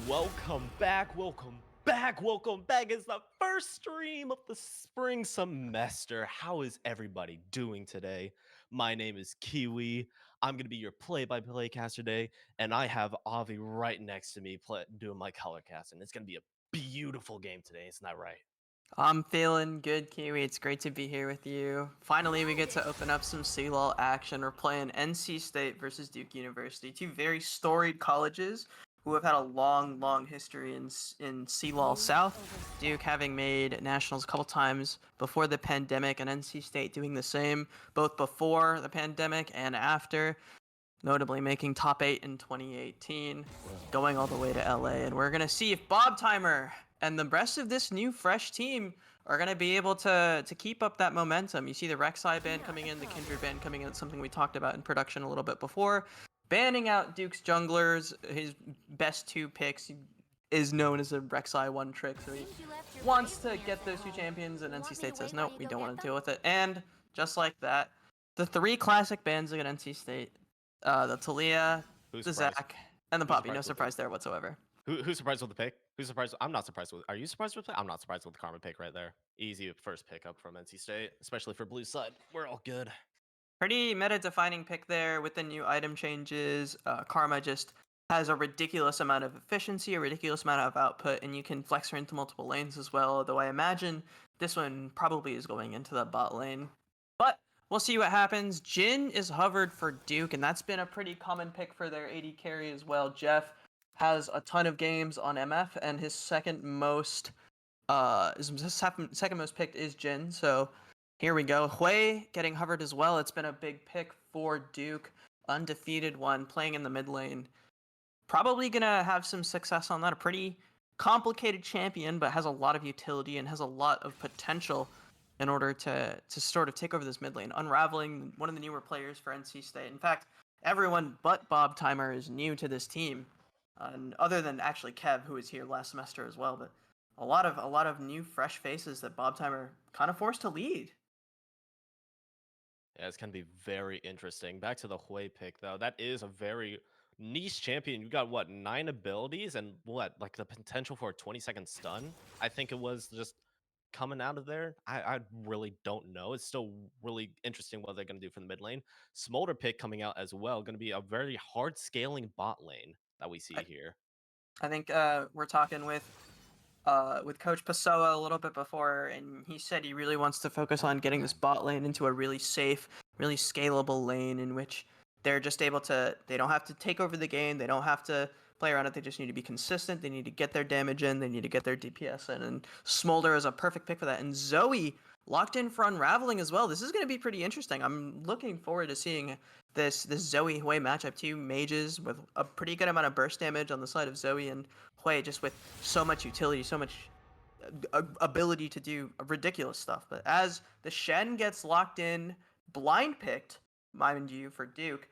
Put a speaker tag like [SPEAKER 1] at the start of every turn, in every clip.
[SPEAKER 1] Welcome back, welcome back, welcome back. It's the first stream of the spring semester. How is everybody doing today? My name is Kiwi. I'm going to be your play-by-play caster today, and I have Avi right next to me doing my color casting. It's going to be a beautiful game today, isn't that right?
[SPEAKER 2] I'm feeling good, Kiwi. It's great to be here with you. Finally, we get to open up some CLOL action. We're playing NC State versus Duke University, two very storied colleges who have had a long history in CLOL South. Duke having made nationals a couple times before the pandemic, and NC State doing the same both before the pandemic and after, notably making top 8 in 2018, going all the way to LA. And we're going to see if Bob Timer and the rest of this new fresh team are going to be able to keep up that momentum. You see the Rek'Sai ban coming in, the Kindred ban coming in, something we talked about in production a little bit before. Banning out Duke's junglers, his best two picks is known as a Rek'Sai one trick, so he wants to get those two champions, and NC State says, nope, we don't want to deal with it. And just like that, the three classic bans against NC State, the Talia,
[SPEAKER 1] Who's
[SPEAKER 2] the
[SPEAKER 1] surprised?
[SPEAKER 2] Zac, and the
[SPEAKER 1] Who's
[SPEAKER 2] Poppy. No
[SPEAKER 1] surprised with
[SPEAKER 2] surprise there whatsoever.
[SPEAKER 1] Who's surprised with the pick? Who's surprised? I'm not surprised with. Are you surprised with the pick? I'm not surprised with the Karma pick right there. Easy first pickup from NC State, especially for blue side. We're all good.
[SPEAKER 2] Pretty meta-defining pick there with the new item changes. Karma just has a ridiculous amount of efficiency, a ridiculous amount of output, and you can flex her into multiple lanes as well, though I imagine this one probably is going into the bot lane. But we'll see what happens. Jhin is hovered for Duke, and that's been a pretty common pick for their AD carry as well. Jeff has a ton of games on MF, and his second most picked is Jhin, so here we go. Hui getting hovered as well. It's been a big pick for Duke. Undefeated one, playing in the mid lane. Probably going to have some success on that. A pretty complicated champion, but has a lot of utility and has a lot of potential in order to sort of take over this mid lane. Unraveling, one of the newer players for NC State. In fact, everyone but Bob Timer is new to this team. And other than actually Kev, who was here last semester as well. But a lot of new fresh faces that Bob Timer kind of forced to lead.
[SPEAKER 1] Yeah, it's gonna be very interesting. Back to the Hui pick though. That is a very niche champion. You got what, 9 abilities and what, like the potential for a 20-second stun? I think it was just coming out of there. I really don't know. It's still really interesting what they're gonna do for the mid lane. Smolder pick coming out as well. Gonna be a very hard scaling bot lane that we see
[SPEAKER 2] I,
[SPEAKER 1] here.
[SPEAKER 2] I think we're talking with Coach Pessoa a little bit before, and he said he really wants to focus on getting this bot lane into a really safe, really scalable lane in which they're just able to, they don't have to take over the game, they don't have to play around it, they just need to be consistent, they need to get their damage in, they need to get their DPS in, and Smolder is a perfect pick for that. And Zoe locked in for Unraveling as well. This is going to be pretty interesting. I'm looking forward to seeing this Zoe Hui matchup. Two mages with a pretty good amount of burst damage on the side of Zoe, and Hui just with so much utility, so much ability to do ridiculous stuff. But as the Shen gets locked in, blind picked, mind you, for Duke,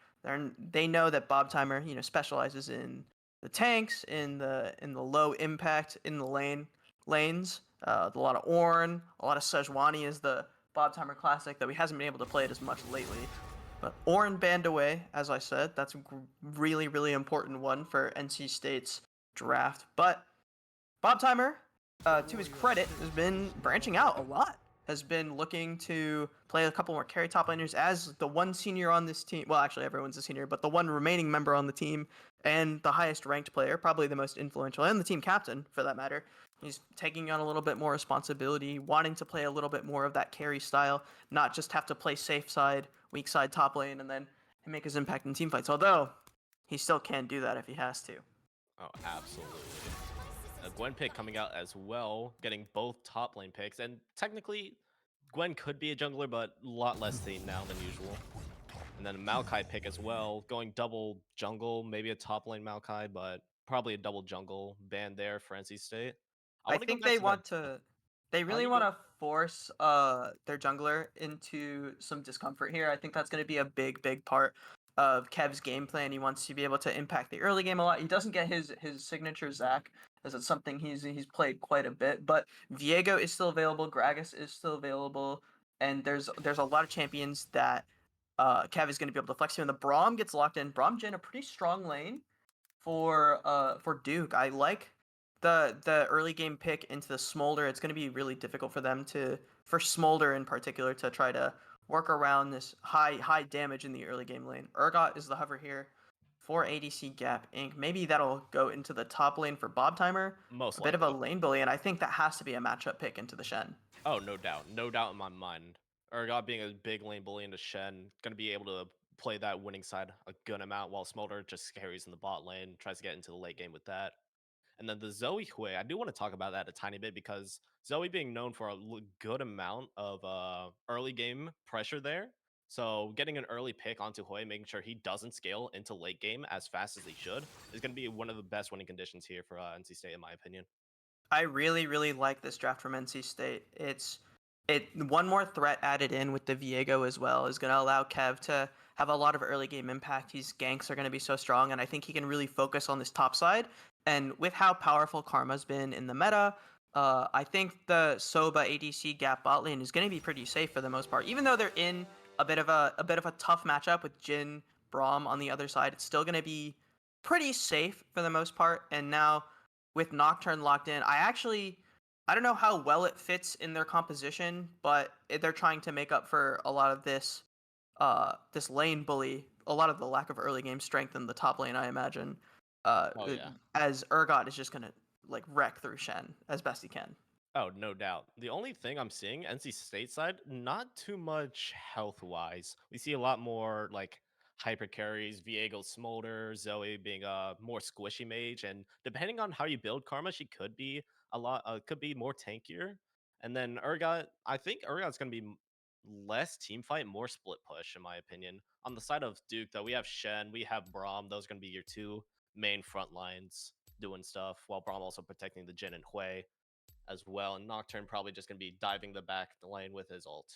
[SPEAKER 2] they know that Bob Timer, specializes in the tanks, in the low impact, in the lanes. A lot of Ornn, a lot of Sejuani is the Bob Timer classic that we hasn't been able to play it as much lately. But Ornn banned away, as I said. That's a really important one for NC State's draft. But Bob Timer, to his credit, has been branching out a lot. Has been looking to play a couple more carry top laners as the one senior on this team. Well, actually, everyone's a senior, but the one remaining member on the team and the highest ranked player, probably the most influential, and the team captain for that matter. He's taking on a little bit more responsibility, wanting to play a little bit more of that carry style, not just have to play safe side, weak side top lane, and then make his impact in team fights. Although, he still can do that if he has to.
[SPEAKER 1] Oh, absolutely. A Gwen pick coming out as well, getting both top lane picks. And technically, Gwen could be a jungler, but a lot less seen now than usual. And then a Maokai pick as well, going double jungle, maybe a top lane Maokai, but probably a double jungle ban there for NC State. I
[SPEAKER 2] I
[SPEAKER 1] want to go
[SPEAKER 2] think
[SPEAKER 1] back
[SPEAKER 2] they
[SPEAKER 1] to that.
[SPEAKER 2] want to. They
[SPEAKER 1] How do
[SPEAKER 2] really
[SPEAKER 1] you
[SPEAKER 2] want
[SPEAKER 1] go?
[SPEAKER 2] to force their jungler into some discomfort here. I think that's going to be a big part of Kev's game plan. He wants to be able to impact the early game a lot. He doesn't get his signature Zac, as it's something he's played quite a bit. But Viego is still available. Gragas is still available, and there's a lot of champions that Kev is going to be able to flex to. And the Braum gets locked in. Braum Jhin, a pretty strong lane for Duke. I like the early game pick into the Smolder. It's going to be really difficult for them to for Smolder in particular to try to work around this high damage in the early game lane. Urgot is the hover here for ADC Gap Inc. Maybe that'll go into the top lane for Bob Timer.
[SPEAKER 1] Most
[SPEAKER 2] A bit of a
[SPEAKER 1] likely.
[SPEAKER 2] lane bully, and I think that has to be a matchup pick into the Shen.
[SPEAKER 1] Oh, no doubt. No doubt in my mind. Urgot being a big lane bully into Shen, gonna be able to play that winning side a good amount while Smolder just carries in the bot lane, tries to get into the late game with that. And then the Zoe Hui, I do want to talk about that a tiny bit because Zoe being known for a good amount of early game pressure there. So getting an early pick onto Hui, making sure he doesn't scale into late game as fast as he should, is going to be one of the best winning conditions here for NC State, in my opinion.
[SPEAKER 2] I really like this draft from NC State. It one more threat added in with the Viego as well is going to allow Kev to have a lot of early game impact. His ganks are going to be so strong, and I think he can really focus on this top side. And with how powerful Karma's been in the meta, I think the Soba ADC gap bot lane is going to be pretty safe for the most part. Even though they're in a bit of a tough matchup with Jin Braum on the other side, it's still going to be pretty safe for the most part. And now with Nocturne locked in, I don't know how well it fits in their composition, but they're trying to make up for a lot of this lane bully, a lot of the lack of early game strength in the top lane, I imagine. Uh,
[SPEAKER 1] Oh yeah.
[SPEAKER 2] as Urgot is just gonna like wreck through Shen as best he can.
[SPEAKER 1] Oh, no doubt. The only thing I'm seeing NC State side, not too much health wise. We see a lot more like hyper carries, Viego Smolder, Zoe being a more squishy mage, and depending on how you build Karma, she could be more tankier. And then Urgot, I think Urgot's gonna be less team fight, more split push, in my opinion. On the side of Duke, though, we have Shen, we have Braum. Those are gonna be your two main front lines doing stuff, while Braum also protecting the Jin and Hui as well, and Nocturne probably just going to be diving the back the lane with his ult.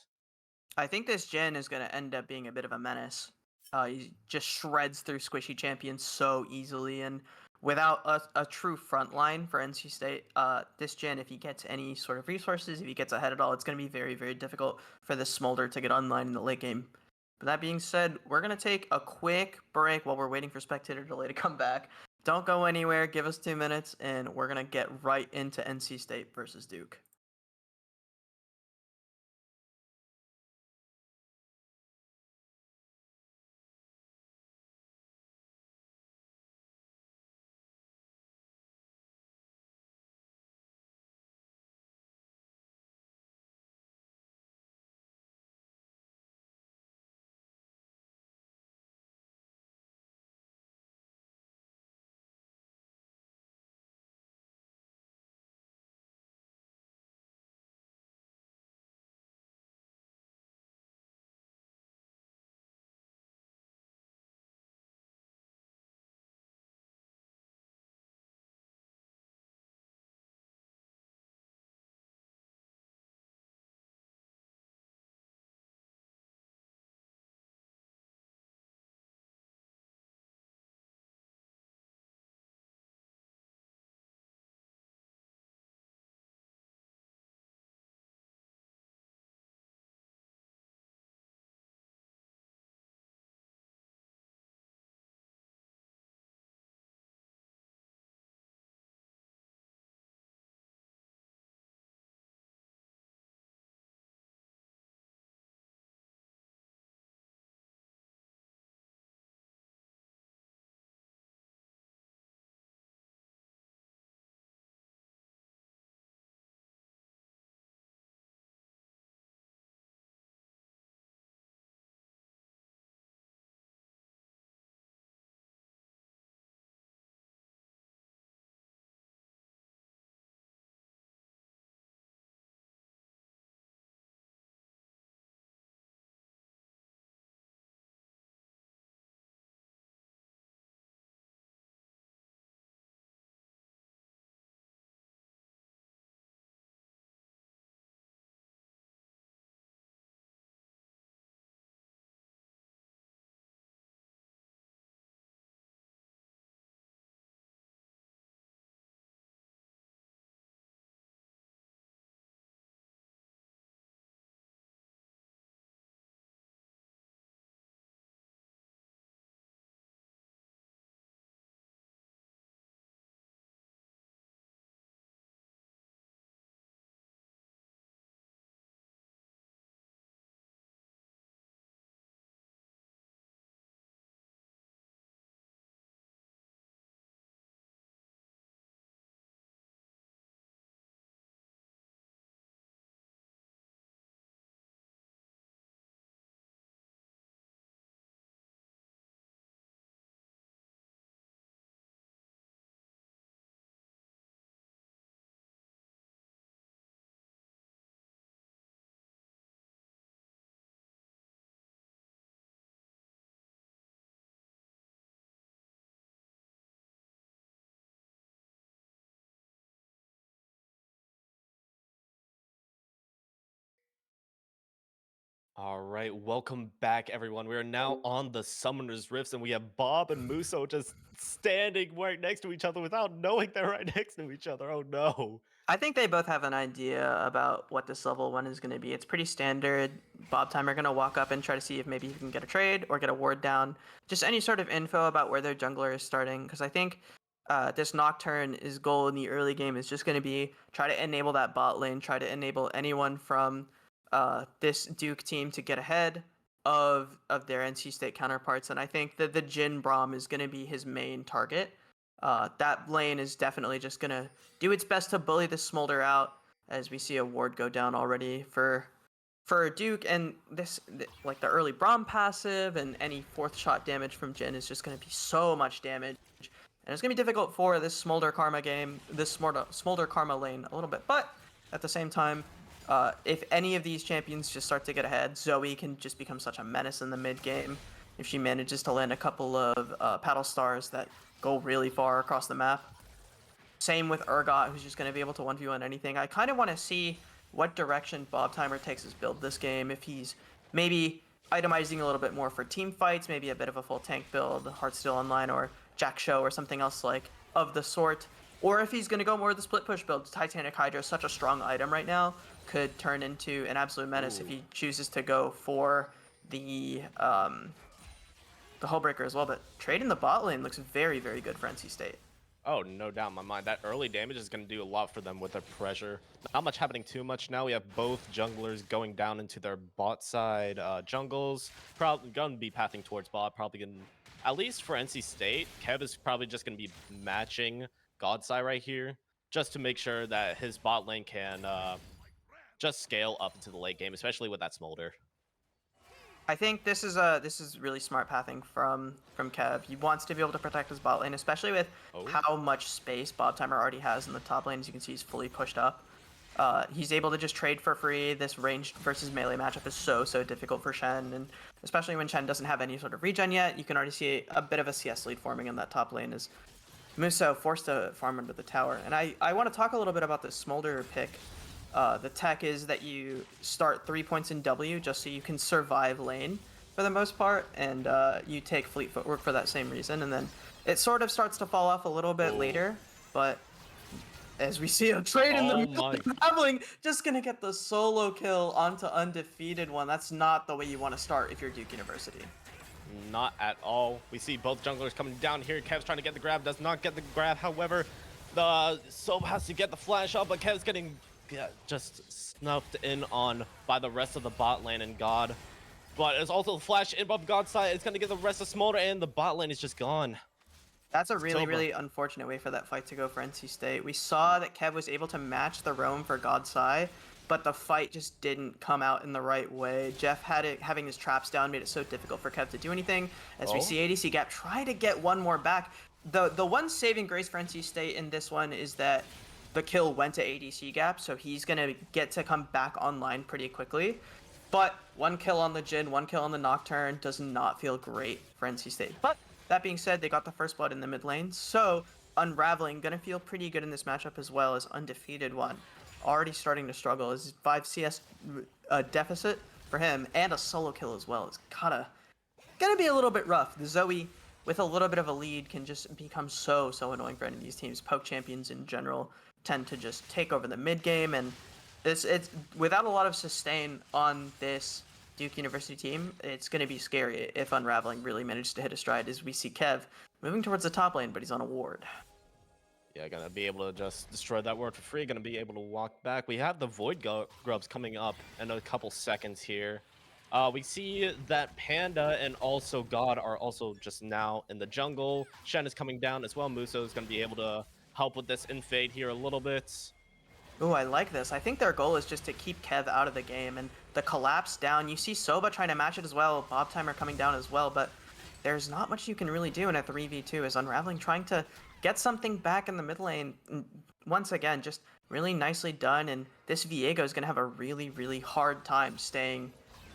[SPEAKER 2] I think this gen is going to end up being a bit of a menace. He just shreds through squishy champions so easily, and without a true front line for NC State, this gen, if he gets any sort of resources, if he gets ahead at all, it's going to be very difficult for this Smolder to get online in the late game. But that being said, we're going to take a quick break while we're waiting for Spectator Delay to come back. Don't go anywhere, give us 2 minutes, and we're going to get right into NC State versus Duke.
[SPEAKER 1] All right, welcome back, everyone. We are now on the Summoner's Rifts, and we have Bob and Muso just standing right next to each other without knowing they're right next to each other. Oh no.
[SPEAKER 2] I think they both have an idea about what this level 1 is going to be. It's pretty standard. Bob Timer going to walk up and try to see if maybe he can get a trade or get a ward down. Just any sort of info about where their jungler is starting. Because I think this Nocturne's goal in the early game is just going to be try to enable that bot lane, try to enable anyone from this Duke team to get ahead of their NC State counterparts. And I think that the Jhin Braum is going to be his main target. That lane is definitely just going to do its best to bully the Smolder out, as we see a ward go down already for Duke, and like the early Braum passive and any fourth shot damage from Jhin is just going to be so much damage, and it's going to be difficult for this Smolder Karma game, this Smolder Karma lane a little bit, but at the same time, if any of these champions just start to get ahead, Zoe can just become such a menace in the mid game if she manages to land a couple of paddle stars that go really far across the map. Same with Urgot, who's just going to be able to 1v1 anything. I kind of want to see what direction Bob Timer takes his build this game. If he's maybe itemizing a little bit more for team fights, maybe a bit of a full tank build, Heartsteel Online or Jack Show or something else like of the sort. Or if he's going to go more of the split push build. Titanic Hydra is such a strong item right now. Could turn into an absolute menace if he chooses to go for the Hullbreaker as well. But trade in the bot lane looks very, very good for NC State.
[SPEAKER 1] Oh, no doubt in my mind. That early damage is going to do a lot for them with their pressure. Not much happening too much now. We have both junglers going down into their bot side jungles. Probably going to be pathing towards bot. Probably going to, at least for NC State, Kev is probably just going to be matching Godseye right here, just to make sure that his bot lane can just scale up into the late game, especially with that Smolder.
[SPEAKER 2] I think this is really smart pathing from Kev. He wants to be able to protect his bot lane, especially with how much space Bob Timer already has in the top lane. As you can see, he's fully pushed up. He's able to just trade for free. This ranged versus melee matchup is so difficult for Shen, and especially when Shen doesn't have any sort of regen yet, you can already see a bit of a CS lead forming in that top lane as Muso forced to farm under the tower. And I want to talk a little bit about this Smolder pick. The tech is that you start 3 points in W just so you can survive lane for the most part, and you take fleet footwork for that same reason, and then it sort of starts to fall off a little bit later, but as we see a trade in the middle, traveling, just gonna get the solo kill onto undefeated one. That's not the way you want to start if you're Duke University.
[SPEAKER 1] Not at all. We see both junglers coming down here. Kev's trying to get the grab, does not get the grab. However, the Soap has to get the flash up, but Kev's getting just snuffed in on by the rest of the bot lane and God. But it's also the flash in above God's side. It's going to get the rest of Smolder, and the bot lane is just gone.
[SPEAKER 2] That's a really unfortunate way for that fight to go for NC State. We saw that Kev was able to match the roam for God's Eye, but the fight just didn't come out in the right way. Jeff having his traps down made it so difficult for Kev to do anything. As we see ADC Gap try to get one more back. The one saving grace for NC State in this one is that the kill went to ADC Gap, so he's going to get to come back online pretty quickly. But one kill on the Jhin, one kill on the Nocturne does not feel great for NC State. But that being said, they got the first blood in the mid lane, so Unraveling going to feel pretty good in this matchup as well as Undefeated one. Already starting to struggle. Is 5 CS deficit for him, and a solo kill as well. It's gonna be a little bit rough. The Zoe, with a little bit of a lead, can just become so annoying for any of these teams. Poke champions in general tend to just take over the mid game, and it's without a lot of sustain on this Duke University team, it's going to be scary if Unraveling really manages to hit a stride, as we see Kev moving towards the top lane, but he's on a ward.
[SPEAKER 1] Yeah, gonna be able to just destroy that ward for free. Gonna be able to walk back. We have the Void Grubs coming up in a couple seconds here. We see that Panda and also God are also just now in the jungle. Shen is coming down as well. Muso is gonna be able to help with this infade here a little bit.
[SPEAKER 2] Ooh, I like this. I think their goal is just to keep Kev out of the game, and the collapse down. You see Soba trying to match it as well, Bob Timer coming down as well, but there's not much you can really do in a 3v2 as Unraveling trying to get something back in the mid lane. Once again, just really nicely done, and this Viego is going to have a really hard time staying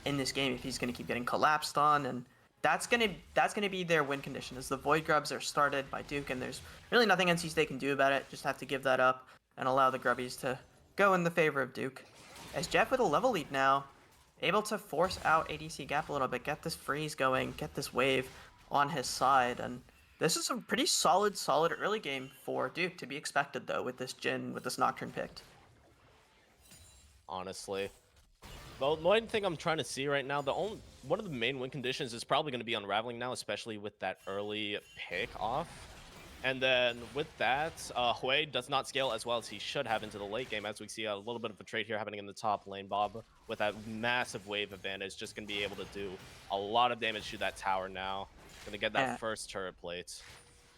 [SPEAKER 2] in this game if he's going to keep getting collapsed on, and that's gonna be their win condition, as the Void Grubs are started by Duke, and there's really nothing NC State can do about it. Just have to give that up and allow the Grubbies to go in the favor of Duke. As Jeff with a level lead now, able to force out ADC gap a little bit, get this freeze going, get this wave on his side, and this is a pretty solid early game for Duke to be expected though with this Jhin, with this Nocturne picked.
[SPEAKER 1] honestly. The one thing I'm trying to see right now, one of the main win conditions is probably going to be unraveling now, especially with that early pick off. And then with that, Hui does not scale as well as he should have into the late game, as we see a little bit of a trade here happening in the top lane. Bob, with that massive wave advantage, just going to be able to do a lot of damage to that tower now. Going to get that
[SPEAKER 2] Yeah.
[SPEAKER 1] first turret plate.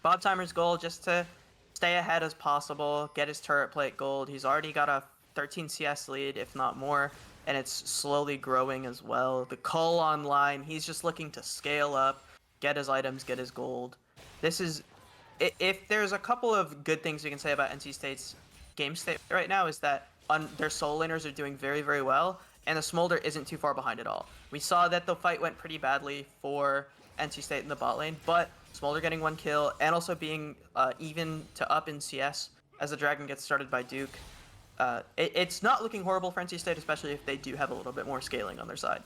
[SPEAKER 2] Bob Timer's goal just to stay ahead as possible, get his turret plate gold. He's already got a 13 CS lead, if not more, and it's slowly growing as well. The CLOL online, he's just looking to scale up, get his items, get his gold. This is, if there's a couple of good things we can say about NC State's game state right now, is that their soul laners are doing very well, and the Smolder isn't too far behind at all. We saw that the fight went pretty badly for NC State in the bot lane, but Smolder getting 1 kill and also being even to up in CS as the Dragon gets started by Duke. It's not looking horrible for NC State, especially if they do have a little bit more scaling on their side.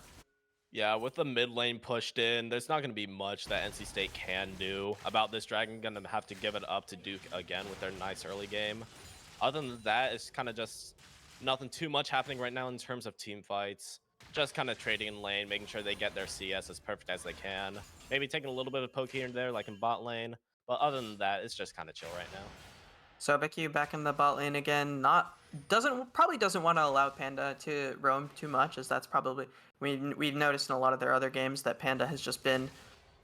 [SPEAKER 1] Yeah, with the mid lane pushed in, there's not going to be much that NC State can do about this Dragon. Going to have to give it up to Duke again with their nice early game. Other than that, it's kind of just nothing too much happening right now in terms of team fights. Just kind of trading in lane, making sure they get their CS as perfect as they can. Maybe taking a little bit of poke here and there, like in bot lane. But other than that, it's just kind of chill right now.
[SPEAKER 2] So BQ back in the bot lane again. Probably doesn't want to allow Panda to roam too much, as that's probably we've noticed in a lot of their other games that Panda has just been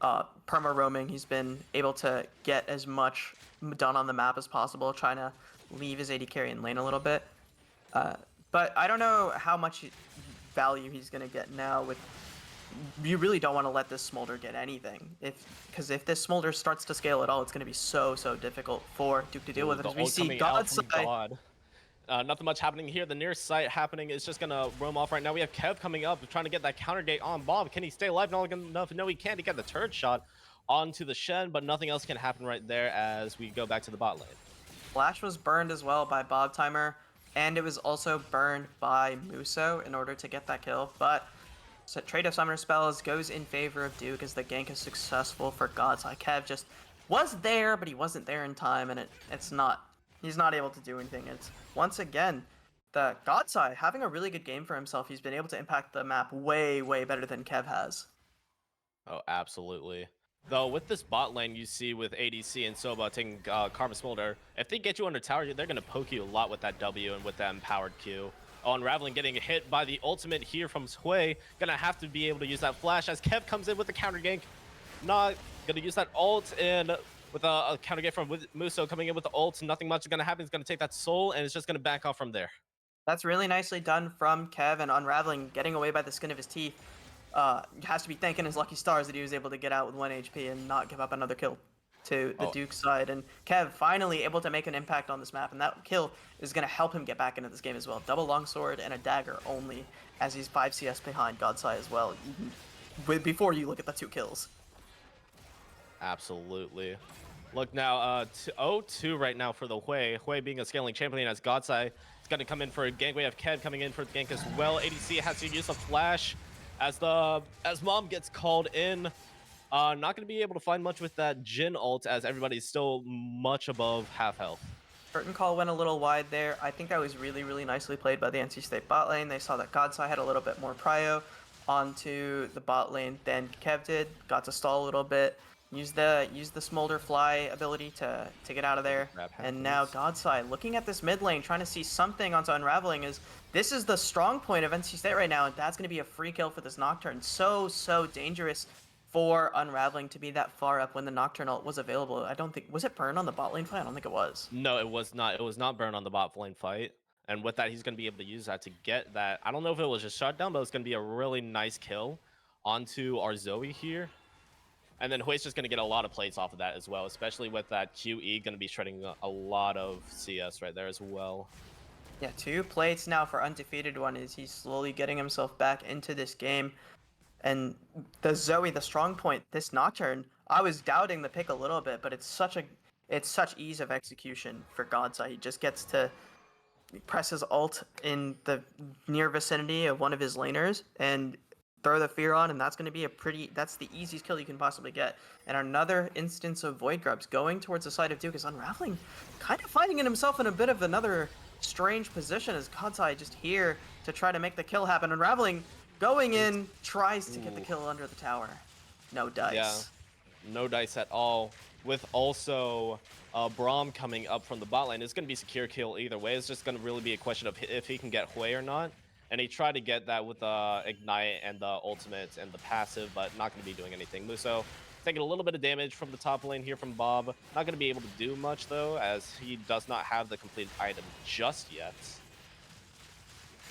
[SPEAKER 2] perma roaming. He's been able to get as much done on the map as possible, trying to leave his AD carry in lane a little bit. But I don't know how much value he's gonna get now. With you really don't want to let this Smolder get anything, because if this Smolder starts to scale at all, it's gonna be so difficult for Duke to deal
[SPEAKER 1] Ooh,
[SPEAKER 2] with it.
[SPEAKER 1] the
[SPEAKER 2] As we
[SPEAKER 1] ult
[SPEAKER 2] see
[SPEAKER 1] coming out
[SPEAKER 2] God's
[SPEAKER 1] from
[SPEAKER 2] side.
[SPEAKER 1] God. Nothing much happening here. The nearest site happening is just going to roam off right now. We have Kev coming up, trying to get that counter gate on Bob. Can he stay alive? Not enough. No, he can't. He got the turret shot onto the Shen, but nothing else can happen right there as we go back to the bot lane.
[SPEAKER 2] Flash was burned as well by Bob Timer, and it was also burned by Muso in order to get that kill. But so trade of Summoner Spells goes in favor of Duke as the gank is successful for God's Eye. Kev just was there, but he wasn't there in time, and he's not able to do anything. It's once again the God's Eye having a really good game for himself. He's been able to impact the map way better than Kev has.
[SPEAKER 1] Oh, absolutely. Though with this bot lane you see with ADC and Soba taking Karma Smolder, if they get you under tower, they're going to poke you a lot with that W and with that empowered Q. Oh, Unraveling getting hit by the ultimate here from Hui. Gonna have to be able to use that flash as Kev comes in with the counter gank. Not gonna use that ult and with a counter gank from Muso coming in with the ult. Nothing much is gonna happen. He's gonna take that soul and it's just gonna back off from there.
[SPEAKER 2] That's really nicely done from Kev, and Unraveling getting away by the skin of his teeth. Has to be thanking his lucky stars that he was able to get out with 1 HP and not give up another kill to the
[SPEAKER 1] Oh,
[SPEAKER 2] Duke side. And Kev finally able to make an impact on this map, and that kill is going to help him get back into this game as well. Double longsword and a dagger only, as he's 5 CS behind Godseye as well. Before you look at the 2 kills.
[SPEAKER 1] absolutely. Look now, 0-2 right now for the Hui. Hui being a scaling champion as Godseye is going to come in for a gank. We have Kev coming in for the gank as well. ADC has to use a flash as Mom gets called in. Not going to be able to find much with that Jhin ult as everybody's still much above half health.
[SPEAKER 2] Curtain call went a little wide there. I think that was really nicely played by the NC State bot lane. They saw that Godseye had a little bit more prio onto the bot lane than Kev did. Got to stall a little bit. Use the Smolder Fly ability to get out of there. And now Godseye looking at this mid lane, trying to see something onto Unraveling. This is the strong point of NC State right now, and that's going to be a free kill for this Nocturne. So dangerous for Unraveling to be that far up when the Nocturne ult was available. I don't think, was it burned on the bot lane fight? I don't think it was.
[SPEAKER 1] No, it was not. It was not burned on the bot lane fight. And with that, he's going to be able to use that to get that. I don't know if it was just shut down, but it's going to be a really nice kill onto our Zoe here. And then Hui's just going to get a lot of plates off of that as well, especially with that QE going to be shredding a lot of CS right there as well.
[SPEAKER 2] Yeah, 2 plates now for Undefeated One as he's slowly getting himself back into this game. And the Zoe, the strong point, this Nocturne, I was doubting the pick a little bit, but it's such ease of execution for Godseye. He just gets to press his ult in the near vicinity of one of his laners and throw the fear on, and that's going to be that's the easiest kill you can possibly get. And another instance of Void Grubs going towards the side of Duke is Unraveling, kind of finding himself in a bit of another strange position as Godseye just here to try to make the kill happen. Unraveling going in, tries to get the
[SPEAKER 1] Ooh,
[SPEAKER 2] kill under the tower. No
[SPEAKER 1] yeah.
[SPEAKER 2] dice.
[SPEAKER 1] No dice at all. With also Braum coming up from the bot lane, it's going to be secure kill either way. It's just going to really be a question of if he can get Hui or not. And he tried to get that with the Ignite and the ultimate and the passive, but not going to be doing anything. Muso taking a little bit of damage from the top lane here from Bob. Not going to be able to do much, though, as he does not have the complete item just yet.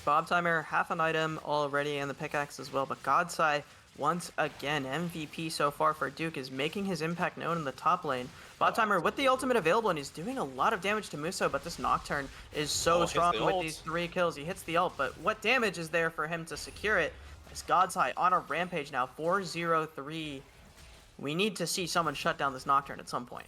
[SPEAKER 2] Bob Timer, half an item already, and the pickaxe as well, but Godseye, once again, MVP so far for Duke, is making his impact known in the top lane. Bob Timer with the ultimate available, and he's doing a lot of damage to Muso, but this Nocturne is so strong with these 3 kills. He hits the ult, but what damage is there for him to secure it? As Godseye on a rampage now, 4-0-3. We need to see someone shut down this Nocturne at some point.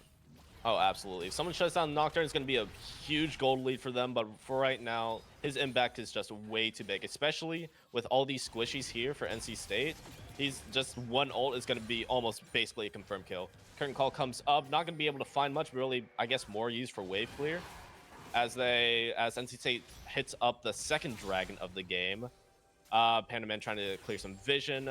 [SPEAKER 1] Oh, absolutely. If someone shuts down Nocturne, it's going to be a huge gold lead for them. But for right now, his impact is just way too big, especially with all these squishies here for NC State. He's just one ult is going to be almost basically a confirmed kill. Curtain Call comes up, not going to be able to find much, really, I guess, more used for wave clear. As NC State hits up the second dragon of the game. Panda Man trying to clear some vision,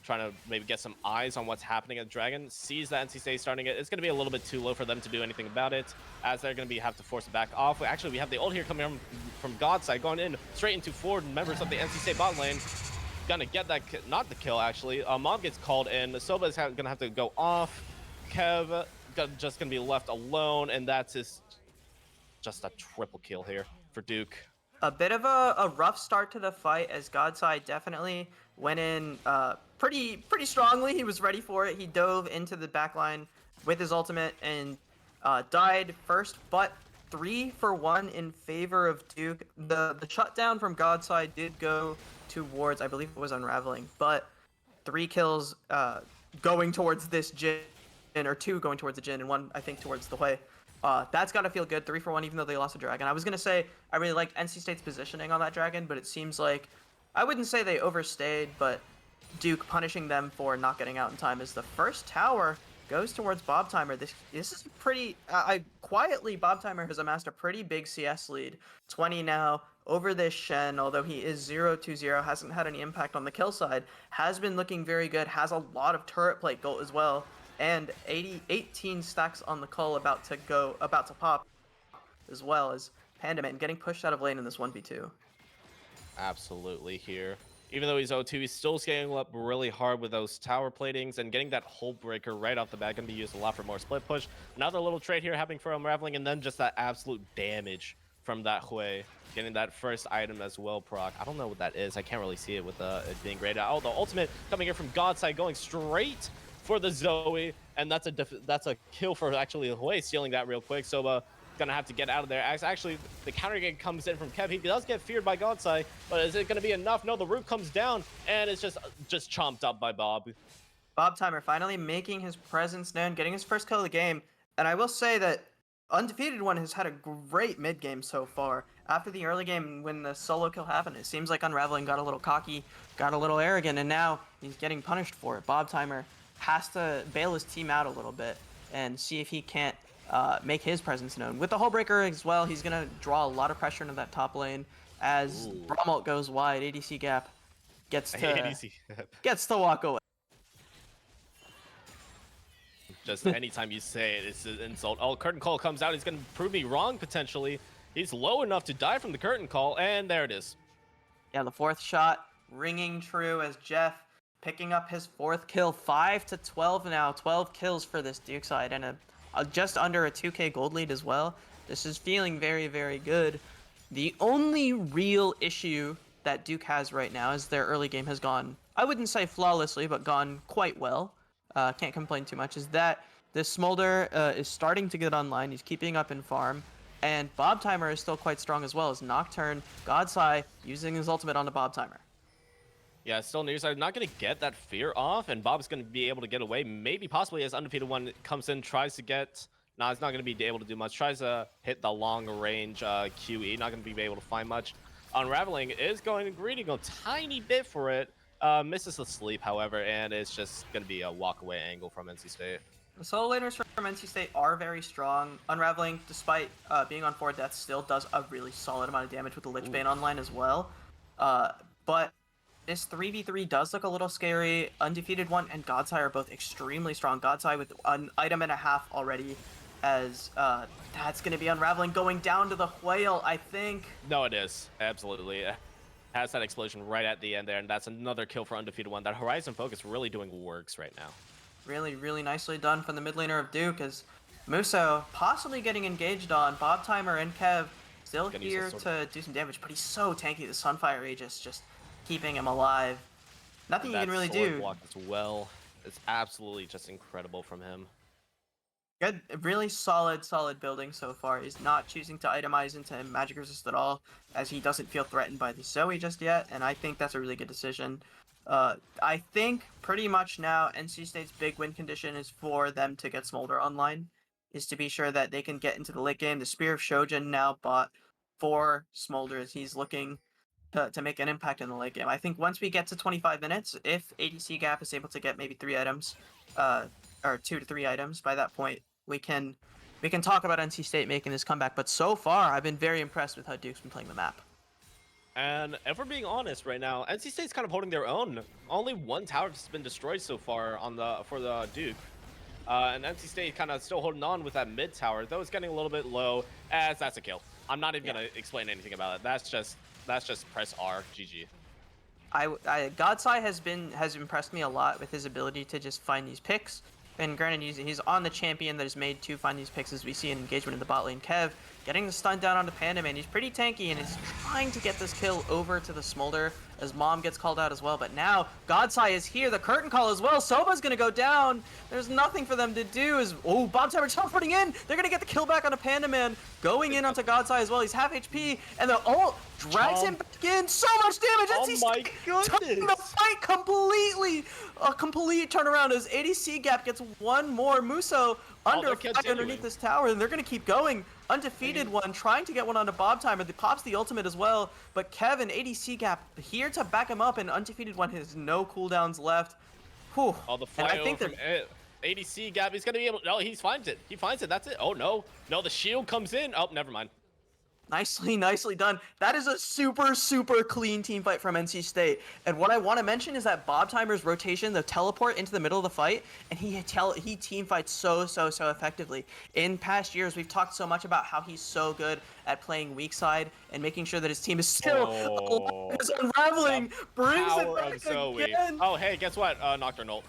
[SPEAKER 1] trying to maybe get some eyes on what's happening at Dragon. Sees that NC State starting it. It's going to be a little bit too low for them to do anything about it, as they're going to have to force it back off. Actually, we have the ult here coming from God's side, going in straight into 4 members of the NC State bot lane. Gonna get that, not the kill actually. Mob gets called in. Soba is gonna have to go off. Kev just gonna be left alone, and that's just a triple kill here for Duke.
[SPEAKER 2] A bit of a rough start to the fight, as Godside definitely went in pretty strongly. He was ready for it. He dove into the backline with his ultimate and died first, but 3 for 1 in favor of Duke. The shutdown from Godside did go towards, I believe it was Unraveling, but 3 kills going towards this Jin, or 2 going towards the Jin, and 1 I think towards the Hui. That's got to feel good. 3 for 1, even though they lost a dragon. I was going to say I really liked NC State's positioning on that dragon, but it seems like, I wouldn't say they overstayed, but Duke punishing them for not getting out in time, as the first tower goes towards Bob Timer. This is pretty, quietly, Bob Timer has amassed a pretty big CS lead. 20 now over this Shen, although he is 0-2-0, hasn't had any impact on the kill side, has been looking very good, has a lot of turret plate gold as well, and 18 stacks on the cull about to pop, as well as Pandaman getting pushed out of lane in this 1v2.
[SPEAKER 1] Absolutely here. Even though he's 0-2, he's still scaling up really hard with those tower platings and getting that Hull Breaker right off the bat. Going to be used a lot for more split push. Another little trade here happening for Unraveling, and then just that absolute damage from that Hui. Getting that first item as well, proc. I don't know what that is. I can't really see it with it being graded out. Oh, the ultimate coming here from Godside, going straight for the Zoe, and that's a kill for actually Hui, stealing that real quick. Soba gonna have to get out of there. Actually, the counter game comes in from Kev. He does get feared by Godside, but is it gonna be enough? No, the root comes down, and it's just chomped up by Bob.
[SPEAKER 2] Bob Timer finally making his presence known, getting his first kill of the game, and I will say that Undefeated One has had a great mid game so far. After the early game, when the solo kill happened, it seems like Unraveling got a little cocky, got a little arrogant, and now he's getting punished for it. Bob Timer has to bail his team out a little bit and see if he can't make his presence known. With the Hull Breaker as well, he's going to draw a lot of pressure into that top lane as Braum goes wide. ADC gap gets to walk away.
[SPEAKER 1] Just anytime you say it, it's an insult. Oh, Curtain Call comes out. He's going to prove me wrong, potentially. He's low enough to die from the Curtain Call, and there it is.
[SPEAKER 2] Yeah, the 4th shot ringing true as Jeff picking up his 4th kill. 5-12 now. 12 kills for this Duke side, and just under a 2k gold lead as well. This is feeling very, very good. The only real issue that Duke has right now is their early game has gone, I wouldn't say flawlessly, but gone quite well. Can't complain too much, is that this Smolder is starting to get online. He's keeping up in farm. And Bob Timer is still quite strong as well, as Nocturne, Godseye using his ultimate on the Bob Timer.
[SPEAKER 1] Yeah, still news. I'm not going to get that fear off, and Bob's going to be able to get away. Maybe, possibly, as Undefeated One comes in, tries to get Nah, it's not going to be able to do much. Tries to hit the long range QE, not going to be able to find much. Unraveling is going greeting a tiny bit for it. Misses the sleep, however, and it's just going to be a walk away angle from NC State.
[SPEAKER 2] The solo laners from NC State are very strong. Unraveling, despite being on 4 deaths, still does a really solid amount of damage with the Lich Bane online as well. But this 3v3 does look a little scary. Undefeated One and Godsire are both extremely strong. Godsire with an item and a half already, as that's going to be Unraveling going down to the whale, I think.
[SPEAKER 1] No, it is. Absolutely. It has that explosion right at the end there, and that's another kill for Undefeated One. That Horizon Focus really doing works right now.
[SPEAKER 2] Really, really nicely done from the mid laner of Duke, as Muso possibly getting engaged on. Bob Timer and Kev still here to do some damage, but he's so tanky. The Sunfire Aegis just keeping him alive. Nothing you can really do.
[SPEAKER 1] Block as well. It's absolutely just incredible from him.
[SPEAKER 2] Good, really solid building so far. He's not choosing to itemize into magic resist at all, as he doesn't feel threatened by the Zoe just yet, and I think that's a really good decision. I think pretty much now NC State's big win condition is for them to get Smolder online, is to be sure that they can get into the late game. The Spear of Shojin now bought for Smolder as he's looking to make an impact in the late game. I think once we get to 25 minutes, if ADC Gap is able to get maybe 3 items, or 2 to 3 items, by that point we can talk about NC State making this comeback. But so far, I've been very impressed with how Duke's been playing the map.
[SPEAKER 1] And if we're being honest right now, NC State's kind of holding their own. Only one tower has been destroyed so far for the Duke. And NC State kind of still holding on with that mid tower, though it's getting a little bit low, as that's a kill. I'm not even going to explain anything about it. That's just press R, GG.
[SPEAKER 2] Godseye has impressed me a lot with his ability to just find these picks. And granted, he's on the champion that is made to find these picks, as we see an engagement in the bot lane. Kev getting the stun down onto Panda Man. He's pretty tanky and is trying to get this kill over to the Smolder as Mom gets called out as well. But now Godseye is here. The curtain call as well. Soba's going to go down. There's nothing for them to do. Bob Timer teleporting in. They're going to get the kill back onto Panda Man. Going in onto Godseye as well. He's half HP. And the ult drags him back in. So much damage.
[SPEAKER 1] Oh my goodness.
[SPEAKER 2] The fight completely. A complete turnaround as ADC Gap gets one more. Muso underneath this tower, and they're going to keep going. Undefeated One trying to get one onto Bob Timer. He pops the ultimate as well, but Kevin, ADC Gap here to back him up, and Undefeated One has no cooldowns left. Whew.
[SPEAKER 1] Oh, the fly over from ADC Gap. He's going to be able to... No, he finds it. He finds it. That's it. Oh, no. No, the shield comes in. Oh, never mind.
[SPEAKER 2] Nicely done. That is a super clean team fight from NC State. And what I want to mention is that Bob Timer's rotation, the teleport into the middle of the fight, and he team fights so effectively. In past years, we've talked so much about how he's so good at playing weak side and making sure that his team is still alive. Unraveling brings it back again.
[SPEAKER 1] Oh, hey, guess what? Nocturne ult.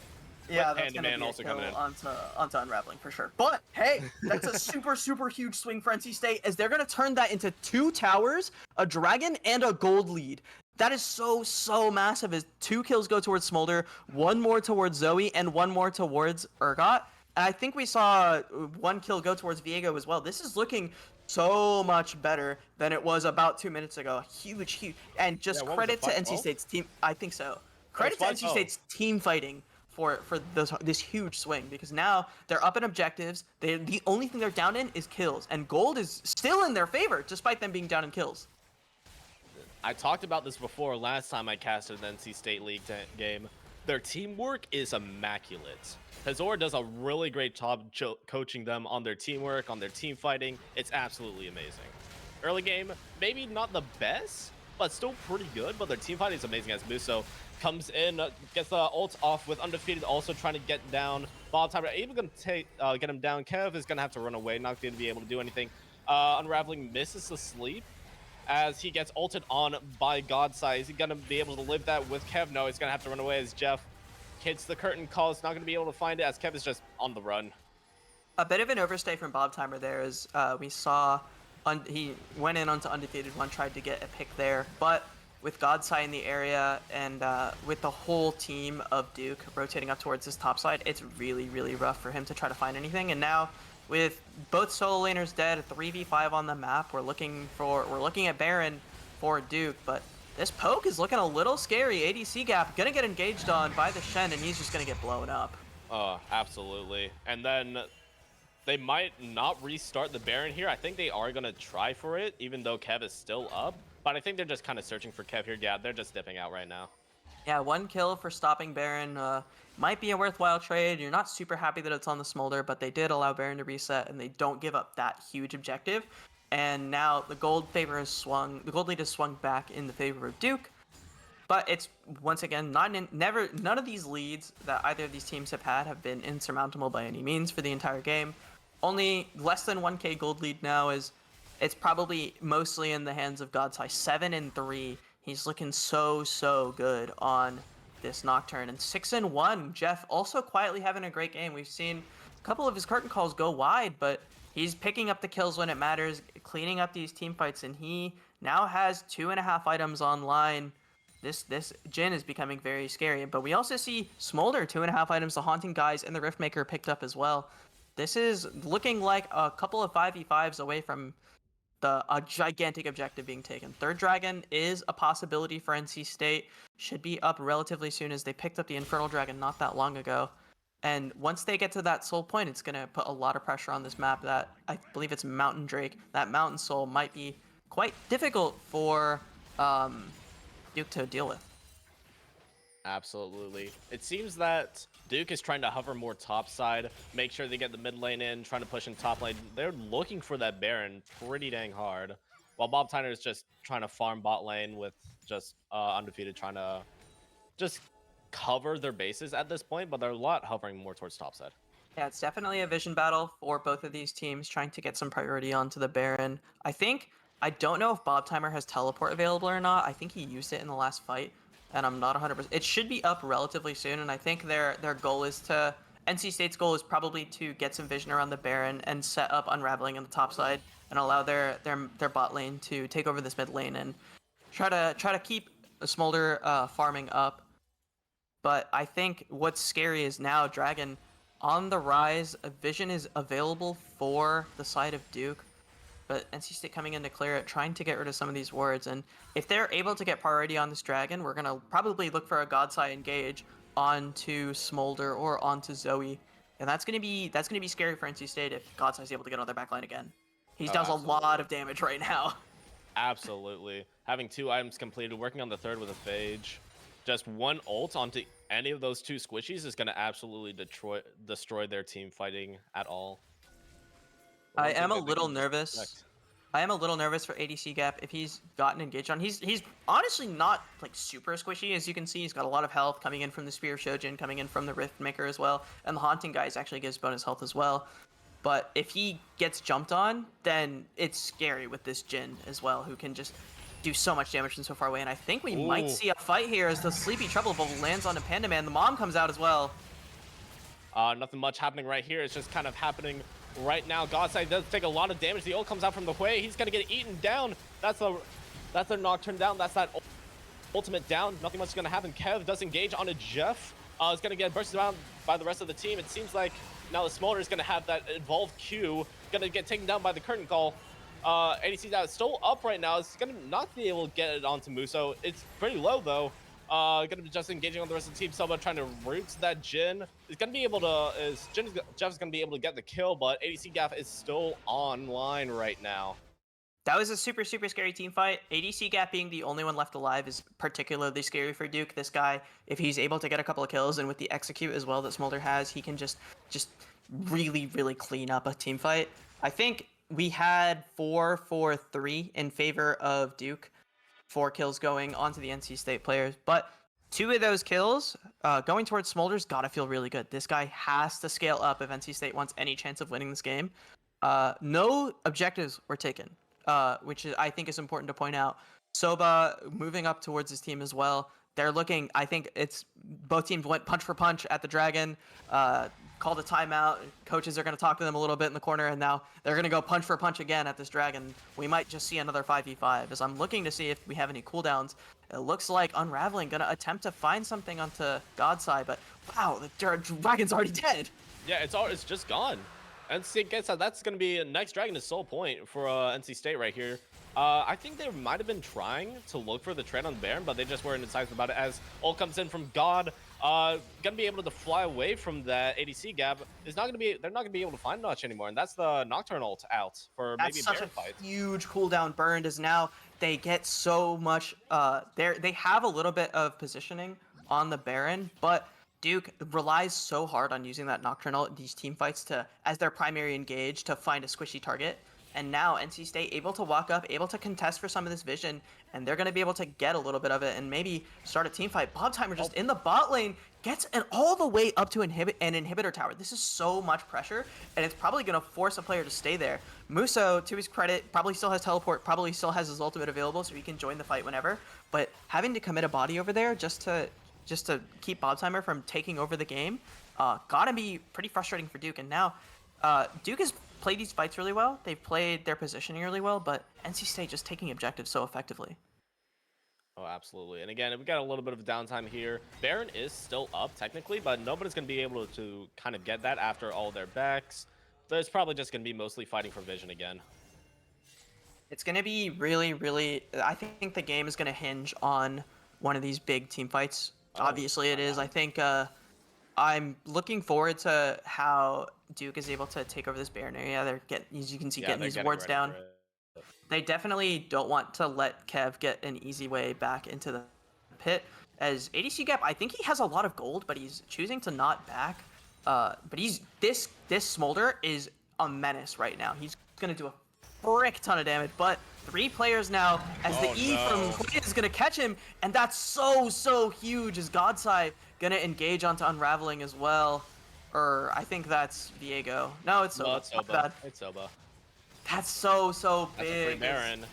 [SPEAKER 2] Yeah, that's gonna be also coming in onto Unraveling for sure. But hey, that's a super huge swing for NC State, as they're gonna turn that into 2 towers, a dragon, and a gold lead. That is so massive, as 2 kills go towards Smolder, 1 more towards Zoe, and 1 more towards Urgot. And I think we saw 1 kill go towards Viego as well. This is looking so much better than it was about 2 minutes ago. Huge. And just credit to NC State's team. I think so. Credit to NC State's team fighting for this huge swing, because now they're up in objectives. The only thing they're down in is kills, and gold is still in their favor despite them being down in kills.
[SPEAKER 1] I talked about this before last time I casted an NC State League game. Their teamwork is immaculate. Hazor does a really great job coaching them on their teamwork, on their team fighting. It's absolutely amazing. Early game, maybe not the best, but still pretty good. But their team fighting is amazing, as Muso comes in, gets the ult off with Undefeated, also trying to get down Bob Timer. Even going to get him down. Kev is going to have to run away, not going to be able to do anything. Unraveling misses the sleep as he gets ulted on by Godseye. Is he going to be able to live that with Kev? No, he's going to have to run away as Jeff hits the curtain call. It's not going to be able to find it, as Kev is just on the run.
[SPEAKER 2] A bit of an overstay from Bob Timer there, as we saw he went in onto Undefeated One, tried to get a pick there, but with Godseye in the area and with the whole team of Duke rotating up towards this top side, it's really rough for him to try to find anything. And now with both solo laners dead, 3v5 on the map, we're looking at Baron for Duke, but this poke is looking a little scary. ADC Gap gonna get engaged on by the Shen, and he's just gonna get blown up.
[SPEAKER 1] Absolutely. And then They might not restart the Baron here. I think they are going to try for it, even though Kev is still up. But I think they're just kind of searching for Kev here. Yeah, they're just dipping out right now.
[SPEAKER 2] Yeah, 1 kill for stopping Baron might be a worthwhile trade. You're not super happy that it's on the Smolder, but they did allow Baron to reset, and they don't give up that huge objective. And now the gold favor has swung. The gold lead has swung back in the favor of Duke. But it's once again none of these leads that either of these teams have been insurmountable by any means for the entire game. Only less than 1k gold lead now is it's probably mostly in the hands of Godseye. 7-3. He's looking so good on this Nocturne. And 6-1. Jeff also quietly having a great game. We've seen a couple of his curtain calls go wide, but he's picking up the kills when it matters, cleaning up these team fights, and he now has 2.5 items online. This Jhin is becoming very scary, but we also see Smolder 2.5 items, the Haunting Guys, and the Riftmaker picked up as well. This is looking like a couple of 5v5s away from a gigantic objective being taken. Third Dragon is a possibility for NC State. Should be up relatively soon as they picked up the Infernal Dragon not that long ago. And once they get to that soul point, it's going to put a lot of pressure on this map that I believe it's Mountain Drake. That Mountain Soul might be quite difficult for Duke to deal with.
[SPEAKER 1] Absolutely. It seems that Duke is trying to hover more top side, make sure they get the mid lane in, trying to push in top lane. They're looking for that Baron pretty dang hard, while Bob Tyner is just trying to farm bot lane with just undefeated, trying to just cover their bases at this point, but they're a lot hovering more towards top side.
[SPEAKER 2] Yeah, it's definitely a vision battle for both of these teams, trying to get some priority onto the Baron. I don't know if Bob Timer has teleport available or not. I think he used it in the last fight, and I'm not 100%. It should be up relatively soon, and I think their goal is to... NC State's goal is probably to get some vision around the Baron and set up Unraveling on the top side and allow their bot lane to take over this mid lane and try to keep Smolder farming up. But I think what's scary is now Dragon on the rise. A vision is available for the side of Duke, but NC State coming in to clear it, trying to get rid of some of these wards. And if they're able to get priority on this Dragon, we're going to probably look for a Godseye engage onto Smolder or onto Zoe. And that's going to be scary for NC State if Godseye's able to get on their backline again. He does a lot of damage right now.
[SPEAKER 1] Absolutely. Having 2 items completed, working on the third with a Phage. Just one ult onto any of those 2 squishies is going to absolutely destroy their team fighting at all.
[SPEAKER 2] I am a little nervous. I am a little nervous for ADC Gap if he's gotten engaged on. He's honestly not like super squishy, as you can see. He's got a lot of health coming in from the Spear of Shojin, coming in from the Riftmaker as well, and the Haunting Guys actually gives bonus health as well. But if he gets jumped on, then it's scary with this Jhin as well, who can just do so much damage from so far away. And I think we might see a fight here as the Sleepy Trouble Bubble lands on a Panda Man. The mom comes out as well.
[SPEAKER 1] Nothing much happening right here. It's just kind of happening right now. Godside does take a lot of damage. The ult comes out from the Hui. He's going to get eaten down. That's a Nocturne down. That's that ultimate down. Nothing much is going to happen. Kev does engage on a Jeff. Is going to get bursted around by the rest of the team. It seems like now the Smolder is going to have that involved Q. Going to get taken down by the curtain call. ADC's out, still up right now. It's going to not be able to get it onto Muso. It's pretty low, though. Going to be just engaging on the rest of the team. Soba trying to root that Jhin. Is going to be able to... Jeff's going to be able to get the kill, but ADC Gaff is still online right now.
[SPEAKER 2] That was a super scary team fight. ADC Gap being the only one left alive is particularly scary for Duke. This guy, if he's able to get a couple of kills, and with the execute as well that Smolder has, he can just really clean up a team fight. I think we had 4-4-3 in favor of Duke. 4 kills going onto the NC State players, but 2 of those kills going towards Smolder's gotta feel really good. This guy has to scale up if NC State wants any chance of winning this game. No objectives were taken, which I think is important to point out. Soba moving up towards his team as well. They're looking, I think it's both teams went punch for punch at the Dragon, called a timeout. Coaches are going to talk to them a little bit in the corner, and now they're going to go punch for punch again at this Dragon. We might just see another 5v5 as I'm looking to see if we have any cooldowns. It looks like Unraveling going to attempt to find something onto Godside, but wow, the Dragon's already dead.
[SPEAKER 1] Yeah, it's just gone. NC State gets that. That's going to be next Dragon is Soul Point for NC State right here. I think they might have been trying to look for the trade on Baron, but they just weren't decisive about it. As ult comes in from God, gonna be able to fly away from that ADC gap. Is not gonna be. They're not gonna be able to find much anymore, and that's the Nocturne ult out for
[SPEAKER 2] That's
[SPEAKER 1] maybe a
[SPEAKER 2] such a
[SPEAKER 1] Baron fight.
[SPEAKER 2] huge cooldown burned as now they get so much they have a little bit of positioning on the Baron, but Duke relies so hard on using that Nocturnal in these team fights to as their primary engage to find a squishy target. And now NC State able to walk up, able to contest for some of this vision, and they're going to be able to get a little bit of it and maybe start a team fight. Bob Timer just in the bot lane gets an all the way up to an inhibitor tower. This is so much pressure, and it's probably going to force a player to stay there. Muso, to his credit, probably still has teleport, probably still has his ultimate available, so he can join the fight whenever. But having to commit a body over there just to keep Bob Timer from taking over the game, gotta be pretty frustrating for Duke. And now, Duke has played these fights really well. They've played their positioning really well, but NC State just taking objectives so effectively.
[SPEAKER 1] Oh, absolutely. And again, we got a little bit of downtime here. Baron is still up technically, but nobody's going to be able to kind of get that after all their backs. So it's probably just going to be mostly fighting for vision again.
[SPEAKER 2] It's going to be really, really. I think the game is going to hinge on one of these big team fights.
[SPEAKER 1] Oh,
[SPEAKER 2] Obviously, it
[SPEAKER 1] my
[SPEAKER 2] is.
[SPEAKER 1] bad.
[SPEAKER 2] I think I'm looking forward to how Duke is able to take over this Baron area. As you can see,
[SPEAKER 1] Yeah,
[SPEAKER 2] getting
[SPEAKER 1] they're
[SPEAKER 2] these
[SPEAKER 1] getting
[SPEAKER 2] wards
[SPEAKER 1] ready for
[SPEAKER 2] down.
[SPEAKER 1] it.
[SPEAKER 2] They definitely don't want to let Kev get an easy way back into the pit. As ADC Gap, I think he has a lot of gold, but he's choosing to not back. But this Smolder is a menace right now. He's gonna do a frick ton of damage, but 3 players now as the
[SPEAKER 1] Oh,
[SPEAKER 2] E from
[SPEAKER 1] no.
[SPEAKER 2] Queen is gonna catch him, and that's so huge. As Godside gonna engage onto Unraveling as well. Or I think that's Viego. No, it's
[SPEAKER 1] No,
[SPEAKER 2] Soba.
[SPEAKER 1] it's
[SPEAKER 2] My
[SPEAKER 1] Soba.
[SPEAKER 2] bad.
[SPEAKER 1] It's Soba.
[SPEAKER 2] That's so
[SPEAKER 1] That's a free
[SPEAKER 2] big.
[SPEAKER 1] Baron.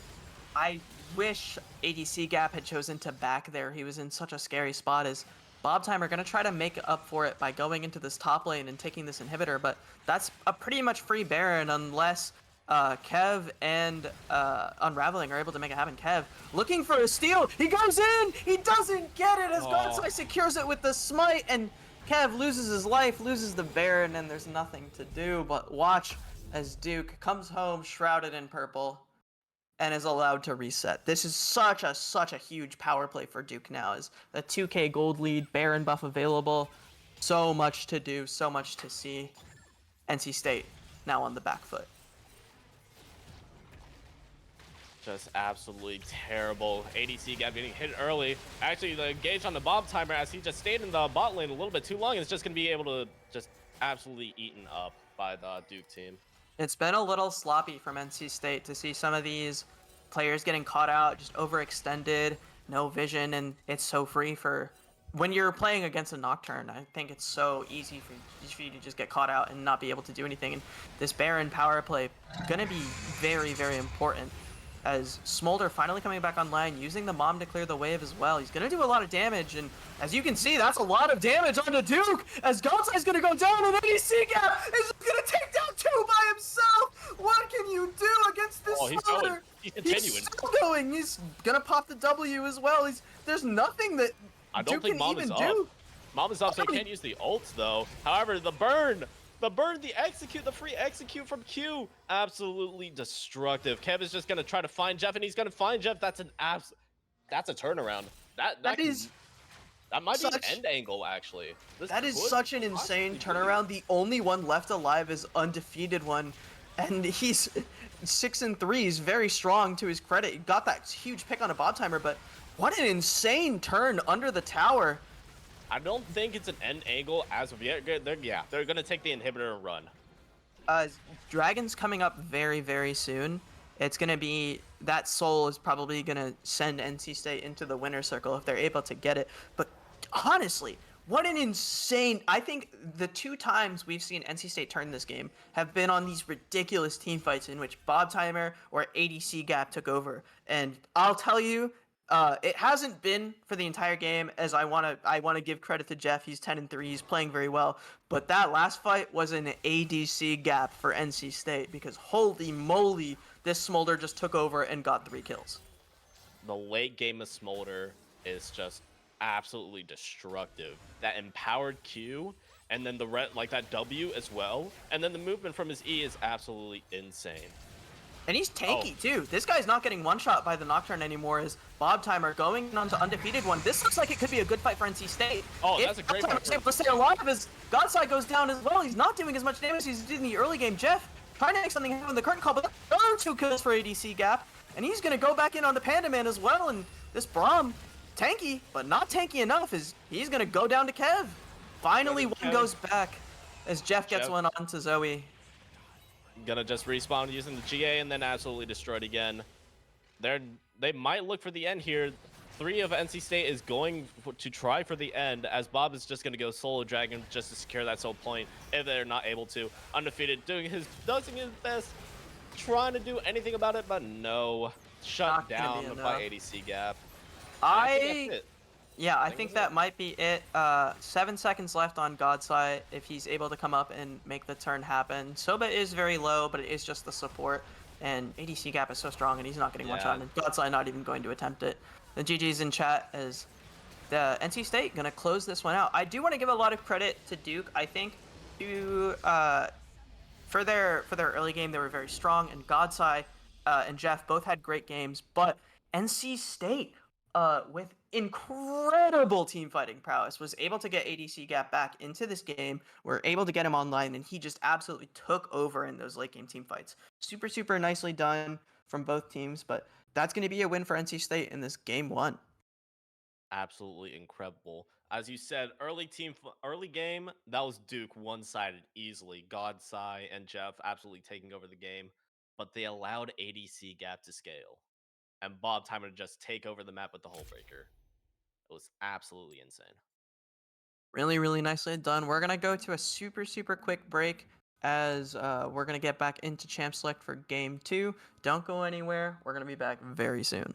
[SPEAKER 2] I wish ADC Gap had chosen to back there. He was in such a scary spot as Bob Timer going to try to make up for it by going into this top lane and taking this inhibitor, but that's a pretty much free Baron unless Kev and Unraveling are able to make it happen. Kev looking for a steal. He goes in. He doesn't get it as
[SPEAKER 1] Oh.
[SPEAKER 2] Godside secures it with the smite, and Kev loses his life, loses the Baron, and there's nothing to do but watch as Duke comes home shrouded in purple and is allowed to reset. This is such a huge power play for Duke now. Is a 2k gold lead, Baron buff available, so much to do, so much to see. NC State now on the back foot.
[SPEAKER 1] Just absolutely terrible. ADC Gap getting hit early. Actually, the engage on the Bob Timer as he just stayed in the bot lane a little bit too long. It's just going to be able to just absolutely eaten up by the Duke team.
[SPEAKER 2] It's been a little sloppy from NC State to see some of these players getting caught out, just overextended, no vision, and it's so free for when you're playing against a Nocturne. I think it's so easy for you to just get caught out and not be able to do anything. And this Baron power play gonna be very important. As Smolder finally coming back online, using the Mom to clear the wave as well. He's going to do a lot of damage, and as you can see, that's a lot of damage onto Duke, as Gonzai's going to go down, and ADC Gap is going to take down 2 by himself! What can you do against this
[SPEAKER 1] He's
[SPEAKER 2] Smolder?
[SPEAKER 1] going. He's continuing.
[SPEAKER 2] He's still going! He's going to pop the W as well. There's nothing that
[SPEAKER 1] I don't
[SPEAKER 2] Duke
[SPEAKER 1] think
[SPEAKER 2] can
[SPEAKER 1] Mom
[SPEAKER 2] even
[SPEAKER 1] is up.
[SPEAKER 2] do.
[SPEAKER 1] Mom is up, so he can't use the ults, though. However, the burn, the execute, the free execute from Q, absolutely destructive. Kev is just gonna try to find Jeff, and he's gonna find Jeff. That's that's a turnaround. That might be an
[SPEAKER 2] such-
[SPEAKER 1] end angle, actually.
[SPEAKER 2] That is such an insane turnaround. The only one left alive is undefeated one, and he's 6-3. He's very strong to his credit. He got that huge pick on a Bob Timer, but what an insane turn under the tower.
[SPEAKER 1] I don't think it's an end angle as of yet. They're gonna take the inhibitor and run.
[SPEAKER 2] Dragon's coming up very soon. It's gonna be that soul is probably gonna send NC State into the winner circle if they're able to get it. But honestly, what an insane! I think the 2 times we've seen NC State turn this game have been on these ridiculous team fights in which Bob Timer or ADC Gap took over. And I'll tell you, it hasn't been for the entire game, as I wanna give credit to Jeff. He's 10-3. He's playing very well. But that last fight was an ADC Gap for NC State because holy moly, this Smolder just took over and got 3 kills.
[SPEAKER 1] The late game of Smolder is just absolutely destructive. That empowered Q, and then that W as well, and then the movement from his E is absolutely insane.
[SPEAKER 2] And he's
[SPEAKER 1] Oh,
[SPEAKER 2] tanky too. This guy's not getting one shot by the Nocturne anymore. Is Bob Timer going on to undefeated one? This looks like it could be a good fight for NC State.
[SPEAKER 1] oh,
[SPEAKER 2] If
[SPEAKER 1] that's a
[SPEAKER 2] Bob
[SPEAKER 1] great
[SPEAKER 2] Timer
[SPEAKER 1] fight
[SPEAKER 2] is
[SPEAKER 1] for
[SPEAKER 2] able to
[SPEAKER 1] NC
[SPEAKER 2] stay
[SPEAKER 1] State.
[SPEAKER 2] alive as Godside goes down as well, he's not doing as much damage as he did in the early game. Jeff trying to make something happen in the curtain call, but that's 2 kills for ADC Gap. And he's going to go back in on the Panda Man as well. And this Braum, tanky, but not tanky enough, is he's going to go down to Kev. Finally, one goes back as Jeff gets
[SPEAKER 1] Jeff
[SPEAKER 2] one on to Zoe.
[SPEAKER 1] gonna just respawn using the GA and then absolutely destroyed again. They might look for the end here. 3 of NC State is going to try for the end, as Bob is just going to go solo dragon just to secure that soul point if they're not able to. Undefeated, doing his best, trying to do anything about it, but no. Shut
[SPEAKER 2] Not gonna be
[SPEAKER 1] down by
[SPEAKER 2] enough.
[SPEAKER 1] ADC Gap. And I think
[SPEAKER 2] I
[SPEAKER 1] that's it.
[SPEAKER 2] Yeah, I
[SPEAKER 1] That's
[SPEAKER 2] think
[SPEAKER 1] it.
[SPEAKER 2] that might be it. 7 seconds left on Godside if he's able to come up and make the turn happen. Soba is very low, but it is just the support. And ADC Gap is so strong, and he's not getting one
[SPEAKER 1] Yeah.
[SPEAKER 2] shot, and Godside not even going to attempt it. The GG's in chat as the NC State gonna close this one out. I do want to give a lot of credit to Duke. I think to for their early game, they were very strong, and Godsai and Jeff both had great games. But NC State, with incredible team fighting prowess, was able to get ADC Gap back into this game. Were able to get him online, and he just absolutely took over in those late game team fights. Super, super nicely done from both teams. But that's going to be a win for NC State in this game 1.
[SPEAKER 1] Absolutely incredible. As you said, early game, that was Duke one-sided easily. Godsai and Jeff absolutely taking over the game, but they allowed ADC Gap to scale, and Bob Timer to just take over the map with the Hull Breaker. It was absolutely insane.
[SPEAKER 2] Really, really nicely done. We're gonna go to a super, super quick break as we're gonna get back into Champ Select for Game 2. Don't go anywhere. We're gonna be back very soon.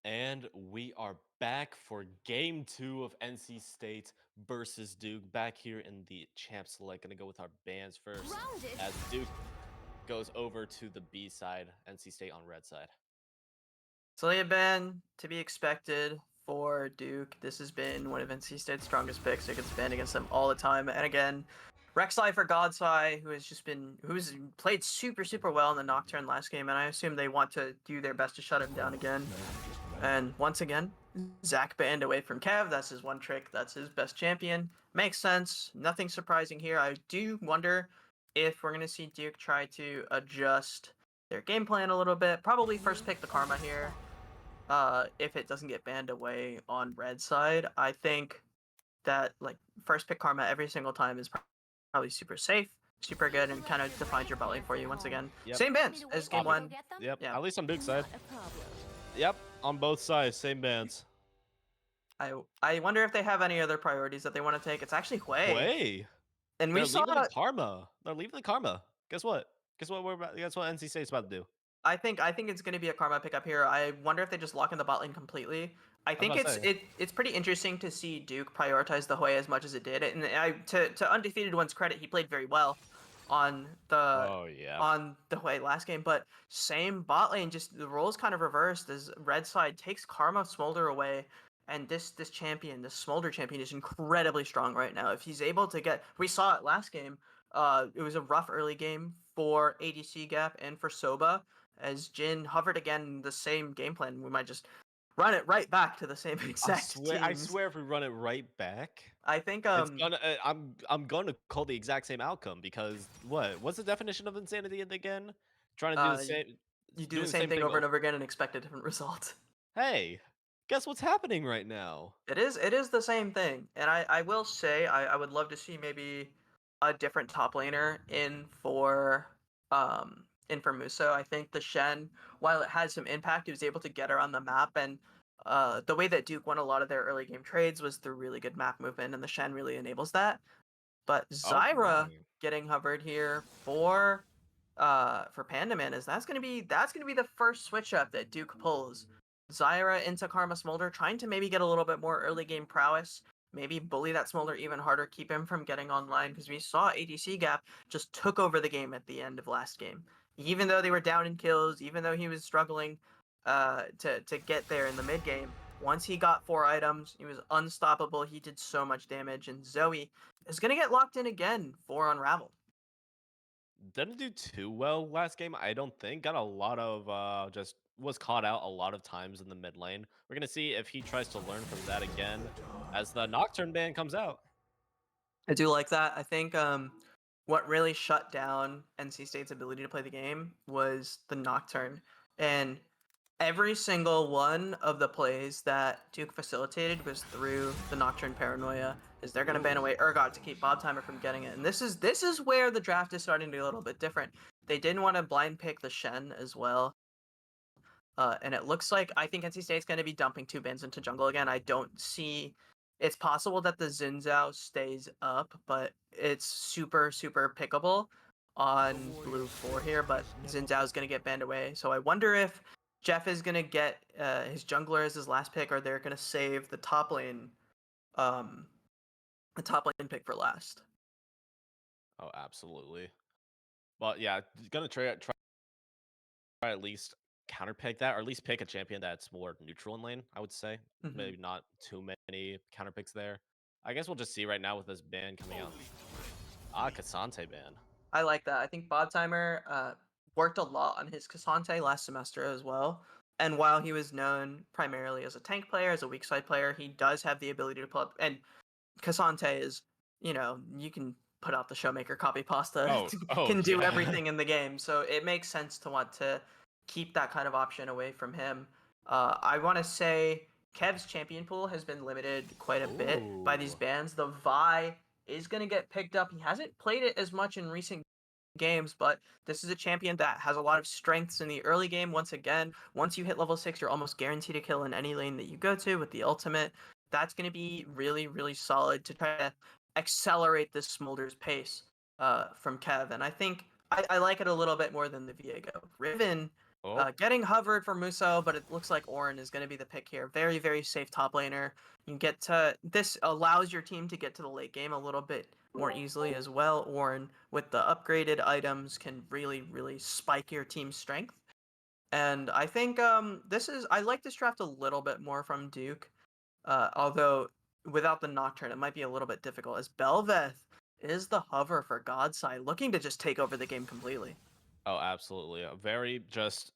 [SPEAKER 1] And we are back for game two of NC State versus Duke. Back here in the champ select. Gonna go with our bands first.
[SPEAKER 3] Grounded.
[SPEAKER 1] As Duke goes over to the B side, NC State on red side.
[SPEAKER 2] Celia ban to be expected for Duke. This has been one of NC State's strongest picks. It gets banned against them all the time. And again, Rek'Sai for Godsai, who's played super well in the Nocturne last game, and I assume they want to do their best to shut him down again. And once again, Zach banned away from Kev. That's his one trick. That's his best champion. Makes sense. Nothing surprising here. I do wonder if we're gonna see Duke try to adjust their game plan a little bit. Probably first pick the Karma here. If it doesn't get banned away on red side, I think that like first pick Karma every single time is probably super safe, super good, and kind of defines your bot lane for you once again.
[SPEAKER 1] Yep.
[SPEAKER 2] Same bans as game
[SPEAKER 1] Love it.
[SPEAKER 2] one.
[SPEAKER 1] Yep.
[SPEAKER 2] Yeah.
[SPEAKER 1] At least on Duke's side.
[SPEAKER 3] Not a problem.
[SPEAKER 1] Yep. On both sides, same bands.
[SPEAKER 2] I wonder if they have any other priorities that they want to take. It's actually Hui.
[SPEAKER 1] Way.
[SPEAKER 2] And we
[SPEAKER 1] They're
[SPEAKER 2] saw
[SPEAKER 1] leaving the karma. They're leaving the karma. Guess what? Guess what we're about, guess what NC State's about to do.
[SPEAKER 2] I think it's going to be a Karma pickup here. I wonder if they just lock in the bot lane completely. I think
[SPEAKER 1] about to say.
[SPEAKER 2] it's pretty interesting to see Duke prioritize the Hui as much as it did. And to Undefeated One's credit, he played very well on the
[SPEAKER 1] Oh yeah.
[SPEAKER 2] on the Hui last game. But same bot lane, just the roles kind of reversed as red side takes Karma Smolder away. And this champion, this Smolder champion, is incredibly strong right now. If he's able to get, we saw it last game. It was a rough early game for ADC Gap and for Soba. As Jin hovered again, the same game plan. We might just run it right back to the same exact
[SPEAKER 1] I
[SPEAKER 2] teams.
[SPEAKER 1] swear if we run it right back,
[SPEAKER 2] I think
[SPEAKER 1] it's gonna I'm gonna call the exact same outcome because what's the definition of insanity again? Trying to do the same
[SPEAKER 2] you do
[SPEAKER 1] doing
[SPEAKER 2] the same thing over and over again and expect a different result.
[SPEAKER 1] Hey, guess what's happening right now?
[SPEAKER 2] It is the same thing, and I will say I would love to see maybe a different top laner in for Muso. I think the Shen, while it had some impact, he was able to get around the map, and the way that Duke won a lot of their early game trades was through really good map movement, and the Shen really enables that. But Zyra
[SPEAKER 1] Okay.
[SPEAKER 2] getting hovered here for Panda Man is that's gonna be the first switch up that Duke pulls. Zyra into Karma Smolder, trying to maybe get a little bit more early game prowess, maybe bully that Smolder even harder, keep him from getting online, because we saw ADC Gap just took over the game at the end of last game. Even though they were down in kills, even though he was struggling to get there in the mid game, once he got 4 items, he was unstoppable. He did so much damage, and Zoe is going to get locked in again for Unravel.
[SPEAKER 1] Didn't do too well last game, I don't think. Got a lot of just was caught out a lot of times in the mid lane. We're gonna see if he tries to learn from that again as the Nocturne ban comes out.
[SPEAKER 2] I do like that. I think what really shut down NC State's ability to play the game was the Nocturne. And every single one of the plays that Duke facilitated was through the Nocturne paranoia. Is they're gonna ban away Urgot to keep Bob Timer from getting it. And this is where the draft is starting to be a little bit different. They didn't want to blind pick the Shen as well. And it looks like I think NC State's going to be dumping 2 bans into jungle again. I don't see. It's possible that the Xin Zhao stays up, but it's super pickable on blue 4 here. But Xin Zhao is going to get banned away. So I wonder if Jeff is going to get his jungler as his last pick, or they're going to save the top lane pick for last.
[SPEAKER 1] Oh, absolutely. But yeah, gonna try at least counter pick that, or at least pick a champion that's more neutral in lane, I would say.
[SPEAKER 2] Mhm.
[SPEAKER 1] Maybe not too many counter picks there. I guess we'll just see right now with this ban coming out. Ah, Cassante ban.
[SPEAKER 2] I like that. I think Bob Timer worked a lot on his Cassante last semester as well. And while he was known primarily as a tank player, as a weak side player, he does have the ability to pull up. And Cassante is, you can put out the Showmaker copy pasta, can do
[SPEAKER 1] yeah.
[SPEAKER 2] everything in the game. So it makes sense to want to keep that kind of option away from him. I want to say Kev's champion pool has been limited quite a bit by these
[SPEAKER 1] Ooh.
[SPEAKER 2] bans. The Vi is going to get picked up. He hasn't played it as much in recent games, but this is a champion that has a lot of strengths in the early game. Once again, once you hit level 6, you're almost guaranteed to kill in any lane that you go to with the ultimate. That's going to be really solid to try to accelerate this Smolder's pace from Kev. And I think I like it a little bit more than the Viego. Riven
[SPEAKER 1] Oh,
[SPEAKER 2] Getting hovered for Muso, but it looks like Ornn is going to be the pick here. Very, very safe top laner. You get to this allows your team to get to the late game a little bit more easily as well. Ornn with the upgraded items can really, really spike your team's strength. And I think I like this draft a little bit more from Duke. Although without the Nocturne, it might be a little bit difficult. As Belveth is the hover for Godside, looking to just take over the game completely.
[SPEAKER 1] oh, absolutely. A very just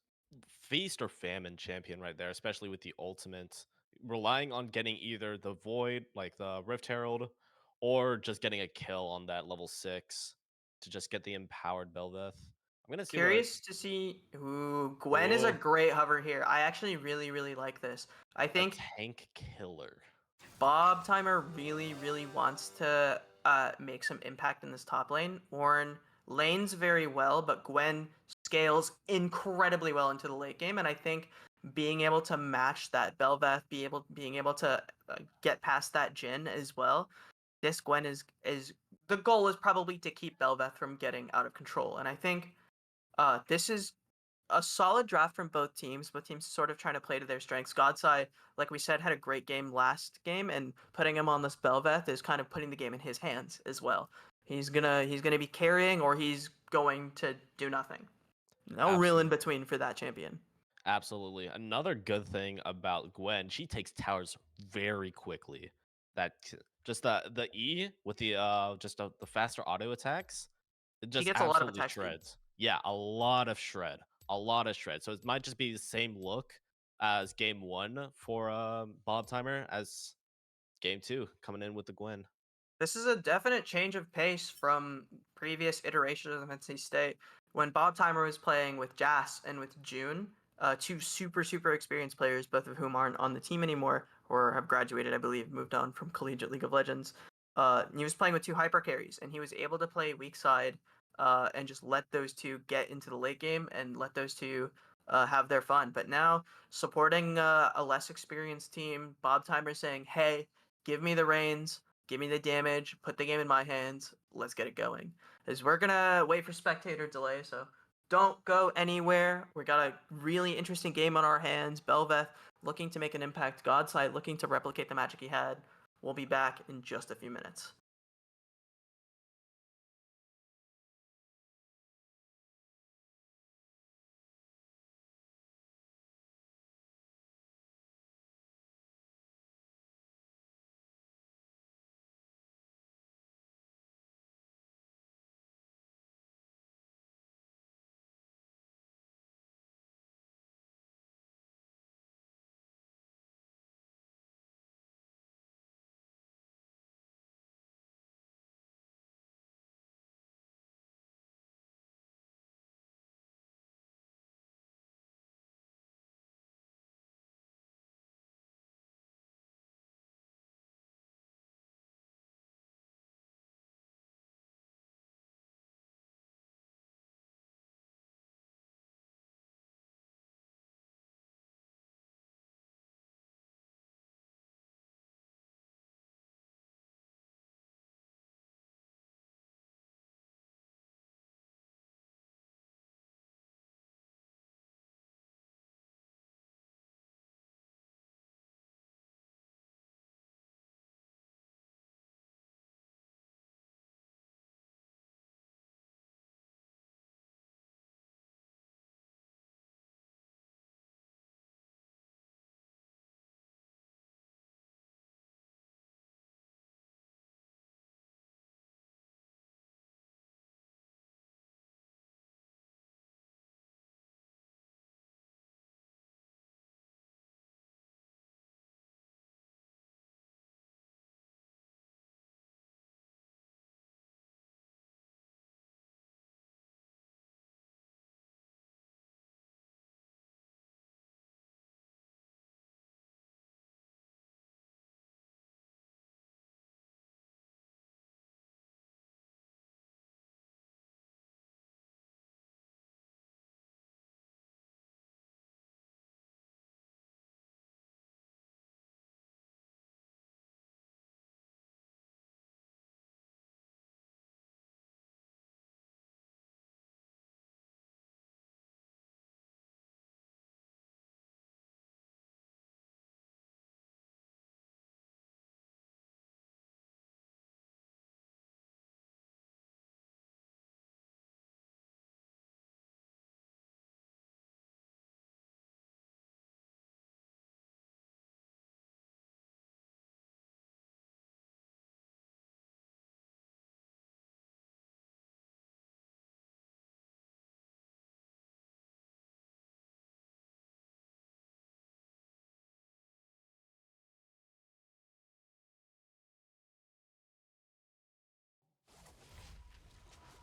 [SPEAKER 1] feast or famine champion right there, especially with the ultimate. Relying on getting either the Void, like the Rift Herald, or just getting a kill on that level 6 to just get the empowered Belveth. I'm gonna see what.
[SPEAKER 2] Curious to see. Ooh, Gwen is a
[SPEAKER 1] Oh,
[SPEAKER 2] great hover here. I actually really, really like this. I
[SPEAKER 1] a
[SPEAKER 2] think
[SPEAKER 1] tank killer.
[SPEAKER 2] Bob Timer really, really wants to make some impact in this top lane. Ornn lanes very well, but Gwen scales incredibly well into the late game, and I think being able to match that Belveth, being able to get past that Jhin as well. This Gwen is the goal is probably to keep Belveth from getting out of control, and I think this is a solid draft from both teams. Both teams sort of trying to play to their strengths. Godseye, like we said, had a great game last game, and putting him on this Belveth is kind of putting the game in his hands as well. He's gonna be carrying, or he's going to do nothing. No real in
[SPEAKER 1] Absolutely.
[SPEAKER 2] between for that champion.
[SPEAKER 1] Absolutely. Another good thing about Gwen, she takes towers very quickly. Just the E with the the faster auto attacks, it
[SPEAKER 2] She
[SPEAKER 1] just
[SPEAKER 2] gets a lot of
[SPEAKER 1] absolutely
[SPEAKER 2] attack speed.
[SPEAKER 1] shreds. Yeah, a lot of shred. A lot of shred. So it might just be the same look as game 1 for Bob Timer as game 2 coming in with the Gwen.
[SPEAKER 2] This is a definite change of pace from previous iterations of NC State. When Bob Timer was playing with Jas and with June, two super, super experienced players, both of whom aren't on the team anymore or have graduated, I believe, moved on from collegiate League of Legends. He was playing with two hyper carries, and he was able to play weak side and just let those two get into the late game and let those two have their fun. But now, supporting a less experienced team, Bob Timer saying, hey, give me the reins, give me the damage, put the game in my hands, let's get it going. As we're gonna wait for spectator delay, so don't go anywhere. We got a really interesting game on our hands. Belveth looking to make an impact, Godside looking to replicate the magic he had. We'll be back in just a few minutes.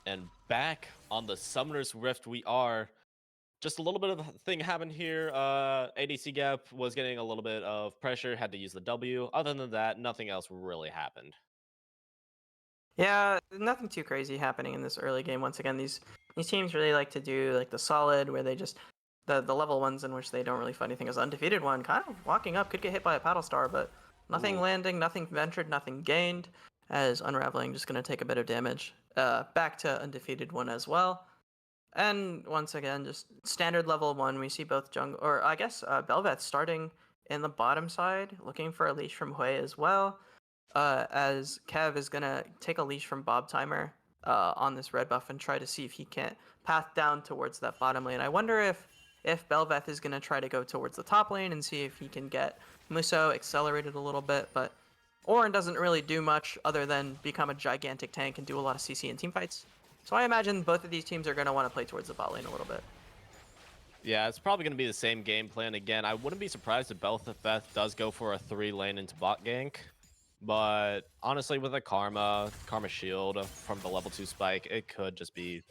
[SPEAKER 1] And back on the Summoner's Rift we are. Just a little bit of a thing happened here. ADC Gap was getting a little bit of pressure, had to use the W. Other than that, nothing else really happened.
[SPEAKER 2] Yeah, nothing too crazy happening in this early game. Once again, these teams really like to do like the solid, where they just the level ones in which they don't really find anything as undefeated one. Kind of walking up, could get hit by a paddle star, but nothing
[SPEAKER 1] Ooh.
[SPEAKER 2] landing, nothing ventured, nothing gained. As Unraveling just gonna take a bit of damage. Back to undefeated one as well. And once again, just standard level one. We see both jungle, or I guess Bel'Veth starting in the bottom side, looking for a leash from Hui as well. As Kev is gonna take a leash from Bob Timer on this red buff and try to see if he can't path down towards that bottom lane. I wonder if Bel'Veth is gonna try to go towards the top lane and see if he can get Muso accelerated a little bit, but Orin doesn't really do much other than become a gigantic tank and do a lot of CC in team fights. So I imagine both of these teams are gonna want to play towards the bot lane a little bit.
[SPEAKER 1] Yeah, it's probably going to be the same game plan again. I wouldn't be surprised if Bel'Veth does go for a 3 lane into bot gank. But honestly, with a Karma Shield from the level 2 spike, it could just be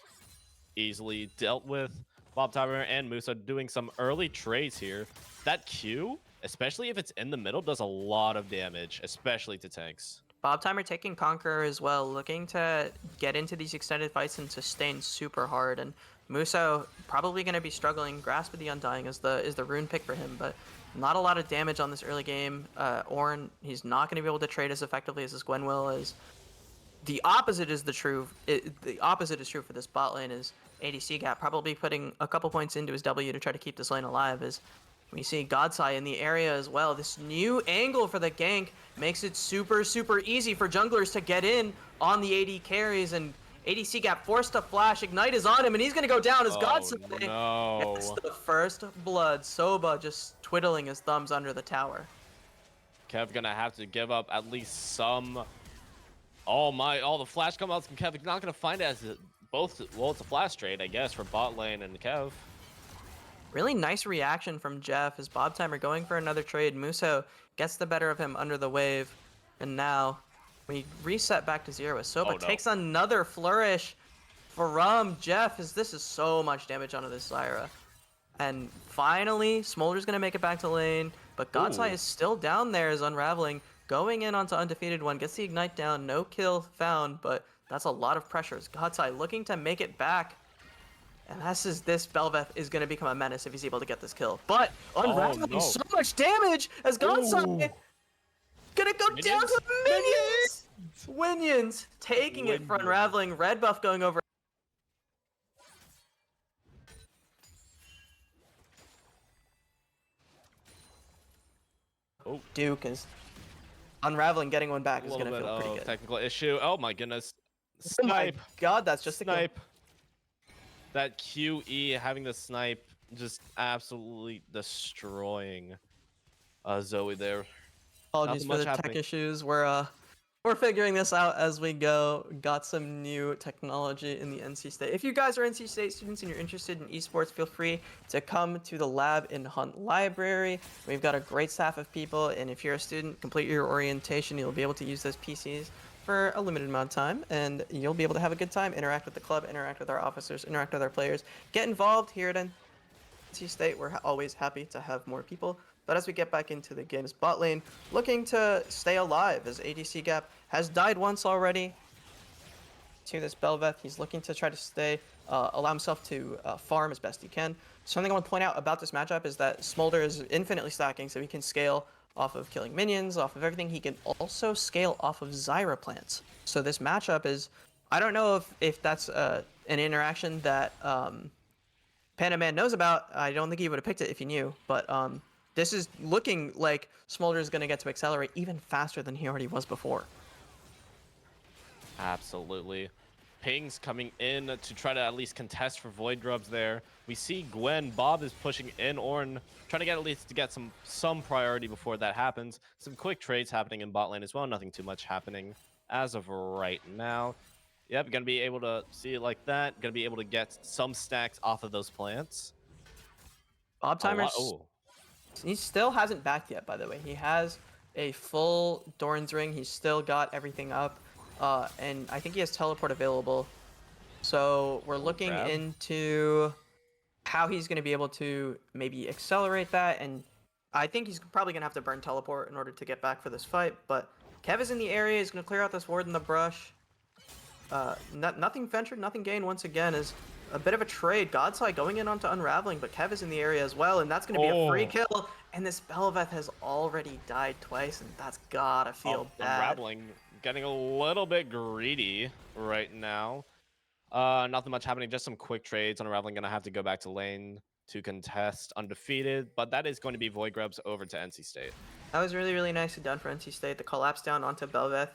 [SPEAKER 1] easily dealt with. Bob Timer and Musa doing some early trades here. That Q, especially if it's in the middle, does a lot of damage, especially to tanks.
[SPEAKER 2] Bob Timer taking Conqueror as well, looking to get into these extended fights and sustain super hard. And Muso probably going to be struggling. Grasp of the Undying is the rune pick for him, but not a lot of damage on this early game. Ornn, he's not going to be able to trade as effectively as his Gwen will. Is the opposite is the opposite is true for this bot lane. Is ADC Gap probably putting a couple points into his W to try to keep this lane alive. Is we see Godseye in the area as well. This new angle for the gank makes it super easy for junglers to get in on the AD carries, and ADC Gap forced to flash. Ignite is on him, and he's gonna go down as Godseye
[SPEAKER 1] No.
[SPEAKER 2] gets the first blood. Soba just twiddling his thumbs under the tower.
[SPEAKER 1] Kev gonna have to give up at least some. Oh my! All the flash come outs from Kev. He's not gonna find it as both. Well, it's a flash trade, I guess, for bot lane and Kev.
[SPEAKER 2] Really nice reaction from Jeff as Bob Timer going for another trade. Muso gets the better of him under the wave. And now we reset back to 0 as Soba takes another flourish from Jeff, as this is so much damage onto this Zyra. And finally, Smolder's going to make it back to lane, but Godseye is still down there as Unraveling, going in onto Undefeated One, gets the Ignite down, no kill found, but that's a lot of pressure. Godseye looking to make it back. And this Bel'Veth is going to become a menace if he's able to get this kill. But Unraveling so much damage as Godseye gonna go down to minions! Winions taking it for Unraveling. Red buff going over. Duke is Unraveling getting one back is gonna feel pretty good.
[SPEAKER 1] Technical issue. Oh my goodness.
[SPEAKER 2] Oh my god, that's just
[SPEAKER 1] snipe. That QE having the snipe just absolutely destroying Zoe there.
[SPEAKER 2] Apologies for the tech issues. We're figuring this out as we go. Got some new technology in the NC State. If you guys are NC State students and you're interested in esports, feel free to come to the lab in Hunt Library. We've got a great staff of people, and if you're a student, complete your orientation. You'll be able to use those PCs for a limited amount of time, and you'll be able to have a good time, interact with the club, interact with our officers, interact with our players, get involved here at NC State. We're always happy to have more people. But as we get back into the game's bot lane, looking to stay alive as ADC Gap has died once already to this Bel'Veth. He's looking to try to stay, allow himself to farm as best he can. Something I want to point out about this matchup is that Smolder is infinitely stacking, so he can scale off of killing minions, off of everything. He can also scale off of Zyra plants. So this matchup is, I don't know if that's an interaction that Panda Man knows about. I don't think he would have picked it if he knew, but this is looking like Smolder is going to get to accelerate even faster than he already was before.
[SPEAKER 1] Absolutely. Pings coming in to try to at least contest for Void Grubs there. We see Gwen. Bob is pushing in. Ornn trying to get at least to get some priority before that happens. Some quick trades happening in bot lane as well. Nothing too much happening as of right now. Yep, gonna be able to see it like that. Gonna be able to get some stacks off of those plants.
[SPEAKER 2] Bob Timer's... He still hasn't backed yet, by the way. He has a full Doran's Ring. He's still got everything up. And I think he has teleport available. So we're
[SPEAKER 1] Oh,
[SPEAKER 2] looking
[SPEAKER 1] grab.
[SPEAKER 2] into how he's going to be able to maybe accelerate that, and I think he's probably going to have to burn teleport in order to get back for this fight, but Kev is in the area. He's going to clear out this ward in the brush. Nothing ventured, nothing gained once again is a bit of a trade. Godseye going in onto Unraveling, but Kev is in the area as well, and that's going to be a free
[SPEAKER 1] Oh,
[SPEAKER 2] kill. And this Belveth has already died twice, and that's gotta
[SPEAKER 1] oh,
[SPEAKER 2] feel bad.
[SPEAKER 1] unraveling, getting a little bit greedy right now. Nothing much happening, just some quick trades. Unraveling gonna have to go back to lane to contest undefeated, but that is going to be Void Grubs over to NC State.
[SPEAKER 2] That was really, really nicely done for NC State. The collapse down onto Belveth.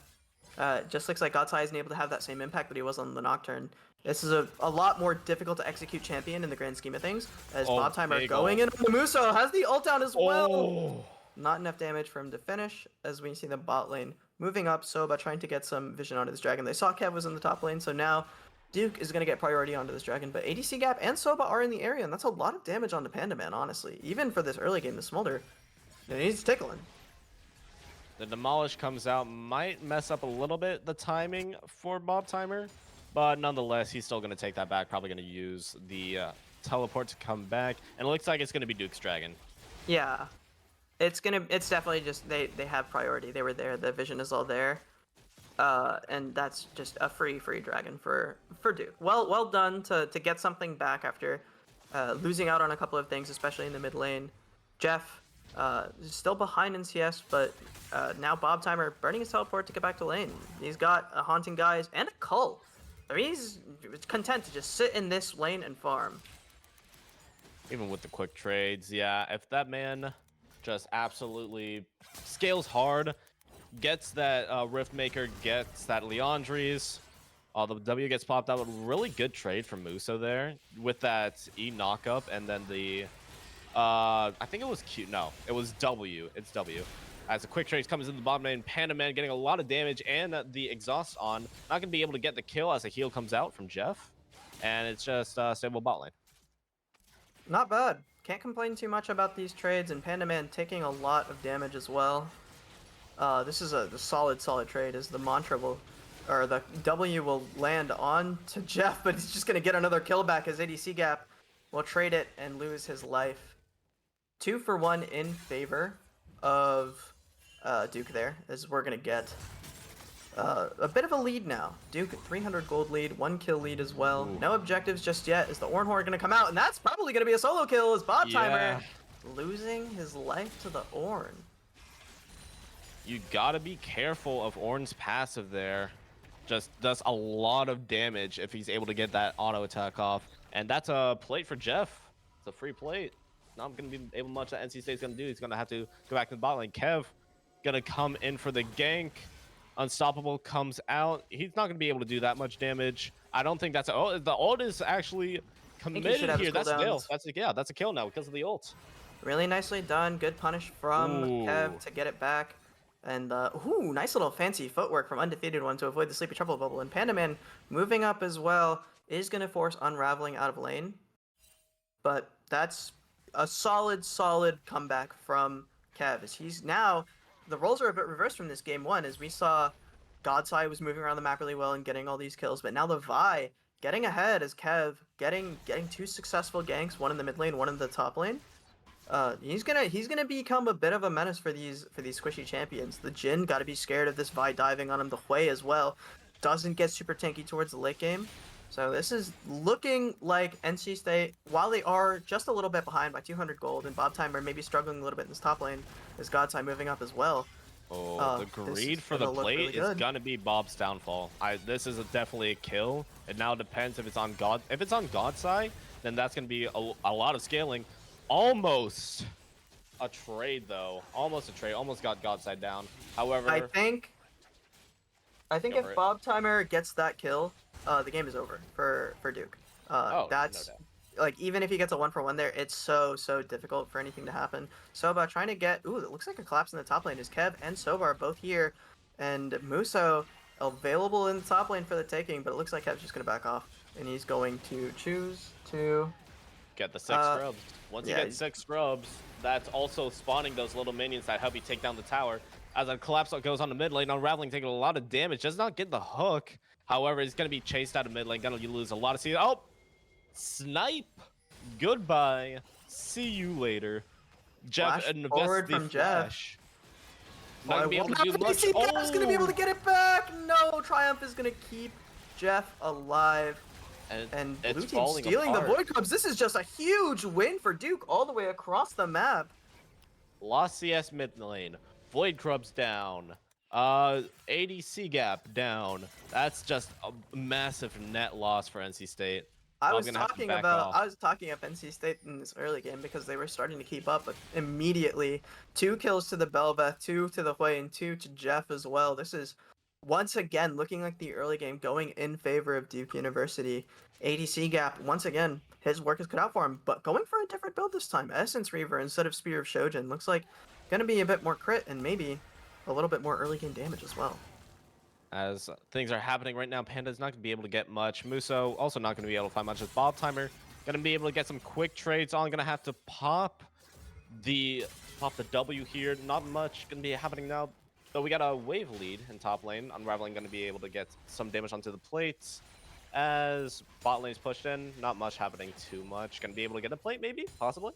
[SPEAKER 2] Just looks like Godseye isn't able to have that same impact that he was on the Nocturne. This is a lot more difficult to execute champion in the grand scheme of things. As
[SPEAKER 1] Oh,
[SPEAKER 2] Bob Timer
[SPEAKER 1] big
[SPEAKER 2] going
[SPEAKER 1] ult.
[SPEAKER 2] in on the Muso has the ult down as well.
[SPEAKER 1] Oh,
[SPEAKER 2] Not enough damage for him to finish, as we see the bot lane moving up. Soba trying to get some vision onto this dragon. They saw Kev was in the top lane, so now Duke is going to get priority onto this dragon. But ADC Gap and Soba are in the area, and that's a lot of damage onto Panda Man, honestly. Even for this early game, the Smolder, it needs tickling.
[SPEAKER 1] the Demolish comes out, might mess up a little bit the timing for Bob Timer, but nonetheless, he's still going to take that back. Probably going to use the teleport to come back, and it looks like it's going to be Duke's dragon.
[SPEAKER 2] Yeah, it's definitely just they have priority. They were there. The vision is all there. And that's just a free dragon for Duke. Well done to get something back after losing out on a couple of things, especially in the mid lane. Jeff is still behind in CS, but now Bob Timer burning his teleport to get back to lane. He's got a Haunting Guise and a Cull. I mean, he's content to just sit in this lane and farm.
[SPEAKER 1] Even with the quick trades, yeah, if that man just absolutely scales hard, gets that Riftmaker, gets that Leandries, the W gets popped out. A really good trade from Muso there with that E knockup, and then the I think it was Q. No, it was W. It's W. As a quick trade comes in the bottom lane, Panda Man getting a lot of damage and the exhaust on. Not gonna be able to get the kill as a heal comes out from Jeff, and it's just stable bot lane.
[SPEAKER 2] Not bad. Can't complain too much about these trades, and Panda Man taking a lot of damage as well. This is a solid trade, as the mantra will, or the W will land on to Jeff, but he's just gonna get another kill back as ADC Gap will trade it and lose his life. 2 for 1 in favor of Duke there, as we're gonna get a bit of a lead now. Duke 300 gold lead, 1 kill lead as well.
[SPEAKER 1] Ooh.
[SPEAKER 2] No objectives just yet. Is the Ornhorn gonna come out, and that's probably gonna be a solo kill as Bob Timer losing his life to the Ornn.
[SPEAKER 1] You gotta be careful of Ornn's passive there. Just does a lot of damage if he's able to get that auto attack off. And that's a plate for Jeff. It's a free plate. Not gonna be able much that NC State's gonna do. He's gonna have to go back to the bot lane. Kev gonna come in for the gank. Unstoppable comes out. He's not gonna be able to do that much damage. I don't think that's the ult is actually committed here. That's a kill. That's a kill now because of the ult.
[SPEAKER 2] Really nicely done. Good punish from Kev to get it back. And, ooh, nice little fancy footwork from Undefeated One to avoid the Sleepy Trouble Bubble. And Panda Man moving up as well is going to force Unraveling out of lane. But that's a solid comeback from Kev. As he's now, the roles are a bit reversed from this game one, as we saw Godseye was moving around the map really well and getting all these kills. But now the Vi getting ahead as Kev getting 2 successful ganks, one in the mid lane, one in the top lane. He's gonna become a bit of a menace for these squishy champions. The Jhin got to be scared of this Vi diving on him. The Hui as well doesn't get super tanky towards the late game. So this is looking like NC State, while they are just a little bit behind by 200 gold, and Bob Timer maybe struggling a little bit in this top lane, is Godseye moving up as well.
[SPEAKER 1] Oh, the greed for the plate really is gonna be Bob's downfall. This is definitely a kill. It now depends if it's on God's side, then that's gonna be a lot of scaling. Almost a trade though. Almost a trade. Almost got Godside down. However,
[SPEAKER 2] I think if Bob Timer gets that kill, the game is over for Duke. That's no doubt. Like, even if he gets a 1-for-1 there, it's so difficult for anything to happen. Soba trying to get, ooh, it looks like a collapse in the top lane. Is Kev and Soba are both here, and Muso available in the top lane for the taking, but it looks like Kev's just gonna back off, and he's going to choose to
[SPEAKER 1] get the 6 scrubs. Once you get 6 scrubs, that's also spawning those little minions that help you take down the tower. as a collapse goes on the mid lane. Unraveling taking a lot of damage, does not get the hook. However, he's going to be chased out of mid lane, going to lose a lot of CS. Oh, snipe. Goodbye. See you later. Jeff
[SPEAKER 2] Flash
[SPEAKER 1] invests
[SPEAKER 2] forward
[SPEAKER 1] the
[SPEAKER 2] from Jeff.
[SPEAKER 1] flash.
[SPEAKER 2] Oh,
[SPEAKER 1] Not
[SPEAKER 2] I
[SPEAKER 1] going to be able
[SPEAKER 2] wonder
[SPEAKER 1] to do
[SPEAKER 2] if
[SPEAKER 1] much.
[SPEAKER 2] DC Gap's gonna be able
[SPEAKER 1] Oh!
[SPEAKER 2] to get it back. No, Triumph is gonna keep Jeff alive.
[SPEAKER 1] And
[SPEAKER 2] And
[SPEAKER 1] it's
[SPEAKER 2] blue team
[SPEAKER 1] falling
[SPEAKER 2] stealing the
[SPEAKER 1] apart.
[SPEAKER 2] Void Clubs. This is just a huge win for Duke all the way across the map.
[SPEAKER 1] Lost CS mid lane. Void Crubs down. ADC gap down. That's just a massive net loss for NC State. So I'm gonna have to back off.
[SPEAKER 2] I was talking up NC State in this early game because they were starting to keep up, but immediately 2 kills to the Belveth, 2 to the Hui, and 2 to Jeff as well. This is once again looking like the early game going in favor of Duke University. ADC gap once again, his work is cut out for him, but going for a different build this time. Essence Reaver instead of Spear of Shojin looks like gonna be a bit more crit and maybe a little bit more early game damage as well.
[SPEAKER 1] As things are happening right now, Panda's not going to be able to get much. Muso also not going to be able to find much as Bob Timer. Going to be able to get some quick trades on. Going to have to pop the W here. Not much going to be happening now. Though we got a wave lead in top lane. Unraveling going to be able to get some damage onto the plates. As bot lane's pushed in, not much happening too much. Going to be able to get a plate maybe, possibly.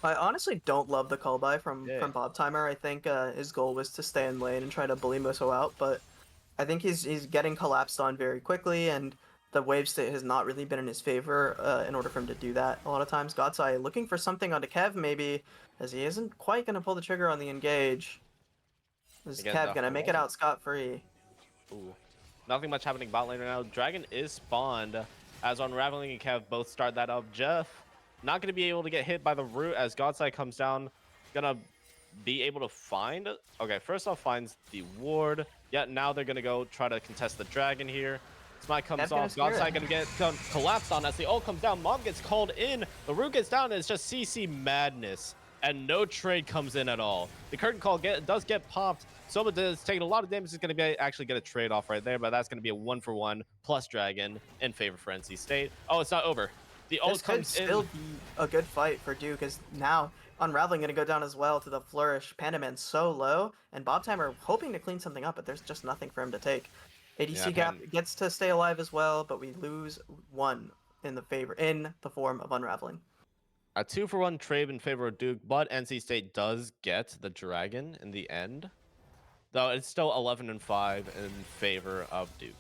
[SPEAKER 2] I honestly don't love the call by from
[SPEAKER 1] Yeah.
[SPEAKER 2] Bob Timer. I think his goal was to stay in lane and try to bully Muso out, but I think he's getting collapsed on very quickly, and the wave state has not really been in his favor in order for him to do that. A lot of times, Godseye looking for something onto Kev maybe, as he isn't quite going to pull the trigger on the engage. Is
[SPEAKER 1] Again,
[SPEAKER 2] Kev
[SPEAKER 1] the
[SPEAKER 2] going to make it
[SPEAKER 1] horizon.
[SPEAKER 2] out scot-free?
[SPEAKER 1] Ooh. Nothing much happening bot lane right now. Dragon is spawned as Unraveling and Kev both start that up. Jeff not going to be able to get hit by the root as Godside comes down. Gonna be able to find... Okay, first off finds the ward. Yeah, now they're going to go try to contest the dragon here. Smite comes
[SPEAKER 2] Kev's gonna
[SPEAKER 1] off.
[SPEAKER 2] spear
[SPEAKER 1] Godside
[SPEAKER 2] it.
[SPEAKER 1] going to get collapsed on as the ult comes down. Mob gets called in. The root gets down and it's just CC madness. And no trade comes in at all. The curtain call does get popped. Soma is taking a lot of damage. Is going to be actually get a trade off right there, but that's going to be a 1-for-1 plus dragon in favor for NC State. Oh, it's not over. The ult
[SPEAKER 2] This could
[SPEAKER 1] comes in.
[SPEAKER 2] still be a good fight for Duke, as now Unraveling going to go down as well to the Flourish. Pandaman so low, and Bob Timer hoping to clean something up, but there's just nothing for him to take. ADC
[SPEAKER 1] Yeah,
[SPEAKER 2] gap gets to stay alive as well, but we lose one in the form of Unraveling.
[SPEAKER 1] A 2-for-1 trade in favor of Duke, but NC State does get the dragon in the end. Though it's still 11-5 in favor of Duke.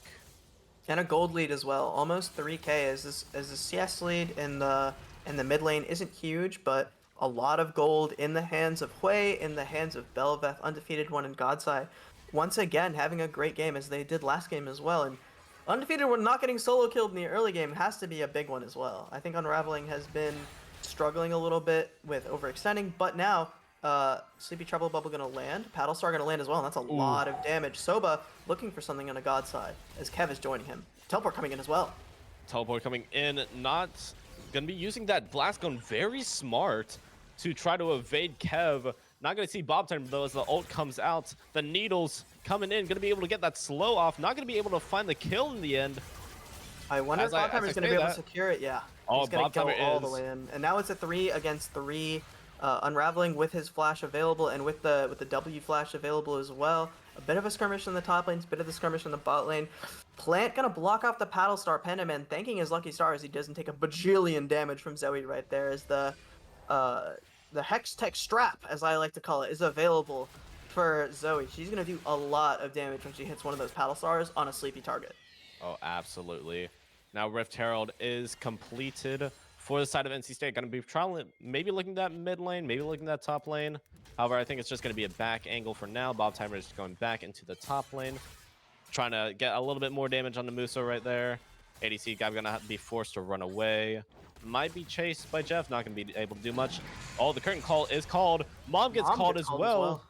[SPEAKER 2] And a gold lead as well, almost 3K. As the CS lead in the mid lane isn't huge, but a lot of gold in the hands of Hui, in the hands of Belveth, undefeated one in Godseye. Once again, having a great game as they did last game as well. And undefeated one not getting solo killed in the early game has to be a big one as well. I think Unraveling has been struggling a little bit with overextending, but now Sleepy Trouble Bubble gonna land, Paddle Star gonna land as well, and that's a lot of damage. Soba looking for something on a God side as Kev is joining him. Teleport coming in as well.
[SPEAKER 1] Teleport coming in, not gonna be using that blast gun very smart to try to evade Kev. Not gonna see Bob Time though as the ult comes out. The needles coming in, gonna be able to get that slow off. Not gonna be able to find the kill in the end.
[SPEAKER 2] I wonder if Bob Timer's gonna be able to secure it. Yeah,
[SPEAKER 1] Oh,
[SPEAKER 2] he's gonna
[SPEAKER 1] Bob
[SPEAKER 2] go
[SPEAKER 1] Timer
[SPEAKER 2] all the
[SPEAKER 1] is.
[SPEAKER 2] way in, and now it's a 3 against 3. Unraveling with his flash available and with the W flash available as well. A bit of a skirmish in the top lane, a bit of the skirmish in the bot lane. Plant gonna block off the Paddle Star. Pandaman thanking his lucky stars he doesn't take a bajillion damage from Zoe right there as the Hex Tech Strap, as I like to call it, is available for Zoe. She's gonna do a lot of damage when she hits one of those Paddle Stars on a sleepy target.
[SPEAKER 1] Oh, absolutely. Now Rift Herald is completed for the side of NC State. Going to be trialing, maybe looking at that mid lane, maybe looking at that top lane. However, I think it's just going to be a back angle for now. Bob Timer is going back into the top lane, trying to get a little bit more damage on the Muso right there. ADC guy going to be forced to run away. Might be chased by Jeff, not going to be able to do much. Oh, the curtain call is called. Mom gets called as well.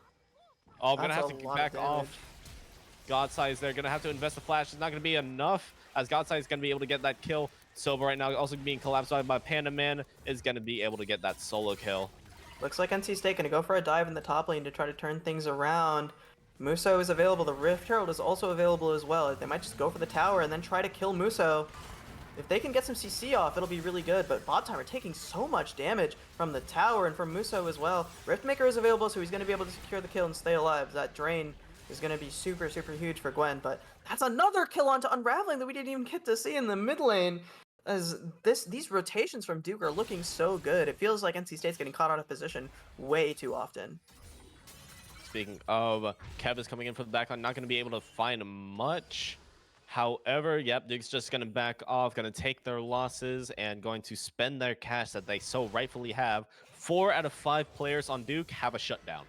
[SPEAKER 1] Oh, I'm going to have to back off. Godseye is there, going to have to invest the flash. It's not going to be enough, as Godseye is going to be able to get that kill. Soba right now also being collapsed by Pandaman is going to be able to get that solo kill.
[SPEAKER 2] Looks like NC State gonna go for a dive in the top lane to try to turn things around. Muso is available. The Rift Herald is also available as well. They might just go for the tower and then try to kill Muso. if they can get some CC off, it'll be really good. But Bob Timer taking so much damage from the tower and from Muso as well. Riftmaker is available, so he's going to be able to secure the kill and stay alive. That drain is going to be super, super huge for Gwen. But that's another kill onto Unraveling that we didn't even get to see in the mid lane. As these rotations from Duke are looking so good. It feels like NC State's getting caught out of position way too often.
[SPEAKER 1] Speaking of, Kev is coming in from the backline, not going to be able to find much. However, yep, Duke's just going to back off, going to take their losses, and going to spend their cash that they so rightfully have. 4 out of 5 players on Duke have a shutdown.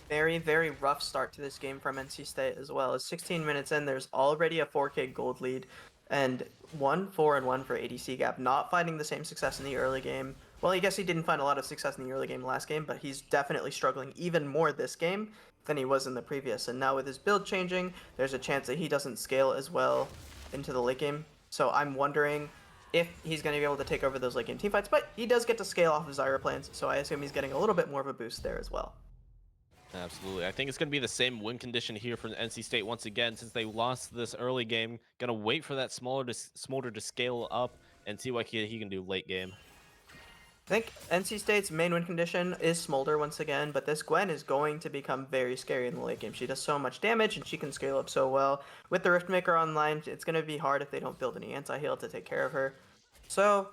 [SPEAKER 2] Very, very rough start to this game from NC State as well. As 16 minutes in, there's already a 4K gold lead, and 1-4-1 for ADC Gap, not finding the same success in the early game. Well, I guess he didn't find a lot of success in the early game last game, but he's definitely struggling even more this game than he was in the previous. And now with his build changing, there's a chance that he doesn't scale as well into the late game. So I'm wondering if he's going to be able to take over those late game teamfights, but he does get to scale off of Zyra plans, so I assume he's getting a little bit more of a boost there as well.
[SPEAKER 1] Absolutely. I think it's going to be the same win condition here for NC State once again, since they lost this early game. Going to wait for that Smolder to scale up and see what he can do late game.
[SPEAKER 2] I think NC State's main win condition is Smolder once again, but this Gwen is going to become very scary in the late game. She does so much damage, and she can scale up so well. With the Riftmaker online, it's going to be hard if they don't build any anti-heal to take care of her. So,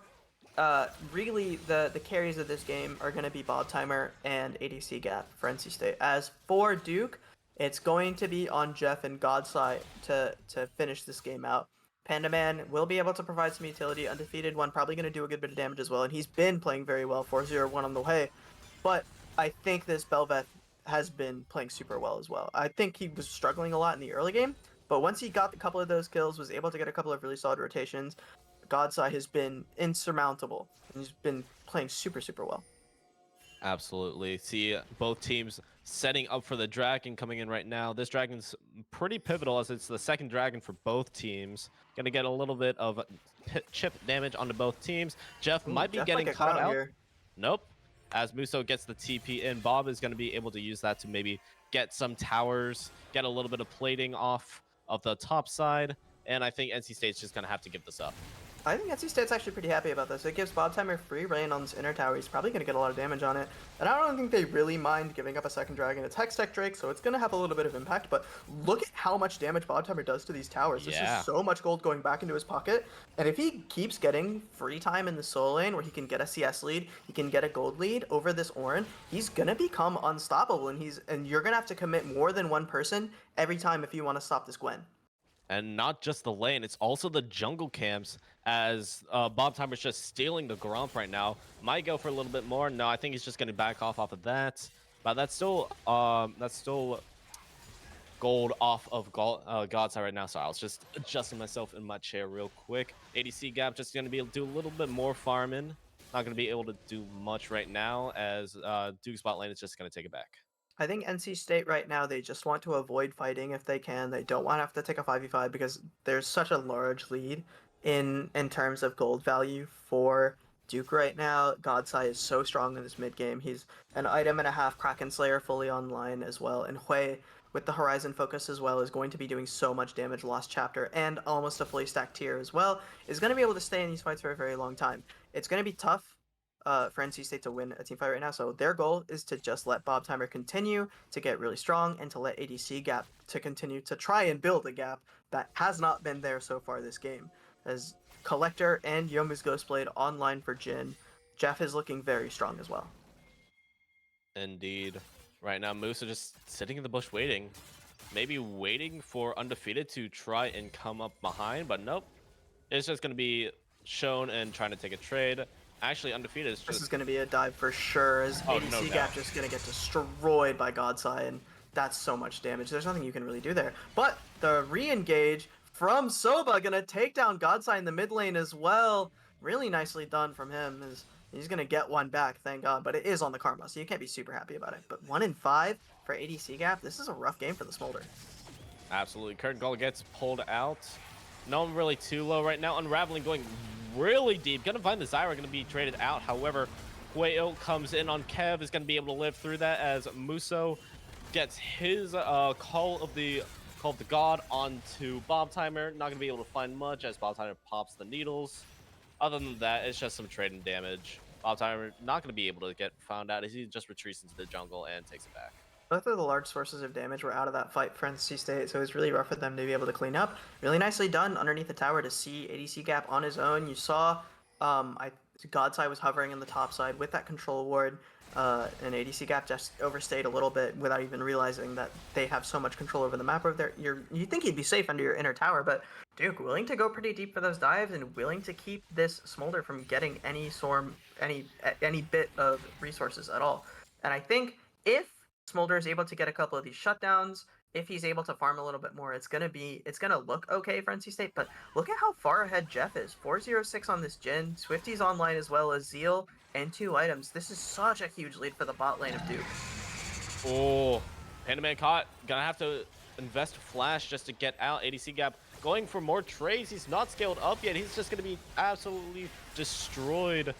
[SPEAKER 2] really, the carries of this game are going to be Bob Timer and ADC Gap for NC State. As for Duke, it's going to be on Jeff and Godside to finish this game out. Panda Man will be able to provide some utility. Undefeated one, probably going to do a good bit of damage as well, and he's been playing very well, 4-0-1 on the way. But I think this Bel'Veth has been playing super well as well. I think he was struggling a lot in the early game, but once he got a couple of those kills, was able to get a couple of really solid rotations, Godside has been insurmountable, and he's been playing super, super well.
[SPEAKER 1] Absolutely. See both teams setting up for the dragon coming in right now. This dragon's pretty pivotal as it's the second dragon for both teams. Going to get a little bit of chip damage onto both teams. Jeff
[SPEAKER 2] Ooh,
[SPEAKER 1] might be
[SPEAKER 2] Jeff
[SPEAKER 1] getting
[SPEAKER 2] might get
[SPEAKER 1] caught out.
[SPEAKER 2] here.
[SPEAKER 1] Nope. As Muso gets the TP in, Bob is going to be able to use that to maybe get some towers, get a little bit of plating off of the top side. And I think NC State's just going to have to give this up.
[SPEAKER 2] I think NC State's actually pretty happy about this. It gives Bob Timer free reign on this inner tower. He's probably going to get a lot of damage on it. And I don't think they really mind giving up a second dragon. It's Hex Tech Drake, so it's going to have a little bit of impact. But look at how much damage Bob Timer does to these towers. This is so much gold going back into his pocket. And if he keeps getting free time in the solo lane where he can get a CS lead, he can get a gold lead over this Ornn, he's going to become unstoppable. And you're going to have to commit more than one person every time if you want to stop this Gwen.
[SPEAKER 1] And not just the lane, it's also the jungle camps, as Bob Timer's just stealing the Gromp right now. Might go for a little bit more. No, I think he's just going to back off of that. But that's still gold off of Godside right now. Sorry, I was just adjusting myself in my chair real quick. ADC Gap just going to be able to do a little bit more farming. Not going to be able to do much right now, as Duke's bot lane is just going to take it back.
[SPEAKER 2] I think NC State right now, they just want to avoid fighting if they can. They don't want to have to take a 5v5 because there's such a large lead in terms of gold value for Duke right now. Godside is so strong in this mid game. He's an item and a half Kraken Slayer fully online as well. And Hui, with the Horizon focus as well, is going to be doing so much damage Lost Chapter and almost a fully stacked tier as well. Is going to be able to stay in these fights for a very long time. It's going to be tough for NC State to win a team fight right now. So their goal is to just let Bob Timer continue to get really strong and to let ADC Gap to continue to try and build a gap that has not been there so far this game. As Collector and Yomu's Ghostblade online for Jhin, Jeff is looking very strong as well.
[SPEAKER 1] Indeed. Right now, Moose are just sitting in the bush waiting. Maybe waiting for Undefeated to try and come up behind, but nope. It's just going to be shown and trying to take a trade. Actually, Undefeated is just...
[SPEAKER 2] This is going to be a dive for sure, as ADC Gap just going to get destroyed by Godside, and that's so much damage. There's nothing you can really do there. But the re-engage from Soba going to take down Godside in the mid lane as well. Really nicely done from him. He's going to get one back, thank God, but it is on the Karma, so you can't be super happy about it. But 1 in 5 for ADC Gap, this is a rough game for the Smolder.
[SPEAKER 1] Absolutely. Kurt Gull gets pulled out. No one really too low right now. Unraveling going really deep. Gonna find the Zyra, gonna be traded out. However, Hueo comes in on Kev, is gonna be able to live through that as Muso gets his call of the Call of the God onto Bob Timer. Not going to be able to find much as Bob Timer pops the needles. Other than that, it's just some trading damage. Bob Timer not going to be able to get found out as he just retreats into the jungle and takes it back.
[SPEAKER 2] Both of the large sources of damage were out of that fight for NC State, so it was really rough for them to be able to clean up. Really nicely done underneath the tower to see ADC Gap on his own. You saw Godside was hovering in the top side with that control ward, and ADC Gap just overstayed a little bit without even realizing that they have so much control over the map over there. You think he'd be safe under your inner tower, but Duke willing to go pretty deep for those dives and willing to keep this Smolder from getting any bit of resources at all. And I think if Smolder is able to get a couple of these shutdowns, if he's able to farm a little bit more, it's gonna look okay for NC State. But look at how far ahead Jeff is. 406 on this Jhin. Swifty's online as well as Zeal and 2 items. This is such a huge lead for the bot lane of Duke.
[SPEAKER 1] Oh, Panda Man caught. Gonna have to invest Flash just to get out. ADC Gap going for more trades. He's not scaled up yet. He's just gonna be absolutely destroyed.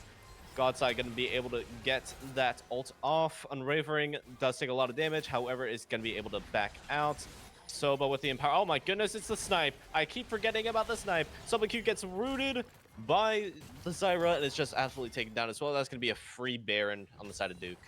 [SPEAKER 1] Godside going to be able to get that ult off. Unwavering does take a lot of damage, however, is going to be able to back out. Soba with the Empower. Oh my goodness, it's the snipe. I keep forgetting about the snipe. Soba Q gets rooted by the Zyra and is just absolutely taken down as well. That's going to be a free Baron on the side of Duke.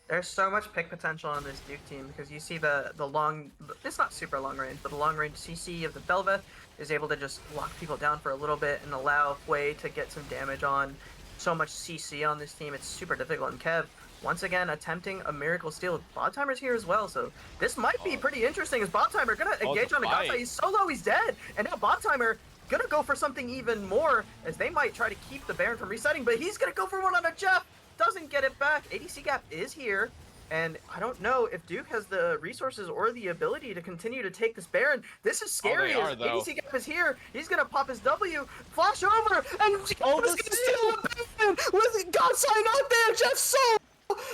[SPEAKER 2] There's so much pick potential on this Duke team because you see the long, it's not super long range, but the long range CC of the Belveth is able to just lock people down for a little bit and allow Hwei to get some damage on. So much CC on this team, it's super difficult. And Kev, once again, attempting a miracle steal. Bob Timer's here as well, so this might be pretty interesting. Is Bob Timer gonna engage on the Godside? He's so low, he's dead. And now Bob Timer gonna go for something even more, as they might try to keep the Baron from resetting, but he's gonna go for one on a Jeff. Doesn't get it back. ADC Gap is here. And I don't know if Duke has the resources or the ability to continue to take this Baron. This is scary.
[SPEAKER 1] Oh,
[SPEAKER 2] as ADC Gap is here. He's gonna pop his W, flash over, and he's gonna steal the Baron with Godside out there. Jeff Soul,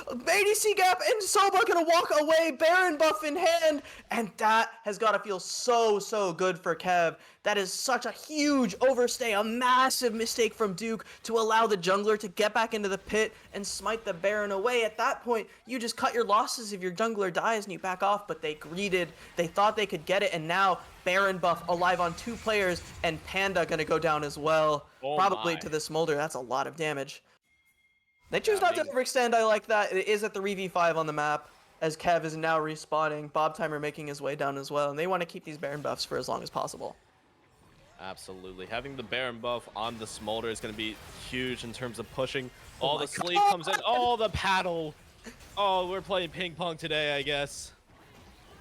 [SPEAKER 2] ADC Gap and Soba gonna walk away, Baron buff in hand, and that has got to feel so good for Kev. That is such a huge overstay, a massive mistake from Duke to allow the jungler to get back into the pit and smite the Baron away. At that point, you just cut your losses if your jungler dies and you back off, but they greeted, they thought they could get it, and now Baron buff alive on 2 players, and Panda gonna go down as well, probably to the Smolder. That's a lot of damage. They choose not to overextend. I like that. It is at the 3v5 on the map, as Kev is now respawning. Bob Timer making his way down as well, and they want to keep these Baron buffs for as long as possible.
[SPEAKER 1] Absolutely. Having the Baron buff on the Smolder is going to be huge in terms of pushing. Oh, the sleep comes in. Oh, the paddle. Oh, we're playing ping pong today, I guess.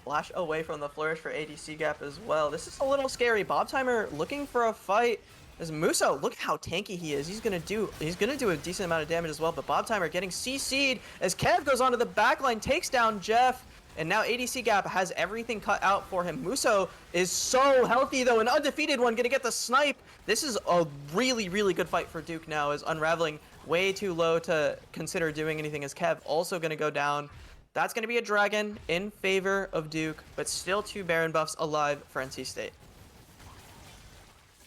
[SPEAKER 2] Flash away from the flourish for ADC Gap as well. This is a little scary. Bob Timer looking for a fight. As Muso, look how tanky he is. He's gonna do a decent amount of damage as well, but Bob Timer getting CC'd as Kev goes onto the backline, takes down Jeff, and now ADC Gap has everything cut out for him. Muso is so healthy though, an undefeated one, gonna get the snipe. This is a really good fight for Duke now, as Unraveling way too low to consider doing anything, as Kev also gonna go down. That's gonna be a dragon in favor of Duke, but still 2 Baron buffs alive for NC State.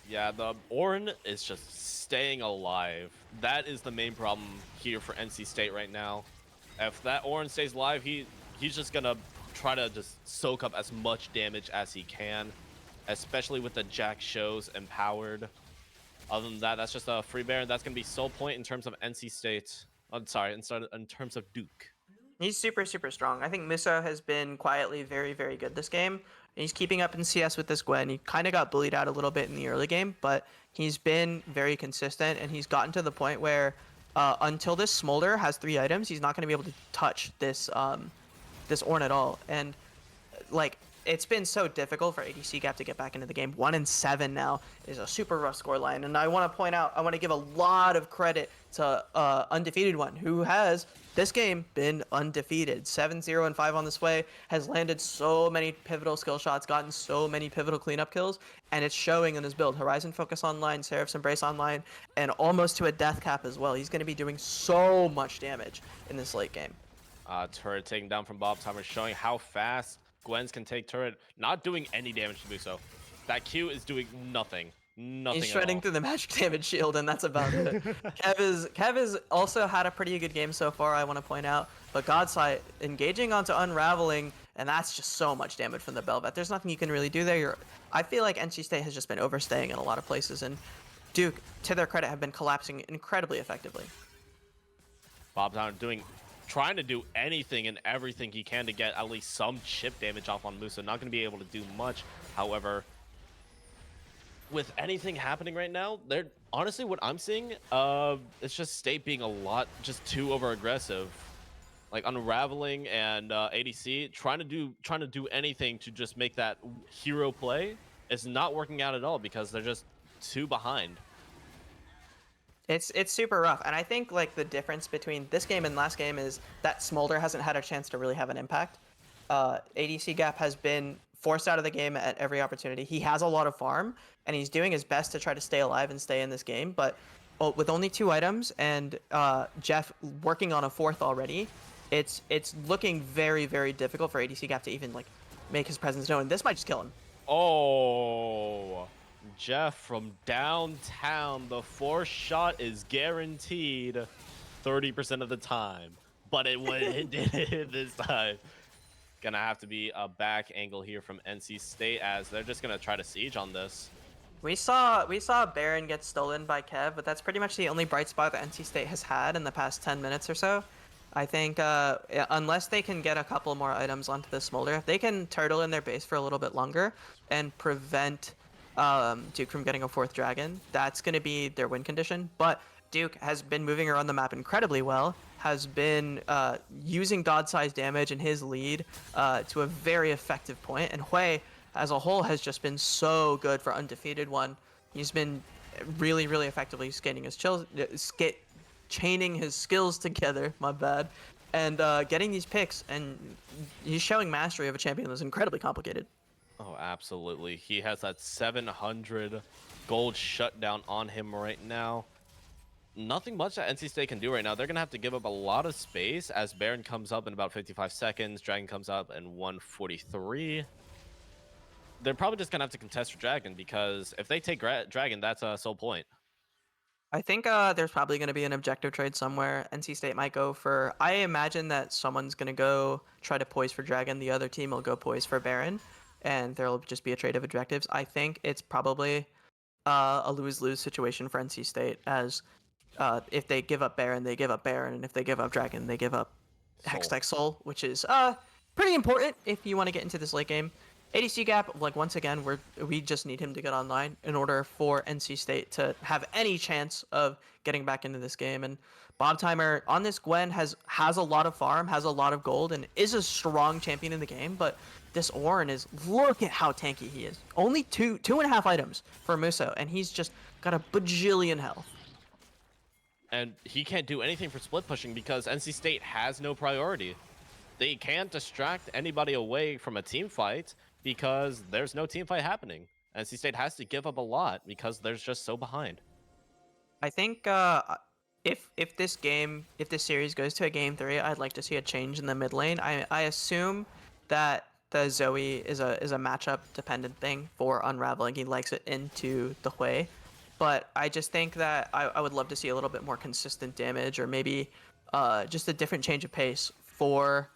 [SPEAKER 1] Yeah, the Ornn is just staying alive. That is the main problem here for NC State right now. If that Ornn stays alive, he's just gonna try to just soak up as much damage as he can, especially with the Jack shows empowered. Other than that, that's just a free Baron. That's gonna be sole point in terms of NC State. I'm sorry, in terms of Duke.
[SPEAKER 2] He's super strong. I think Muso has been quietly very good this game. He's keeping up in CS with this Gwen. He kind of got bullied out a little bit in the early game, but he's been very consistent, and he's gotten to the point where until this Smolder has 3 items, he's not going to be able to touch this this Ornn at all. And like, it's been so difficult for ADC Gap to get back into the game. 1-7 now is a super rough scoreline, and I want to point out, I want to give a lot of credit to Undefeated One, who has this game been undefeated. 7-0-5 on this way, has landed so many pivotal skill shots, gotten so many pivotal cleanup kills, and it's showing in his build. Horizon Focus online, Seraph's Embrace online, and almost to a death cap as well. He's going to be doing so much damage in this late game.
[SPEAKER 1] Turret taken down from Bob Timer, showing how fast Gwens can take turret, not doing any damage to Muso. That Q is doing nothing. Nothing.
[SPEAKER 2] He's shredding through the magic damage shield, and that's about it. Kev is also had a pretty good game so far, I want to point out. But Godside engaging onto Unraveling and that's just so much damage from the Belvet. There's nothing you can really do there. I feel like NC State has just been overstaying in a lot of places, and Duke, to their credit, have been collapsing incredibly effectively.
[SPEAKER 1] Trying to do anything and everything he can to get at least some chip damage off on Muso. Not going to be able to do much. However, with anything happening right now, they're honestly what I'm seeing, it's just State being a lot just too over aggressive. Like Unraveling and ADC trying to do anything to just make that hero play is not working out at all because they're just too behind.
[SPEAKER 2] It's super rough, and I think like the difference between this game and last game is that Smolder hasn't had a chance to really have an impact. ADC Gap has been forced out of the game at every opportunity. He has a lot of farm, and he's doing his best to try to stay alive and stay in this game. But with only 2 items and Jeff working on a 4th already, it's looking very difficult for ADC Gap to even like make his presence known. This might just kill him.
[SPEAKER 1] Oh, Jeff from downtown. The 4th shot is guaranteed 30% of the time, but it didn't hit this time. Gonna have to be a back angle here from NC State as they're just gonna try to siege on this.
[SPEAKER 2] We saw Baron get stolen by Kev, but that's pretty much the only bright spot that NC State has had in the past 10 minutes or so. I think unless they can get a couple more items onto the Smolder, if they can turtle in their base for a little bit longer and prevent Duke from getting a 4th dragon, that's going to be their win condition. But Duke has been moving around the map incredibly well, has been using god size damage in his lead to a very effective point, and Hui as a whole has just been so good for undefeated one. He's been really effectively chaining his skills together, my bad, and getting these picks, and he's showing mastery of a champion that's incredibly complicated.
[SPEAKER 1] Oh, absolutely. He has that 700 gold shutdown on him right now. Nothing much that NC State can do right now. They're going to have to give up a lot of space as Baron comes up in about 55 seconds. Dragon comes up in 143. They're probably just going to have to contest for Dragon because if they take Dragon, that's a sole point.
[SPEAKER 2] I think there's probably going to be an objective trade somewhere. NC State might go for... I imagine that someone's going to go try to poise for Dragon. The other team will go poise for Baron, and there'll just be a trade of objectives. I think it's probably a lose-lose situation for NC State, as if they give up Baron, they give up Baron, and if they give up Dragon, they give up Hextech Soul, which is pretty important if you want to get into this late game. ADC Gap, like once again, we just need him to get online in order for NC State to have any chance of getting back into this game. And Bob Timer on this Gwen has a lot of farm, has a lot of gold, and is a strong champion in the game. But this Orin is, look at how tanky he is. Only two and a half items for Muso, and he's just got a bajillion health.
[SPEAKER 1] And he can't do anything for split pushing because NC State has no priority. They can't distract anybody away from a team fight because there's no team fight happening. NC State has to give up a lot because they're just so behind.
[SPEAKER 2] I think if this series goes to a game 3, I'd like to see a change in the mid lane. I assume that the Zoe is a matchup dependent thing for Unraveling. He likes it into the Hui. But I just think that I would love to see a little bit more consistent damage, or maybe just a different change of pace for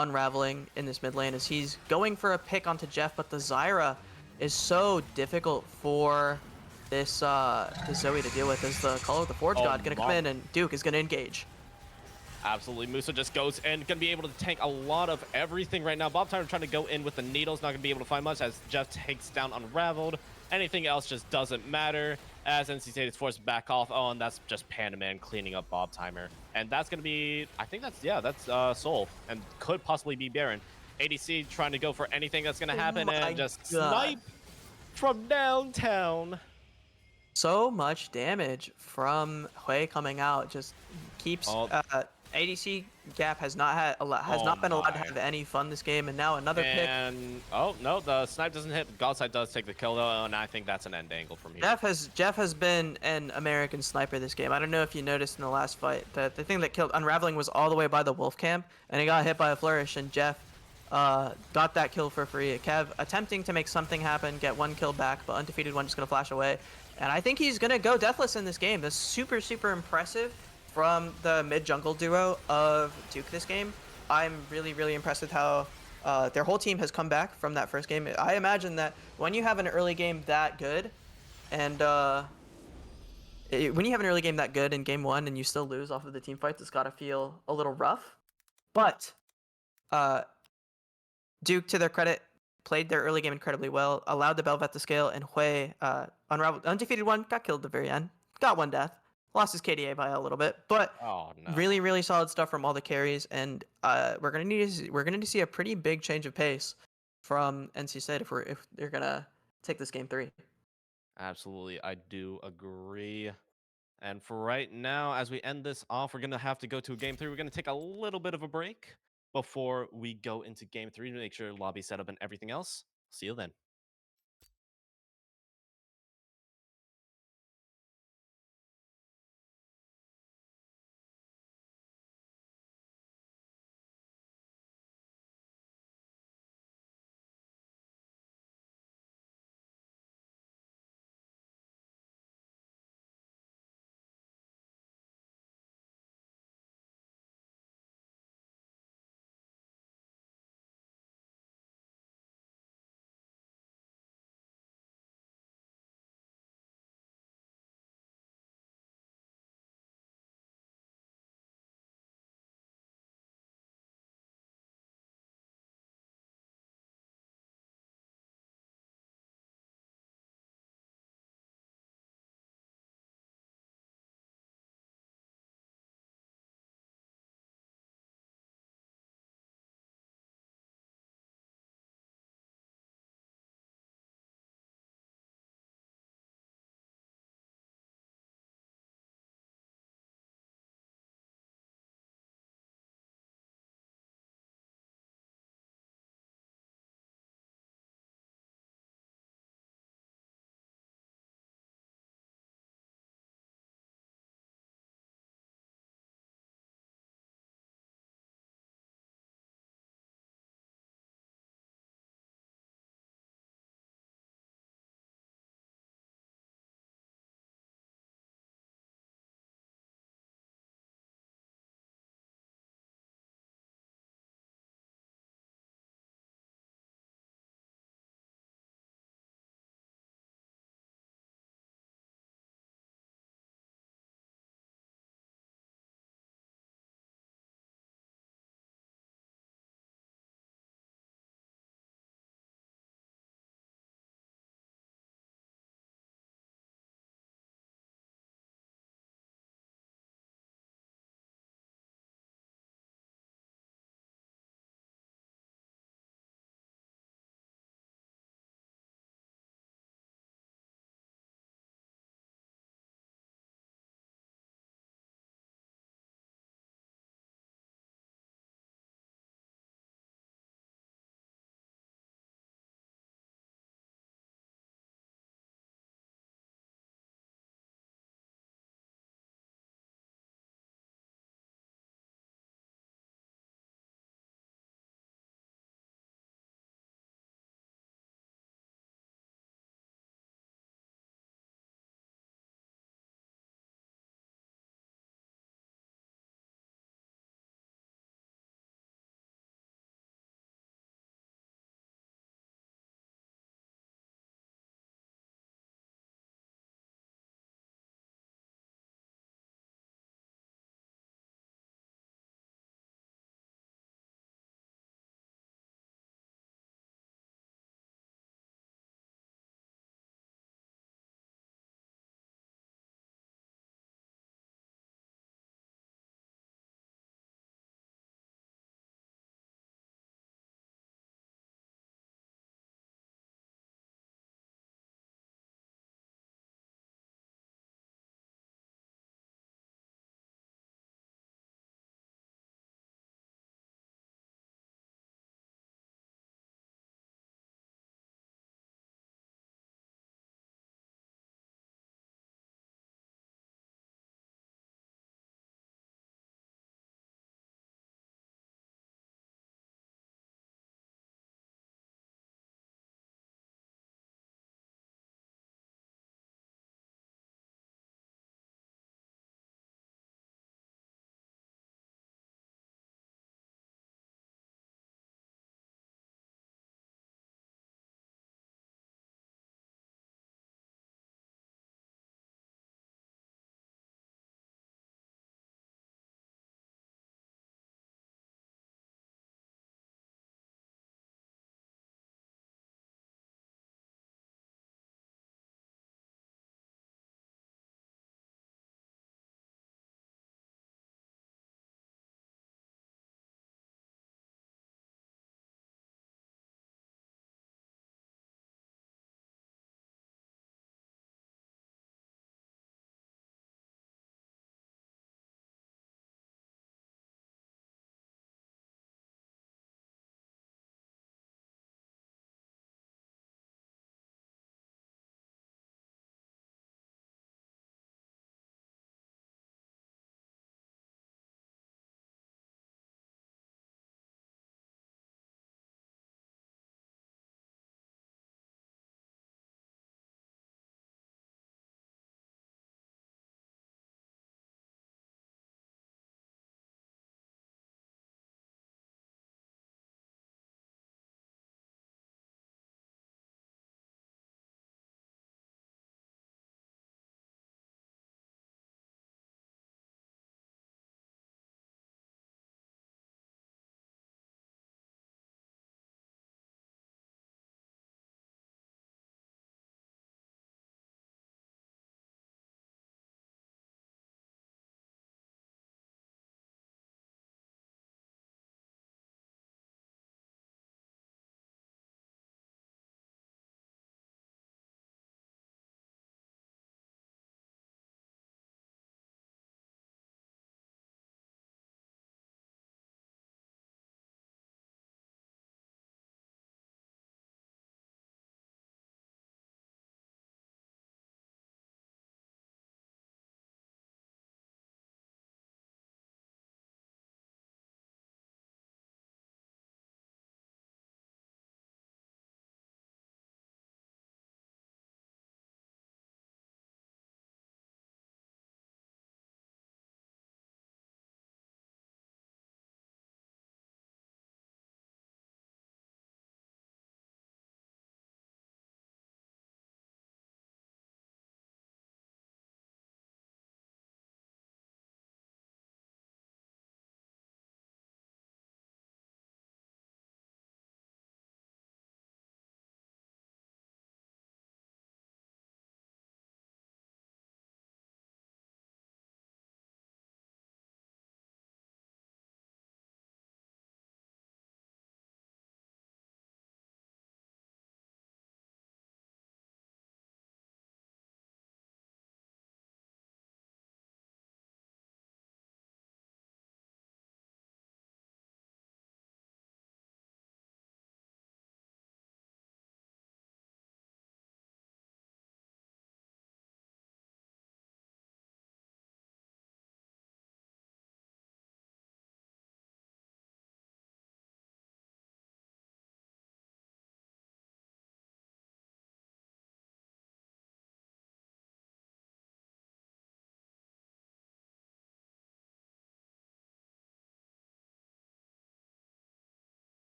[SPEAKER 2] Unraveling in this mid lane, as he's going for a pick onto Jeff, but the Zyra is so difficult for this Zoe to deal with, as the Call of the Forge God going to come in, and Duke is going to engage.
[SPEAKER 1] Absolutely. Muso just goes in, going to be able to tank a lot of everything right now. Bob Tyler trying to go in with the needles, not going to be able to find much as Jeff takes down Unraveled. Anything else just doesn't matter as NC State is forced to back off. Oh, and that's just Panda Man cleaning up Bob Timer. And that's going to be, I think that's Soul, and could possibly be Baron. ADC trying to go for anything that's going to happen and just snipe from downtown.
[SPEAKER 2] So much damage from Hui coming out, just keeps... ADC Gap has not been allowed to have any fun this game, and now another pick.
[SPEAKER 1] And oh no, the snipe doesn't hit. Godside does take the kill though, and I think that's an end angle from here.
[SPEAKER 2] Jeff has been an American sniper this game. I don't know if you noticed in the last fight that the thing that killed Unraveling was all the way by the wolf camp, and he got hit by a flourish, and Jeff got that kill for free. Kev attempting to make something happen, get one kill back, but Undefeated One just gonna flash away, and I think he's gonna go deathless in this game. That's super impressive from the mid jungle duo of Duke this game. I'm really impressed with how Their whole team has come back from that first game. I imagine that when you have an early game that good, and when you have an early game that good in game one and you still lose off of the team fights, it's gotta feel a little rough. But uh, Duke, to their credit, played their early game incredibly well, allowed the Belvet to scale, and Hui unraveled, undefeated one, got killed at the very end, got one death, lost his KDA by a little bit, but
[SPEAKER 1] Oh
[SPEAKER 2] really,
[SPEAKER 1] no.
[SPEAKER 2] really solid stuff from all the carries, and we're gonna need to see a pretty big change of pace from NC State if they're gonna take this game three.
[SPEAKER 1] Absolutely, I do agree. And for right now, as we end this off, we're gonna have to go to game three. We're gonna take a little bit of a break before we go into game three to make sure lobby setup and everything else. See you then.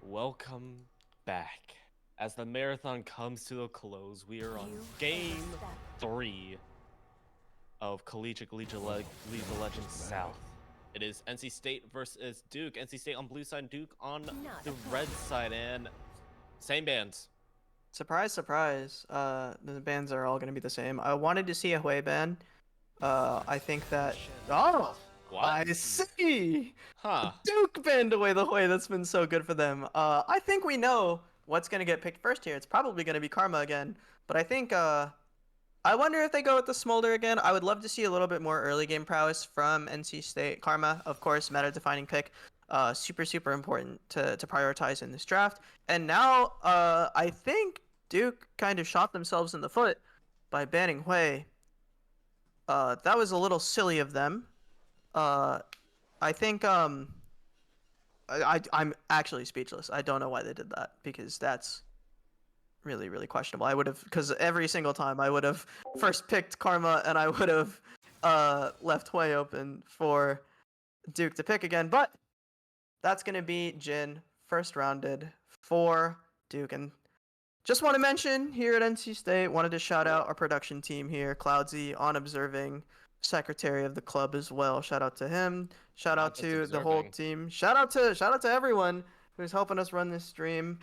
[SPEAKER 1] Welcome back. As the marathon comes to a close, we are on game 3 of Collegiate League of Legends South. It is NC State versus Duke. NC State on blue side, Duke on the red side, and same bands.
[SPEAKER 2] Surprise, surprise. The bands are all going to be the same. I wanted to see a Hui ban. I think that. Oh!
[SPEAKER 1] What?
[SPEAKER 2] I see!
[SPEAKER 1] Huh.
[SPEAKER 2] Duke banned away the Hui. That's been so good for them. I think we know what's going to get picked first here. It's probably going to be Karma again. But I think, I wonder if they go with the Smolder again. I would love to see a little bit more early game prowess from NC State. Karma, of course, meta-defining pick. Super, super important to prioritize in this draft. And now, I think Duke kind of shot themselves in the foot by banning Hui. That was a little silly of them. I think, I'm actually speechless. I don't know why they did that, because that's really, really questionable. I would have, because every single time I would have first picked Karma and I would have left Hui open for Duke to pick again. But that's going to be Jin, first rounded for Duke. And just want to mention here at NC State, wanted to shout out our production team here, Cloudsy, on observing, secretary of the club as well. Shout out to him. Shout out to the whole team. Shout out to everyone who's helping us run this stream.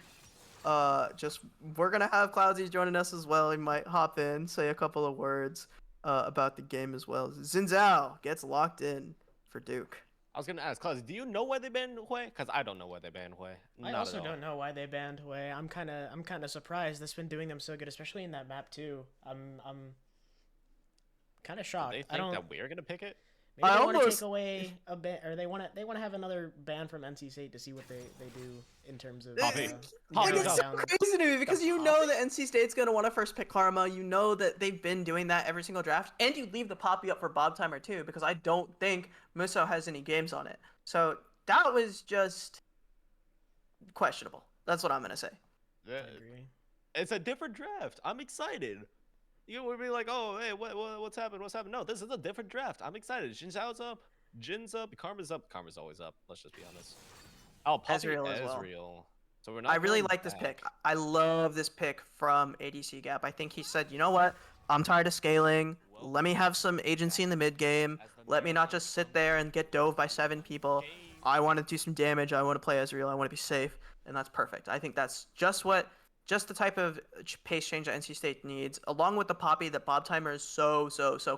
[SPEAKER 2] We're gonna have Cloudsy joining us as well. He might hop in, say a couple of words about the game as well. Zinzao gets locked in for Duke.
[SPEAKER 1] I was gonna ask, Cloudsy, do you know why they banned Hui? Because I don't know why they banned Hui.
[SPEAKER 3] I also don't know why they banned Hui. I'm kind of surprised. That's been doing them so good, especially in that map too. I'm kind of shocked.
[SPEAKER 1] Do they think that we're gonna pick it?
[SPEAKER 3] Maybe they want to take away a ban, or they want to have another ban from NC State to see what they do in terms of.
[SPEAKER 1] Poppy.
[SPEAKER 2] It's so crazy to me because you know that NC State's gonna want to first pick Karma. You know that they've been doing that every single draft, and you leave the Poppy up for Bob Timer too, because I don't think Muso has any games on it. So that was just questionable. That's what I'm gonna say.
[SPEAKER 1] Yeah, it's a different draft. I'm excited. You would be like, oh, hey, what's happened? What's happened? No, this is a different draft. I'm excited. Jinzhao's up. Jin's up. Karma's up. Karma's always up. Let's just be honest. Oh, Poppy,
[SPEAKER 2] Ezreal as
[SPEAKER 1] Ezreal.
[SPEAKER 2] well.
[SPEAKER 1] So we're not.
[SPEAKER 2] I really like this pick. I love this pick from ADC Gap. I think he said, you know what? I'm tired of scaling. Let me have some agency in the mid game. Let me not just sit there and get dove by 7 people. I want to do some damage. I want to play Ezreal. I want to be safe. And that's perfect. I think that's just the type of pace change that NC State needs, along with the Poppy that Bob Timer is so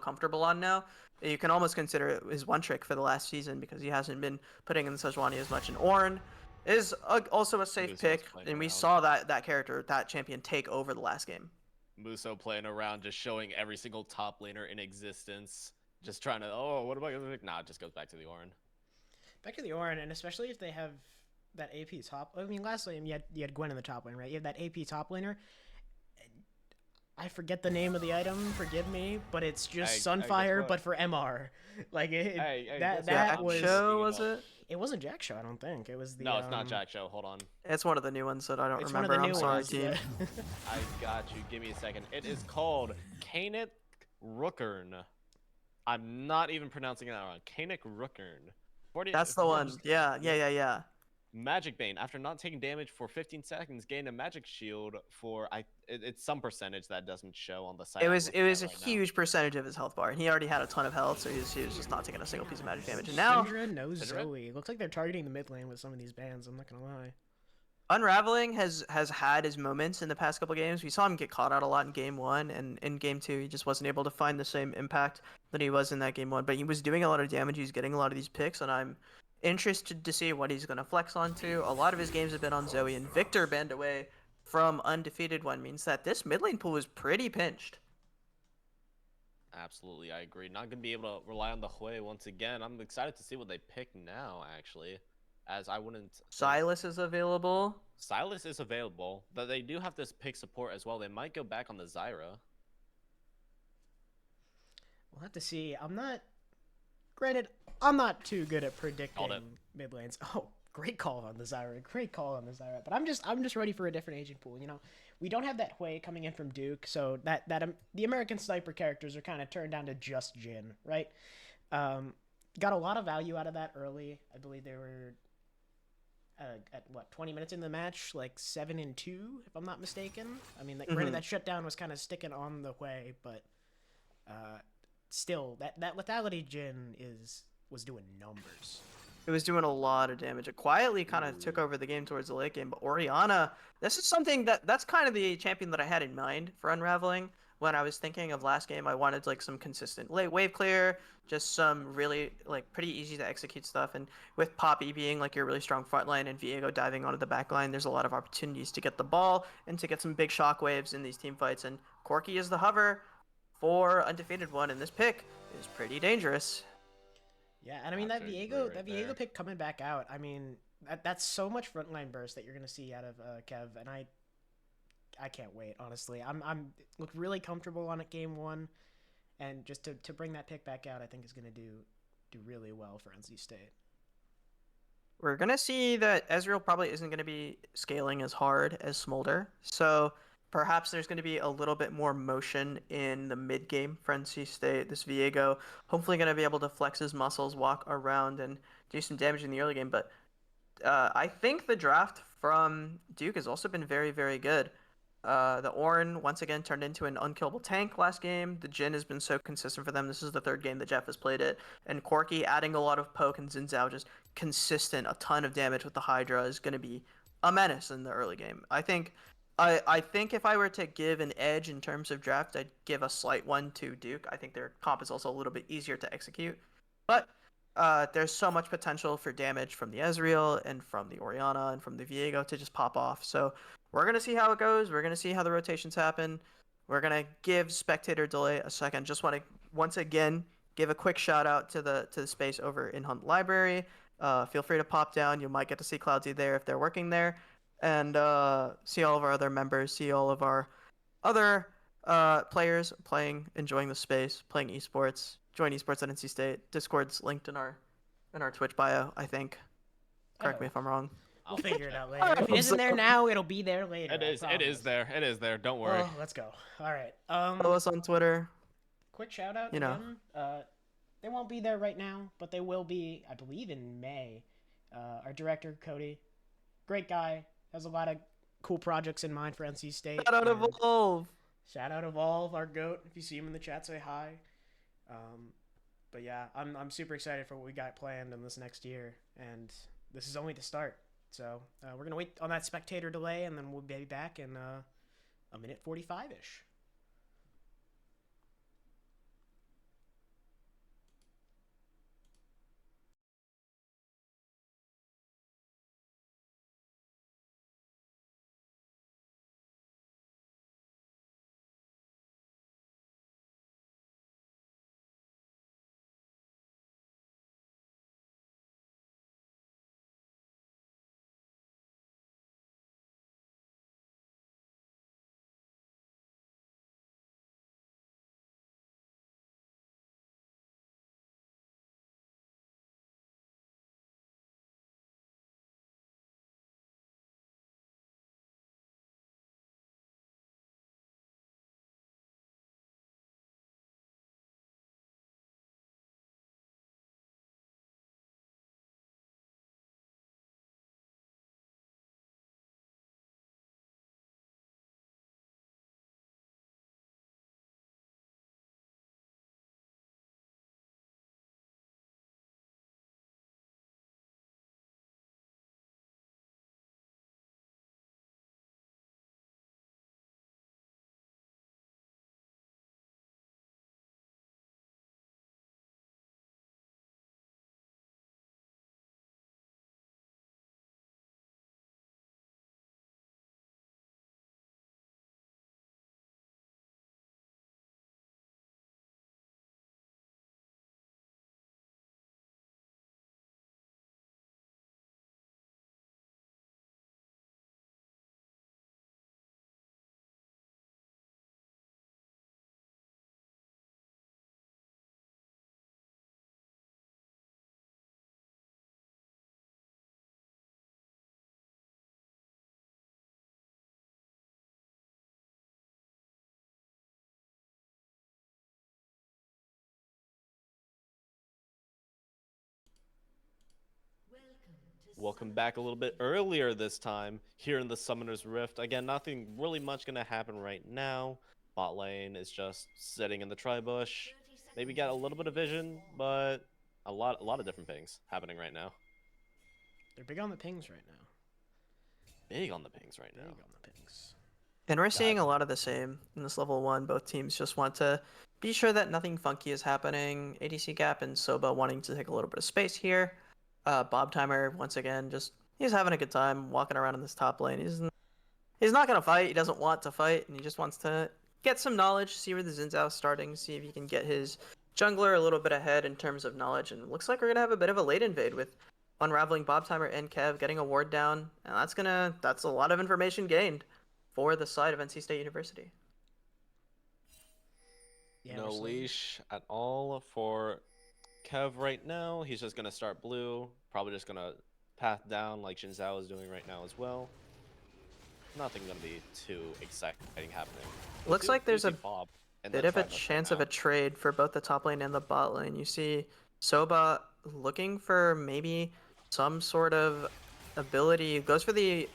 [SPEAKER 2] comfortable on now. You can almost consider it his one trick for the last season because he hasn't been putting in Sejuani as much. And Ornn is also a safe pick, and we saw that character, that champion, take over the last game.
[SPEAKER 1] Muso playing around, just showing every single top laner in existence, just trying to, oh, what am I gonna pick? Nah, it just goes back to the Ornn.
[SPEAKER 3] Back to the Ornn, and especially if they have that AP top. I mean, last game you had Gwen in the top lane, right? You have that AP top laner. I forget the name of the item. Forgive me, but it's just Sunfire, but for MR. Like that was.
[SPEAKER 2] Show, was it?
[SPEAKER 3] It wasn't Jack Show, I don't think. It was the.
[SPEAKER 1] No, it's not Jack Show. Hold on.
[SPEAKER 2] It's one of the new ones that I don't
[SPEAKER 3] it's
[SPEAKER 2] remember. I'm sorry,
[SPEAKER 3] ones,
[SPEAKER 2] team.
[SPEAKER 3] yeah.
[SPEAKER 1] I got you. Give me a second. It is called Kanik Rookern. I'm not even pronouncing that wrong. Kanik Rookern.
[SPEAKER 2] That's the one. Yeah.
[SPEAKER 1] Magic Bane. After not taking damage for 15 seconds, gain a magic shield for it's some percentage that doesn't show on the side.
[SPEAKER 2] It was a huge percentage of his health bar, and he already had a ton of health, so he was just not taking a single piece of magic damage. And now
[SPEAKER 3] Syndra knows Zoe. It looks like they're targeting the mid lane with some of these bans. I'm not gonna lie.
[SPEAKER 2] Unraveling has had his moments in the past couple games. We saw him get caught out a lot in game 1, and in game 2 he just wasn't able to find the same impact that he was in that game 1. But he was doing a lot of damage. He was getting a lot of these picks, and I'm interested to see what he's going to flex onto. A lot of his games have been on Zoe, and Victor banned away from Undefeated One means that this mid lane pool is pretty pinched.
[SPEAKER 1] Absolutely, I agree. Not going to be able to rely on the Hui once again. I'm excited to see what they pick now, actually, as I wouldn't...
[SPEAKER 2] Silas is available.
[SPEAKER 1] Silas is available, but they do have this pick support as well. They might go back on the Zyra.
[SPEAKER 3] We'll have to see. Granted, I'm not too good at predicting mid lanes. Oh, great call on the Zyra. Great call on the Zyra. But I'm just ready for a different agent pool. You know, we don't have that Hui coming in from Duke, so that the American sniper characters are kind of turned down to just Jin, right? Got a lot of value out of that early. I believe they were at what 20 minutes in the match, like 7-2, if I'm not mistaken. I mean, like,
[SPEAKER 2] Mhm.
[SPEAKER 3] granted that shutdown was kind of sticking on the way, but still, that lethality Jin was doing numbers.
[SPEAKER 2] It was doing a lot of damage. It quietly kind of took over the game towards the late game, but Oriana, this is something that's kind of the champion that I had in mind for Unraveling. When I was thinking of last game, I wanted like some consistent late wave clear, just some really like pretty easy to execute stuff. And with Poppy being like your really strong front line and Viego diving onto the back line, there's a lot of opportunities to get the ball and to get some big shockwaves in these team fights. And Corki is the hover for Undefeated One, and this pick is pretty dangerous.
[SPEAKER 3] Yeah, and I mean
[SPEAKER 1] Absolutely right
[SPEAKER 3] That
[SPEAKER 1] there.
[SPEAKER 3] Viego pick coming back out. I mean that's so much frontline burst that you're gonna see out of Kev, and I can't wait. Honestly, I'm look really comfortable on it game one, and just to bring that pick back out, I think is gonna do really well for NC State.
[SPEAKER 2] We're gonna see that Ezreal probably isn't gonna be scaling as hard as Smolder, so perhaps there's gonna be a little bit more motion in the mid game for NC State. This Viego hopefully gonna be able to flex his muscles, walk around, and do some damage in the early game. But I think the draft from Duke has also been very, very good. The Ornn once again turned into an unkillable tank last game. The Jhin has been so consistent for them. This is the third game that Jeff has played it. And Corki adding a lot of poke and Xin Zhao just consistent, a ton of damage with the Hydra is going to be a menace in the early game. I think if I were to give an edge in terms of draft, I'd give a slight one to Duke. I think their comp is also a little bit easier to execute. But there's so much potential for damage from the Ezreal and from the Oriana and from the Viego to just pop off. So we're going to see how it goes. We're going to see how the rotations happen. We're going to give spectator delay a second. Just want to once again give a quick shout out to the space over in Hunt Library. Feel free to pop down. You might get to see Cloudsy there if they're working there. And see all of our other members, see all of our other players playing, enjoying the space, playing esports. Join esports at NC State. Discord's linked in our Twitch bio, I think. Correct me if I'm wrong.
[SPEAKER 3] We'll
[SPEAKER 1] I'll
[SPEAKER 3] figure it
[SPEAKER 1] check.
[SPEAKER 3] out later. If it isn't there now, it'll be there later.
[SPEAKER 1] It is.
[SPEAKER 3] I
[SPEAKER 1] It is
[SPEAKER 3] promise.
[SPEAKER 1] there. It is there. Don't worry.
[SPEAKER 3] Oh, let's go. All right.
[SPEAKER 2] Follow us on Twitter.
[SPEAKER 3] Quick shout out
[SPEAKER 2] You know.
[SPEAKER 3] again. They won't be there right now, but they will be, I believe, in May. Our director Cody, great guy, has a lot of cool projects in mind for NC State.
[SPEAKER 2] Shout out
[SPEAKER 3] and
[SPEAKER 2] Evolve.
[SPEAKER 3] Shout out Evolve, our goat. If you see him in the chat, say hi. But yeah, I'm super excited for what we got planned in this next year, and this is only the start. So we're gonna wait on that spectator delay, and then we'll be back in a minute 45 ish.
[SPEAKER 1] Welcome back a little bit earlier this time here in the Summoner's Rift. Again, nothing really much going to happen right now. Bot lane is just sitting in the tri-bush. Maybe get a little bit of vision, but a lot of different things happening right now.
[SPEAKER 3] They're big on the pings right now.
[SPEAKER 1] Big on the pings right
[SPEAKER 3] Big
[SPEAKER 1] now.
[SPEAKER 3] on the pings.
[SPEAKER 2] And we're seeing a lot of the same in this level 1. Both teams just want to be sure that nothing funky is happening. ADC Gap and Soba wanting to take a little bit of space here. Bob Timer, once again, he's having a good time walking around in this top lane. He's not going to fight. He doesn't want to fight, and he just wants to get some knowledge, see where the Xin Zhao's starting, see if he can get his jungler a little bit ahead in terms of knowledge. And it looks like we're going to have a bit of a late invade with unraveling Bob Timer and Kev getting a ward down. And that's a lot of information gained for the side of NC State University.
[SPEAKER 3] Yeah,
[SPEAKER 1] No leash at all for Kev right now. He's just going to start blue. Probably just going to path down like Xin Zhao is doing right now as well. Nothing going to be too exciting happening.
[SPEAKER 2] Looks like there's a
[SPEAKER 1] Bob
[SPEAKER 2] bit of a chance of a trade for both the top lane and the bot lane. You see Soba looking for maybe some sort of ability. Goes for the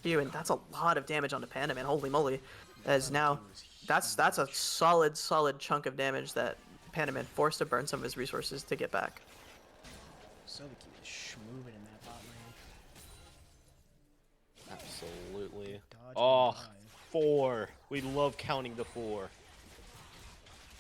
[SPEAKER 2] and that's a lot of damage on the Panda, man. Holy moly. As now, that's a solid chunk of damage that Panda Man forced to burn some of his resources to get back.
[SPEAKER 3] So the key is schmoving in that bot lane.
[SPEAKER 1] Absolutely.
[SPEAKER 3] Dodge
[SPEAKER 1] Oh,
[SPEAKER 3] and dive.
[SPEAKER 1] 4. We love counting the 4.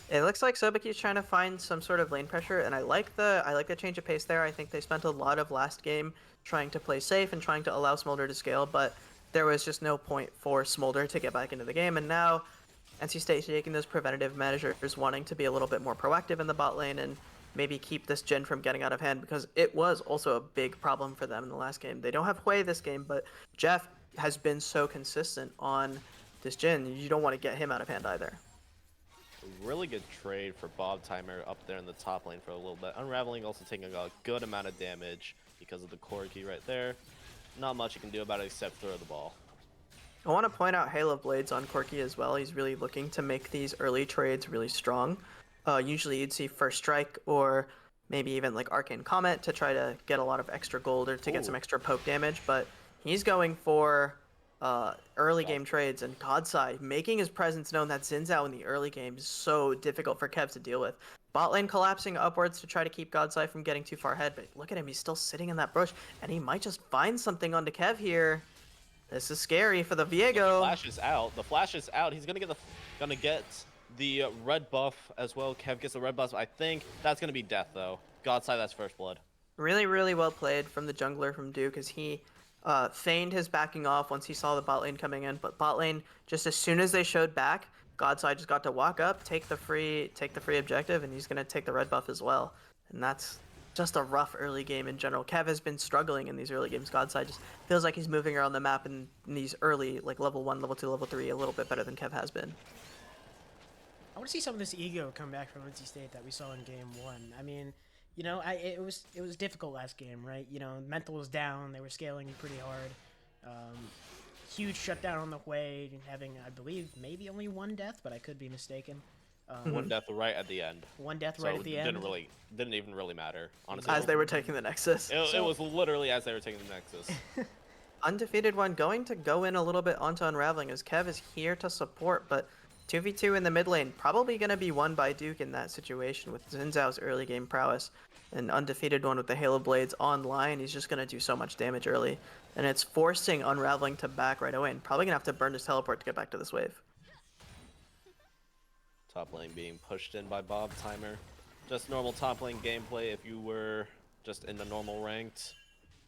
[SPEAKER 2] It looks like Sobaki's trying to find some sort of lane pressure, and I like the change of pace there. I think they spent a lot of last game trying to play safe and trying to allow Smolder to scale, but there was just no point for Smolder to get back into the game, and now NC State taking those preventative measures, wanting to be a little bit more proactive in the bot lane and maybe keep this Jhin from getting out of hand, because it was also a big problem for them in the last game. They don't have Hui this game, but Jeff has been so consistent on this Jhin, you don't want to get him out of hand either.
[SPEAKER 1] Really good trade for Bob Timer up there in the top lane for a little bit. Unraveling also taking a good amount of damage because of the Corki right there. Not much you can do about it except throw the ball.
[SPEAKER 2] I want to point out Halo Blades on Corki as well. He's really looking to make these early trades really strong. Usually you'd see First Strike or maybe even like Arcane Comet to try to get a lot of extra gold or to get some extra poke damage, but he's going for early game trades, and Godseye making his presence known. That Xin Zhao in the early game is so difficult for Kev to deal with. Bot lane collapsing upwards to try to keep Godseye from getting too far ahead, but look at him, he's still sitting in that bush, and he might just find something onto Kev here. This is scary for the Viego.
[SPEAKER 1] The flash is out. The flash is out. He's gonna get the red buff as well. Kev gets the red buff. I think that's gonna be death though. Godseye, that's first blood.
[SPEAKER 2] Really well played from the jungler from Duke, as he feigned his backing off once he saw the bot lane coming in, but bot lane, just as soon as they showed back, Godside just got to walk up, take the free objective, and he's gonna take the red buff as well. And that's just a rough early game in general. Kev has been struggling in these early games. Godside just feels like he's moving around the map in these early, like level 1, level 2, level 3, a little bit better than Kev has been.
[SPEAKER 3] I want to see some of this ego come back from NC State that we saw in game 1. I mean, you know, it was difficult last game, right? You know, mental was down. They were scaling pretty hard. Huge shutdown on the way, having, I believe, maybe only 1 death, but I could be mistaken.
[SPEAKER 1] 1 death right at the end.
[SPEAKER 3] 1 death right at the end.
[SPEAKER 1] Didn't even really matter, honestly.
[SPEAKER 2] As they were taking the Nexus.
[SPEAKER 1] It was literally as they were taking the Nexus.
[SPEAKER 2] Undefeated one going to go in a little bit onto Unraveling, as Kev is here to support, but 2v2 in the mid lane, probably going to be won by Duke in that situation with Xin Zhao's early game prowess. An Undefeated one with the Halo Blades online, he's just going to do so much damage early. And it's forcing Unraveling to back right away, and probably going to have to burn his teleport to get back to this wave.
[SPEAKER 1] Top lane being pushed in by Bob Timer. Just normal top lane gameplay if you were just in the normal ranked.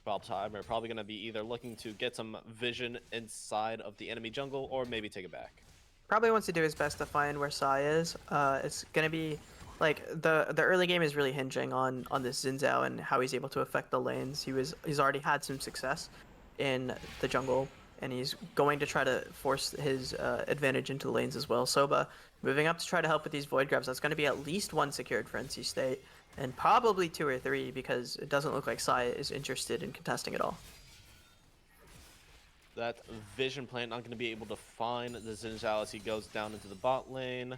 [SPEAKER 1] Bob Timer probably going to be either looking to get some vision inside of the enemy jungle or maybe take it back.
[SPEAKER 2] Probably wants to do his best to find where Sai is. It's going to be like the early game is really hinging on this Xin Zhao and how he's able to affect the lanes. He's already had some success in the jungle, and he's going to try to force his advantage into the lanes as well. Soba moving up to try to help with these void grabs. That's going to be at least 1 secured for NC State, and probably 2 or 3, because it doesn't look like Sai is interested in contesting at all.
[SPEAKER 1] That vision plant not going to be able to find the Xin Zhao as he goes down into the bot lane.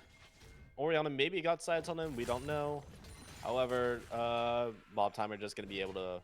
[SPEAKER 1] Orianna maybe got sides on him, we don't know. However, Bob Timer just going to be able to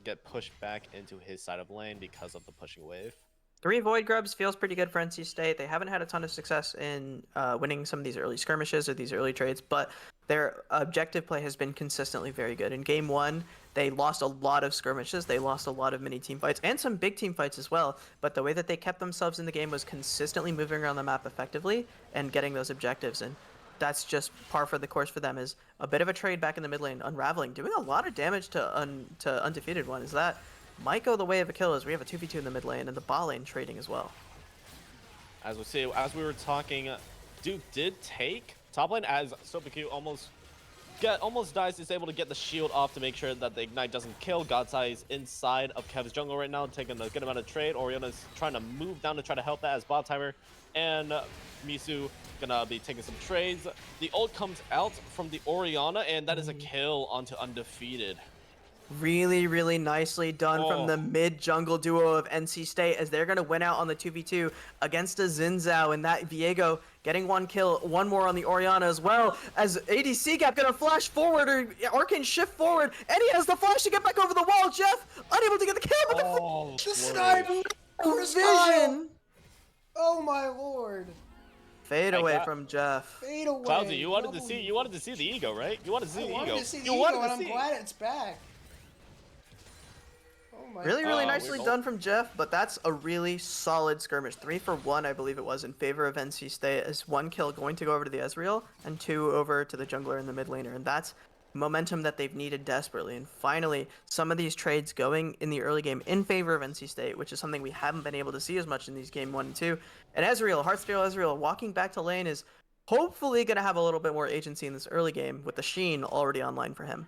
[SPEAKER 1] get pushed back into his side of lane because of the pushing wave.
[SPEAKER 2] 3 Void Grubs feels pretty good for NC State. They haven't had a ton of success in winning some of these early skirmishes or these early trades, but their objective play has been consistently very good. In Game 1, they lost a lot of skirmishes, they lost a lot of mini team fights, and some big team fights as well, but the way that they kept themselves in the game was consistently moving around the map effectively and getting those objectives, and that's just par for the course for them. Is a bit of a trade back in the mid lane, Unraveling, doing a lot of damage to Undefeated One. Is that might go the way of a kill, as we have a 2v2 in the mid lane and the bot lane trading as well.
[SPEAKER 1] As we were talking, Duke did take top lane as SobaQ almost dies. Is able to get the shield off to make sure that the ignite doesn't kill. Godseye is inside of Kev's jungle right now, taking a good amount of trade. Oriana's trying to move down to try to help that as bot timer, and Misu gonna be taking some trades. The ult comes out from the Oriana, and that is a kill onto Undefeated.
[SPEAKER 2] Really, really nicely done from the mid jungle duo of NC State, as they're going to win out on the 2v2 against a Xin Zhao, and that Viego getting 1 kill, 1 more on the Oriana as well, as ADC Gap going to flash forward, or Arcane shift forward, and he has the flash to get back over the wall. Jeff unable to get the kill, but
[SPEAKER 3] The snipe!
[SPEAKER 2] vision!
[SPEAKER 3] Oh my lord!
[SPEAKER 2] Fade away from Jeff.
[SPEAKER 3] Fade away.
[SPEAKER 1] Cloudsy, you wanted to see the ego, right? You wanted to see the ego.
[SPEAKER 3] I wanted to see the
[SPEAKER 1] you
[SPEAKER 3] ego,
[SPEAKER 1] wanted
[SPEAKER 3] and
[SPEAKER 1] to
[SPEAKER 3] I'm
[SPEAKER 1] see.
[SPEAKER 3] glad it's back. Oh my
[SPEAKER 2] Really, really
[SPEAKER 3] God.
[SPEAKER 2] nicely done from Jeff, but that's a really solid skirmish. 3 for 1, I believe it was, in favor of NC State, as 1 kill going to go over to the Ezreal, and 2 over to the jungler and the mid laner, and that's momentum that they've needed desperately. And finally, some of these trades going in the early game in favor of NC State, which is something we haven't been able to see as much in these game 1 and 2. And Ezreal, Heartstale Ezreal, walking back to lane is hopefully going to have a little bit more agency in this early game, with the Sheen already online for him.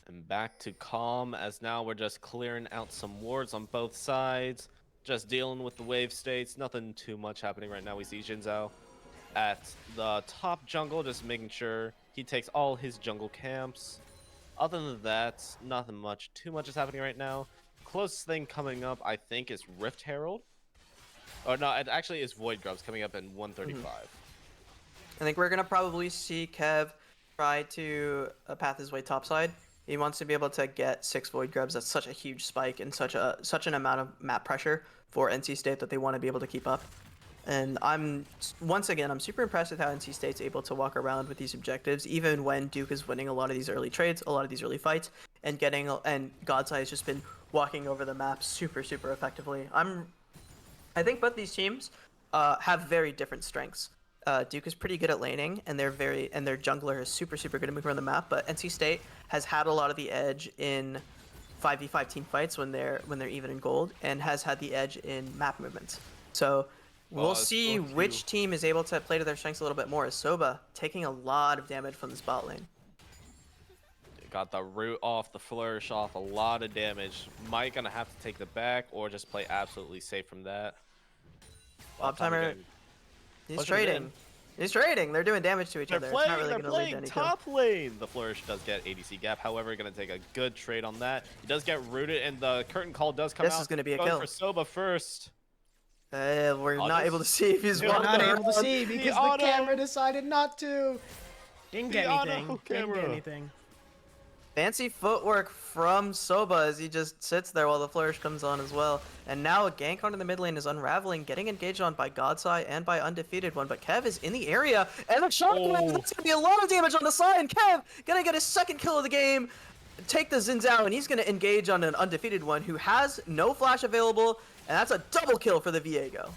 [SPEAKER 1] And back to calm, as now we're just clearing out some wards on both sides, just dealing with the wave states. Nothing too much happening right now. We see Xin Zhao at the top jungle, just making sure he takes all his jungle camps. Other than that, nothing too much is happening right now. Closest thing coming up, I think, is Rift Herald. Or no, it actually is Void Grubs coming up in 135.
[SPEAKER 2] I think we're going to probably see Kev try to path his way topside. He wants to be able to get 6 Void Grubs. That's such a huge spike and such an amount of map pressure for NC State that they want to be able to keep up. And I'm super impressed with how NC State's able to walk around with these objectives, even when Duke is winning a lot of these early trades, a lot of these early fights, and Godseye has just been walking over the map super, super effectively. I think both these teams have very different strengths. Duke is pretty good at laning, and their jungler is super, super good at moving around the map. But NC State has had a lot of the edge in 5v5 team fights when they're even in gold, and has had the edge in map movements. So we'll see which team is able to play to their strengths a little bit more. As Soba taking a lot of damage from this bot lane.
[SPEAKER 1] Got the root off, the flourish off, a lot of damage. Might gonna have to take the back or just play absolutely safe from that.
[SPEAKER 2] Bob Timer, he's trading. He's trading. They're doing damage to each other. It's not really going to lead to any
[SPEAKER 1] top lane. The flourish does get ADC gap. However, going to take a good trade on that. He does get rooted, and the curtain call does come out.
[SPEAKER 2] This is going to be a kill
[SPEAKER 1] for Soba first.
[SPEAKER 2] We're not able to see if he's
[SPEAKER 3] We're not able to see because the camera decided not to. Didn't get anything. Didn't get anything.
[SPEAKER 2] Fancy footwork from Soba as he just sits there while the flourish comes on as well. And now a gank onto the mid lane is Unraveling, getting engaged on by Godseye and by Undefeated One. But Kev is in the area, and a shotgun, that's going to be a lot of damage on the side. And Kev going to get his second kill of the game, take the Xin Zhao, and he's going to engage on an Undefeated One who has no flash available. And that's a double kill for the Viego.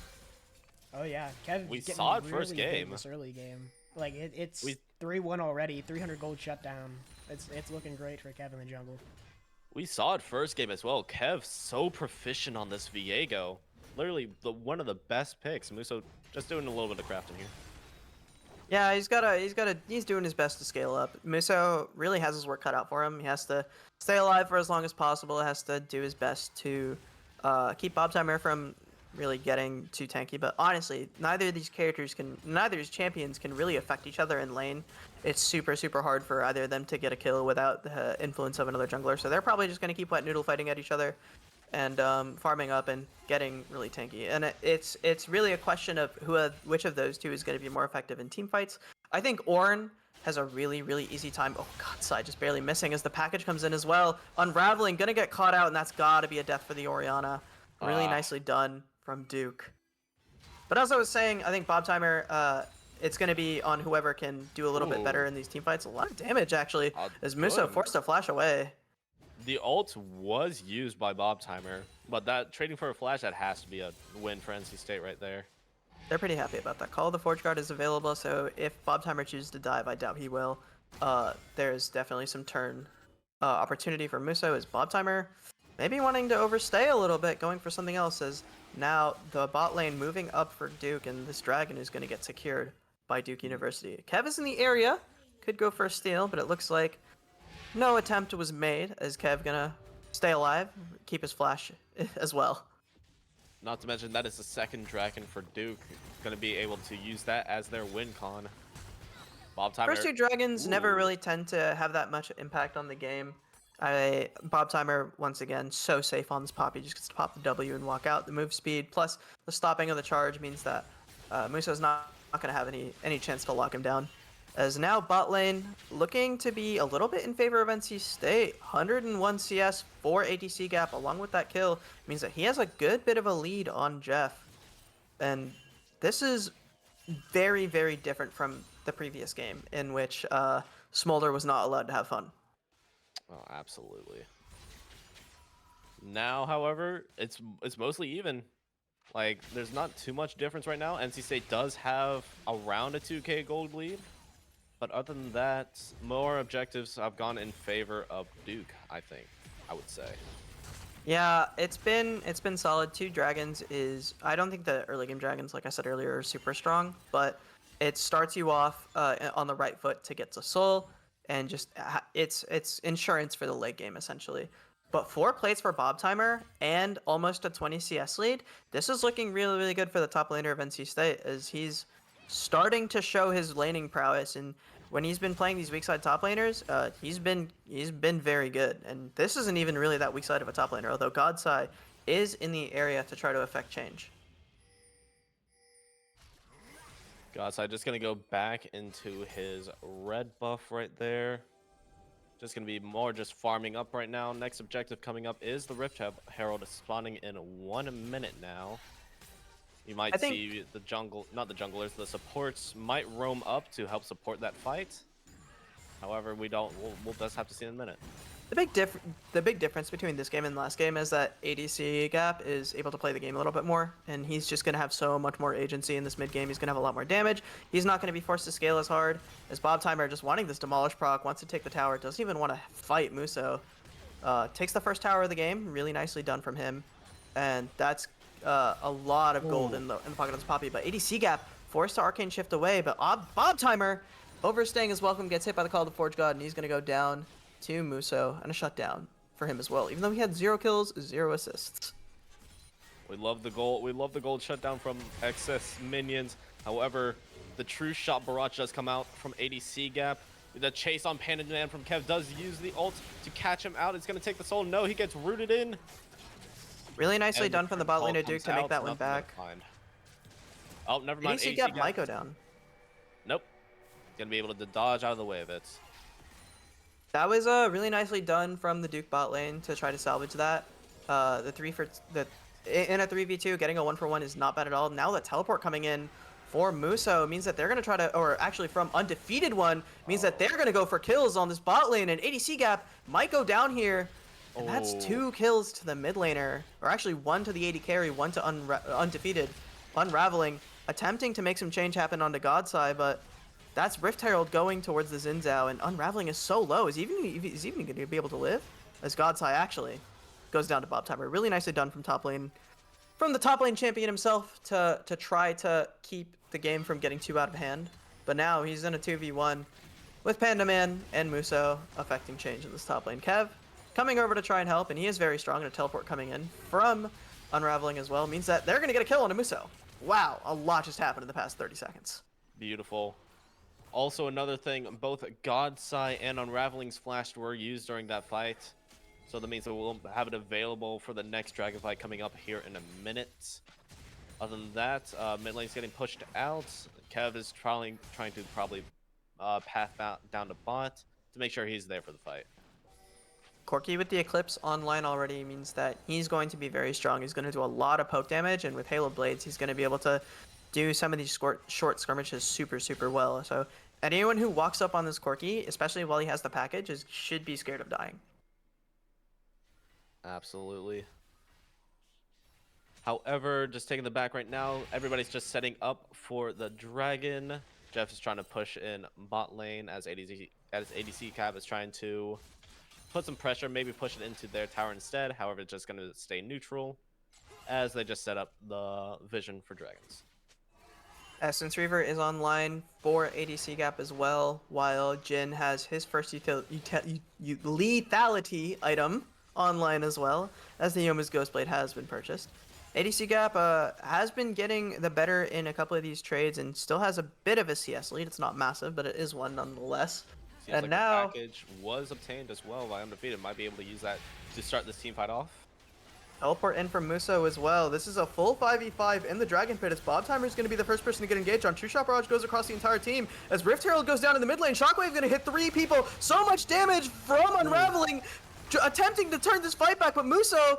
[SPEAKER 3] Oh yeah, Kev.
[SPEAKER 1] We saw it
[SPEAKER 3] really
[SPEAKER 1] first game.
[SPEAKER 3] This early game, like it's 3-1 already. 300 gold shutdown. It's looking great for Kev in the jungle.
[SPEAKER 1] We saw it first game as well. Kev so proficient on this Viego. Literally one of the best picks. Muso just doing a little bit of crafting here.
[SPEAKER 2] Yeah, he's doing his best to scale up. Muso really has his work cut out for him. He has to stay alive for as long as possible. He has to do his best to keep Bob Timer from really getting too tanky. But honestly, neither of these champions can really affect each other in lane. It's super, super hard for either of them to get a kill without the influence of another jungler. So they're probably just going to keep wet noodle fighting at each other and farming up and getting really tanky. And it's really a question of which of those two is going to be more effective in team fights. I think Ornn has a really, really easy time. Oh, God, Side just barely missing as the package comes in as well. Unraveling, gonna get caught out, and that's gotta be a death for the Orianna. Really
[SPEAKER 1] Ah,
[SPEAKER 2] nicely done from Duke. But as I was saying, I think Bob Timer, it's gonna be on whoever can do a little bit better
[SPEAKER 1] ooh,
[SPEAKER 2] in these team fights. A lot of damage, actually, as Muso
[SPEAKER 1] good.
[SPEAKER 2] forced to flash away.
[SPEAKER 1] The ult was used by Bob Timer, but that trading for a flash, that has to be a win for NC State right there.
[SPEAKER 2] They're pretty happy about that. Call of the Forge Guard is available, so if Bob Timer chooses to dive, I doubt he will. There's definitely some turn opportunity for Muso as Bob Timer maybe wanting to overstay a little bit, going for something else, as now the bot lane moving up for Duke, and this dragon is going to get secured by Duke University. Kev is in the area, could go for a steal, but it looks like no attempt was made, as Kev gonna stay alive, keep his flash as well.
[SPEAKER 1] Not to mention that is the second dragon for Duke. Going to be able to use that as their win con. Bob Timer.
[SPEAKER 2] First two dragons never
[SPEAKER 1] Ooh.
[SPEAKER 2] really tend to have that much impact on the game. Bob Timer, once again, so safe on this pop. He just gets to pop the W and walk out. The move speed plus the stopping of the charge means that Muso's not going to have any chance to lock him down. As now bot lane looking to be a little bit in favor of NC State. 101 CS, 4 ADC gap along with that kill means that he has a good bit of a lead on Jeff. And this is very, very different from the previous game in which Smolder was not allowed to have fun.
[SPEAKER 1] Oh, absolutely. Now, however, it's mostly even. Like, there's not too much difference right now. NC State does have around a 2K gold lead. But other than that, more objectives have gone in favor of Duke, I think, I would say.
[SPEAKER 2] Yeah, it's been solid. Two dragons is, I don't think the early game dragons, like I said earlier, are super strong, but it starts you off on the right foot to get to soul, and just it's insurance for the late game essentially. But 4 plates for Bob Timer and almost a 20 CS lead. This is looking really, really good for the top laner of NC State, as he's starting to show his laning prowess, and when he's been playing these weak side top laners, he's been very good. And this isn't even really that weak side of a top laner, although Godsai is in the area to try to affect change.
[SPEAKER 1] Godside just gonna go back into his red buff right there. Just gonna be more just farming up right now. Next objective coming up is the Rift Herald spawning in 1 minute now. You might see the not the junglers, the supports might roam up to help support that fight. However, we'll just have to see in a minute.
[SPEAKER 2] The big difference between this game and the last game is that ADC Gap is able to play the game a little bit more, and he's just going to have so much more agency in this mid game. He's going to have a lot more damage. He's not going to be forced to scale as hard as Bob Timer, just wanting this demolish proc, wants to take the tower, doesn't even want to fight Muso. Takes the first tower of the game, really nicely done from him, and that's a lot of gold in the pocket of this Poppy. But ADC Gap forced to Arcane Shift away, but Bob Timer overstaying his welcome, gets hit by the Call of the Forge God, and he's going to go down to Muso, and a shutdown for him as well, even though he had 0 kills, 0 assists.
[SPEAKER 1] We love the gold. We love the gold shutdown from excess minions. However, the true shot barrage does come out from ADC Gap. The chase on Panda Man from Kev does use the ult to catch him out. It's going to take the soul. No, he gets rooted in.
[SPEAKER 2] Really nicely
[SPEAKER 1] And
[SPEAKER 2] done from the bot lane of Duke to make
[SPEAKER 1] out,
[SPEAKER 2] that one
[SPEAKER 1] nothing to
[SPEAKER 2] back.
[SPEAKER 1] find. Oh, never mind.
[SPEAKER 2] ADC Gap might go down.
[SPEAKER 1] Nope. Gonna be able to dodge out of the way of it.
[SPEAKER 2] That was really nicely done from the Duke bot lane to try to salvage that. In a 3v2, getting a 1-for-1 is not bad at all. Now the teleport coming in for Muso means that they're gonna try to, or actually from Undefeated One, means that they're gonna go for kills on this bot lane, and ADC Gap might go down here. And that's 2 kills to the mid laner, or actually 1 to the AD carry, 1 to Undefeated. Unraveling, attempting to make some change happen onto Godsai, but that's Rift Herald going towards the Xin Zhao, and Unraveling is so low. Is he even going to be able to live? As Godsai actually goes down to Bob Timer. Really nicely done from top lane. From the top lane champion himself to try to keep the game from getting too out of hand. But now he's in a 2v1 with Panda Man and Muso affecting change in this top lane. Kev coming over to try and help, and he is very strong, and a teleport coming in from Unraveling as well means that they're going to get a kill on a Muso. Wow, a lot just happened in the past 30 seconds.
[SPEAKER 1] Beautiful. Also, another thing, both Godsai and Unraveling's flash were used during that fight. So that means that we'll have it available for the next dragon fight coming up here in a minute. Other than that, mid lane's getting pushed out. Kev is trying to probably path down to bot to make sure he's there for the fight.
[SPEAKER 2] Corki with the Eclipse online already means that he's going to be very strong. He's going to do a lot of poke damage, and with Halo Blades, he's going to be able to do some of these short skirmishes super, super well. So anyone who walks up on this Corki, especially while he has the package, should be scared of dying.
[SPEAKER 1] Absolutely. However, just taking the back right now, everybody's just setting up for the dragon. Jeff is trying to push in bot lane as ADC Cap is trying to put some pressure, maybe push it into their tower instead. However, it's just going to stay neutral as they just set up the vision for dragons.
[SPEAKER 2] Essence Reaver is online for ADC Gap as well, while Jin has his first lethality item online as well, as the Yomu's Ghostblade has been purchased. ADC Gap has been getting the better in a couple of these trades and still has a bit of a CS lead. It's not massive, but it is one nonetheless.
[SPEAKER 1] Seems
[SPEAKER 2] and
[SPEAKER 1] like
[SPEAKER 2] now
[SPEAKER 1] the package was obtained as well by Undefeated. Might be able to use that to start this team fight off.
[SPEAKER 2] teleport in from Muso as well. This is a full 5v5 in the Dragon Pit as Bob Timer is going to be the first person to get engaged on. True Shot Barrage goes across the entire team as Rift Herald goes down in the mid lane. Shockwave going to hit 3 people. So much damage from Unraveling, attempting to turn this fight back, but Muso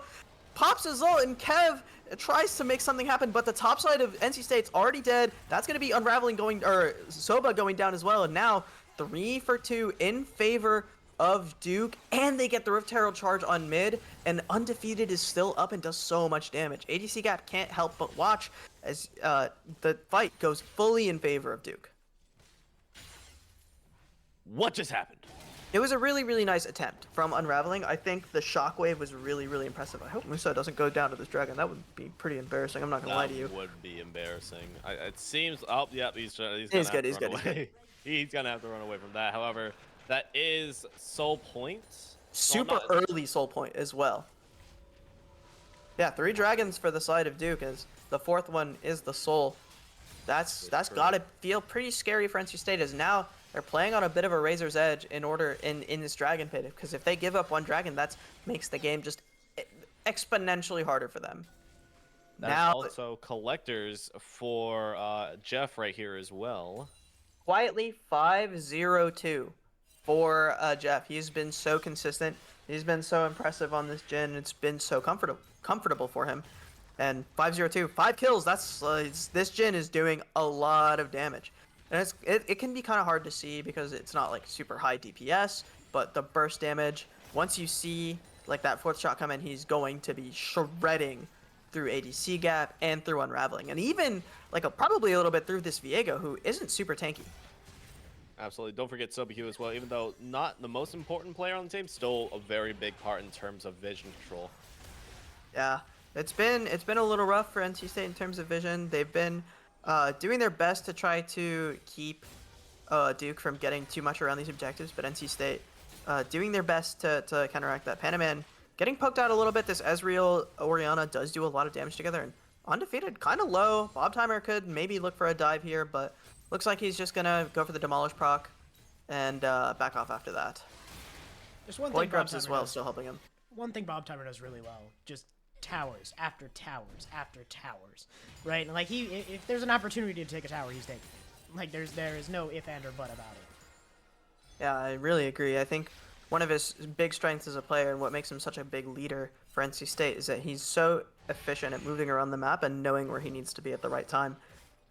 [SPEAKER 2] pops his ult and Kev tries to make something happen, but the top side of NC State's already dead. That's going to be Unraveling going, or Soba going down as well, and now 3 for 2 in favor of Duke, and they get the Rift Herald charge on mid, and Undefeated is still up and does so much damage. ADC Gap can't help but watch as the fight goes fully in favor of Duke.
[SPEAKER 1] What just happened?
[SPEAKER 2] It was a really, really nice attempt from Unraveling. I think the Shockwave was really, really impressive. I hope Musa doesn't go down to this dragon. That would be pretty embarrassing. I'm not going to lie to you.
[SPEAKER 1] That would be embarrassing. It seems... Oh, yep, he's good. He's
[SPEAKER 2] good.
[SPEAKER 1] He's going to have to run away from that. However, that is soul points.
[SPEAKER 2] Super early soul point as well. Yeah, 3 dragons for the side of Duke, as the 4th one is the soul. That's got to feel pretty scary for NC State, as now they're playing on a bit of a razor's edge in this dragon pit, because if they give up 1 dragon, that makes the game just exponentially harder for them.
[SPEAKER 1] That's
[SPEAKER 2] now
[SPEAKER 1] also collectors for Jeff right here as well.
[SPEAKER 2] Quietly 5-0-2 for Jeff. He's been so consistent. He's been so impressive on this gen. It's been so comfortable for him. And 5-0-2, 5 kills. That's this gen is doing a lot of damage. And it can be kind of hard to see because it's not like super high DPS, but the burst damage, once you see like that 4th shot come in, he's going to be shredding through ADC Gap and through Unraveling, and even like probably a little bit through this Viego, who isn't super tanky.
[SPEAKER 1] Absolutely. Don't forget Sobahu as well, even though not the most important player on the team, still a very big part in terms of vision control.
[SPEAKER 2] Yeah, it's been a little rough for NC State in terms of vision. They've been doing their best to try to keep Duke from getting too much around these objectives, but NC State doing their best to counteract that. Panaman getting poked out a little bit. This Ezreal Orianna does do a lot of damage together, and Undefeated kind of low. Bob Timer could maybe look for a dive here, but looks like he's just gonna go for the Demolish proc and back off after that.
[SPEAKER 3] There's one
[SPEAKER 2] Void
[SPEAKER 3] thing
[SPEAKER 2] Grubs as well, still helping him.
[SPEAKER 3] One thing Bob Timer does really well, just towers after towers after towers, right? And like if there's an opportunity to take a tower, he's taking it. Like there is no if and or but about it.
[SPEAKER 2] Yeah, I really agree. I think one of his big strengths as a player and what makes him such a big leader for NC State is that he's so efficient at moving around the map and knowing where he needs to be at the right time.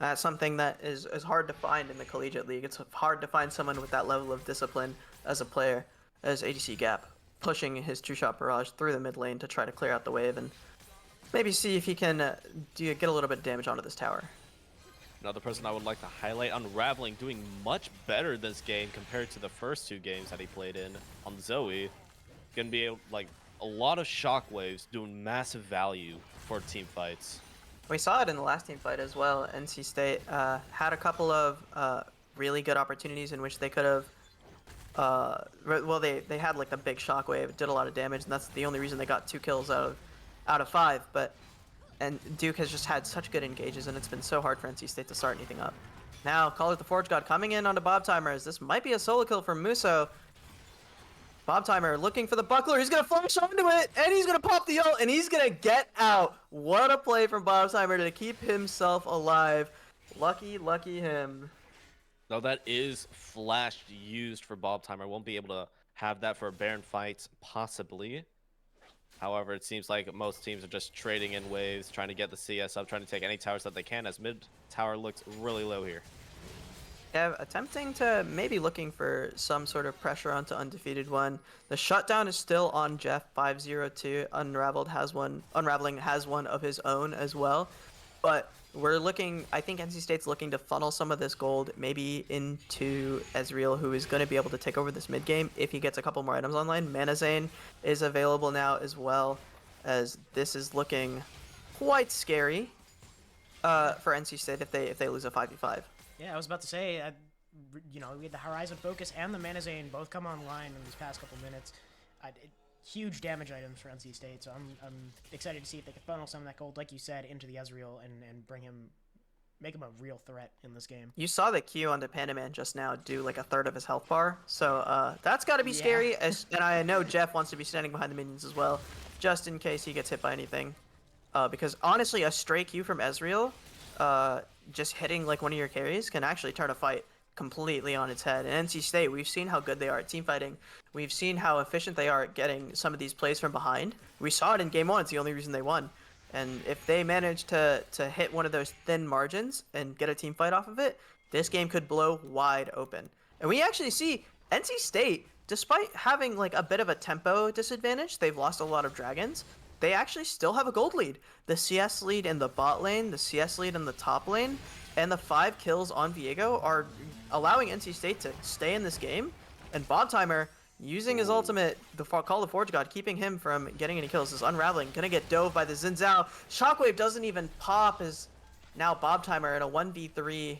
[SPEAKER 2] That's something that is hard to find in the collegiate league. It's hard to find someone with that level of discipline as a player, as ADC Gap, pushing his True Shot Barrage through the mid lane to try to clear out the wave and maybe see if he can get a little bit of damage onto this tower.
[SPEAKER 1] Another person I would like to highlight, Unraveling, doing much better this game compared to the first 2 games that he played in on Zoe. Gonna be like a lot of shockwaves doing massive value for team fights.
[SPEAKER 2] We saw it in the last team fight as well. NC State had a couple of really good opportunities in which they could have well, they had like the big shockwave, did a lot of damage, and that's the only reason they got 2 kills out of 5. And Duke has just had such good engages, and it's been so hard for NC State to start anything up. Now, Call It the Forge God coming in onto Bob Timer, as this might be a solo kill from Muso. Bob Timer looking for the buckler. He's going to flash onto it, and he's going to pop the ult, and he's going to get out. What a play from Bob Timer to keep himself alive. Lucky him.
[SPEAKER 1] Now that is flash used for Bob Timer. Won't be able to have that for Baron fights, possibly. However, it seems like most teams are just trading in waves, trying to get the CS up, trying to take any towers that they can, as mid tower looks really low here.
[SPEAKER 2] Yeah, attempting to maybe looking for some sort of pressure onto Undefeated One. The shutdown is still on Jeff 502. Unraveling has one of his own as well. But we're looking, I think NC State's looking to funnel some of this gold maybe into Ezreal, who is going to be able to take over this mid game if he gets a couple more items online. Mana Zane is available now as well, as this is looking quite scary for NC State if they lose a 5v5.
[SPEAKER 3] Yeah, I was about to say, you know, we had the Horizon Focus and the Mana Zane both come online in these past couple minutes. Huge damage items for NC State, so I'm excited to see if they can funnel some of that gold, like you said, into the Ezreal and make him a real threat in this game.
[SPEAKER 2] You saw the Q onto Pandaman just now do like a third of his health bar, so that's got to be scary. And I know Jeff wants to be standing behind the minions as well, just in case he gets hit by anything. Because honestly, a stray Q from Ezreal, just hitting like one of your carries can actually turn a fight completely on its head. And NC State, we've seen how good they are at team fighting. We've seen how efficient they are at getting some of these plays from behind. We saw it in game 1. It's the only reason they won. And if they manage to hit one of those thin margins and get a team fight off of it, this game could blow wide open. And we actually see NC State, despite having like a bit of a tempo disadvantage, they've lost a lot of dragons. They actually still have a gold lead. The CS lead in the bot lane, the CS lead in the top lane, and the 5 kills on Viego are allowing NC State to stay in this game. And Bob Timer, using his ultimate, the Call of Forge God, keeping him from getting any kills, is Unraveling. Gonna get dove by the Xin Zhao. Shockwave doesn't even pop, as now Bob Timer in a 1v3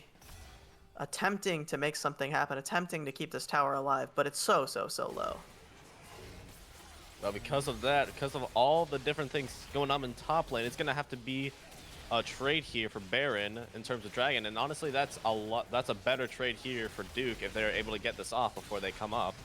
[SPEAKER 2] attempting to make something happen, attempting to keep this tower alive, but it's so low.
[SPEAKER 1] Well, because of that, because of all the different things going on in top lane, it's going to have to be a trade here for Baron in terms of Dragon. And honestly, that's a better trade here for Duke if they're able to get this off before they come up.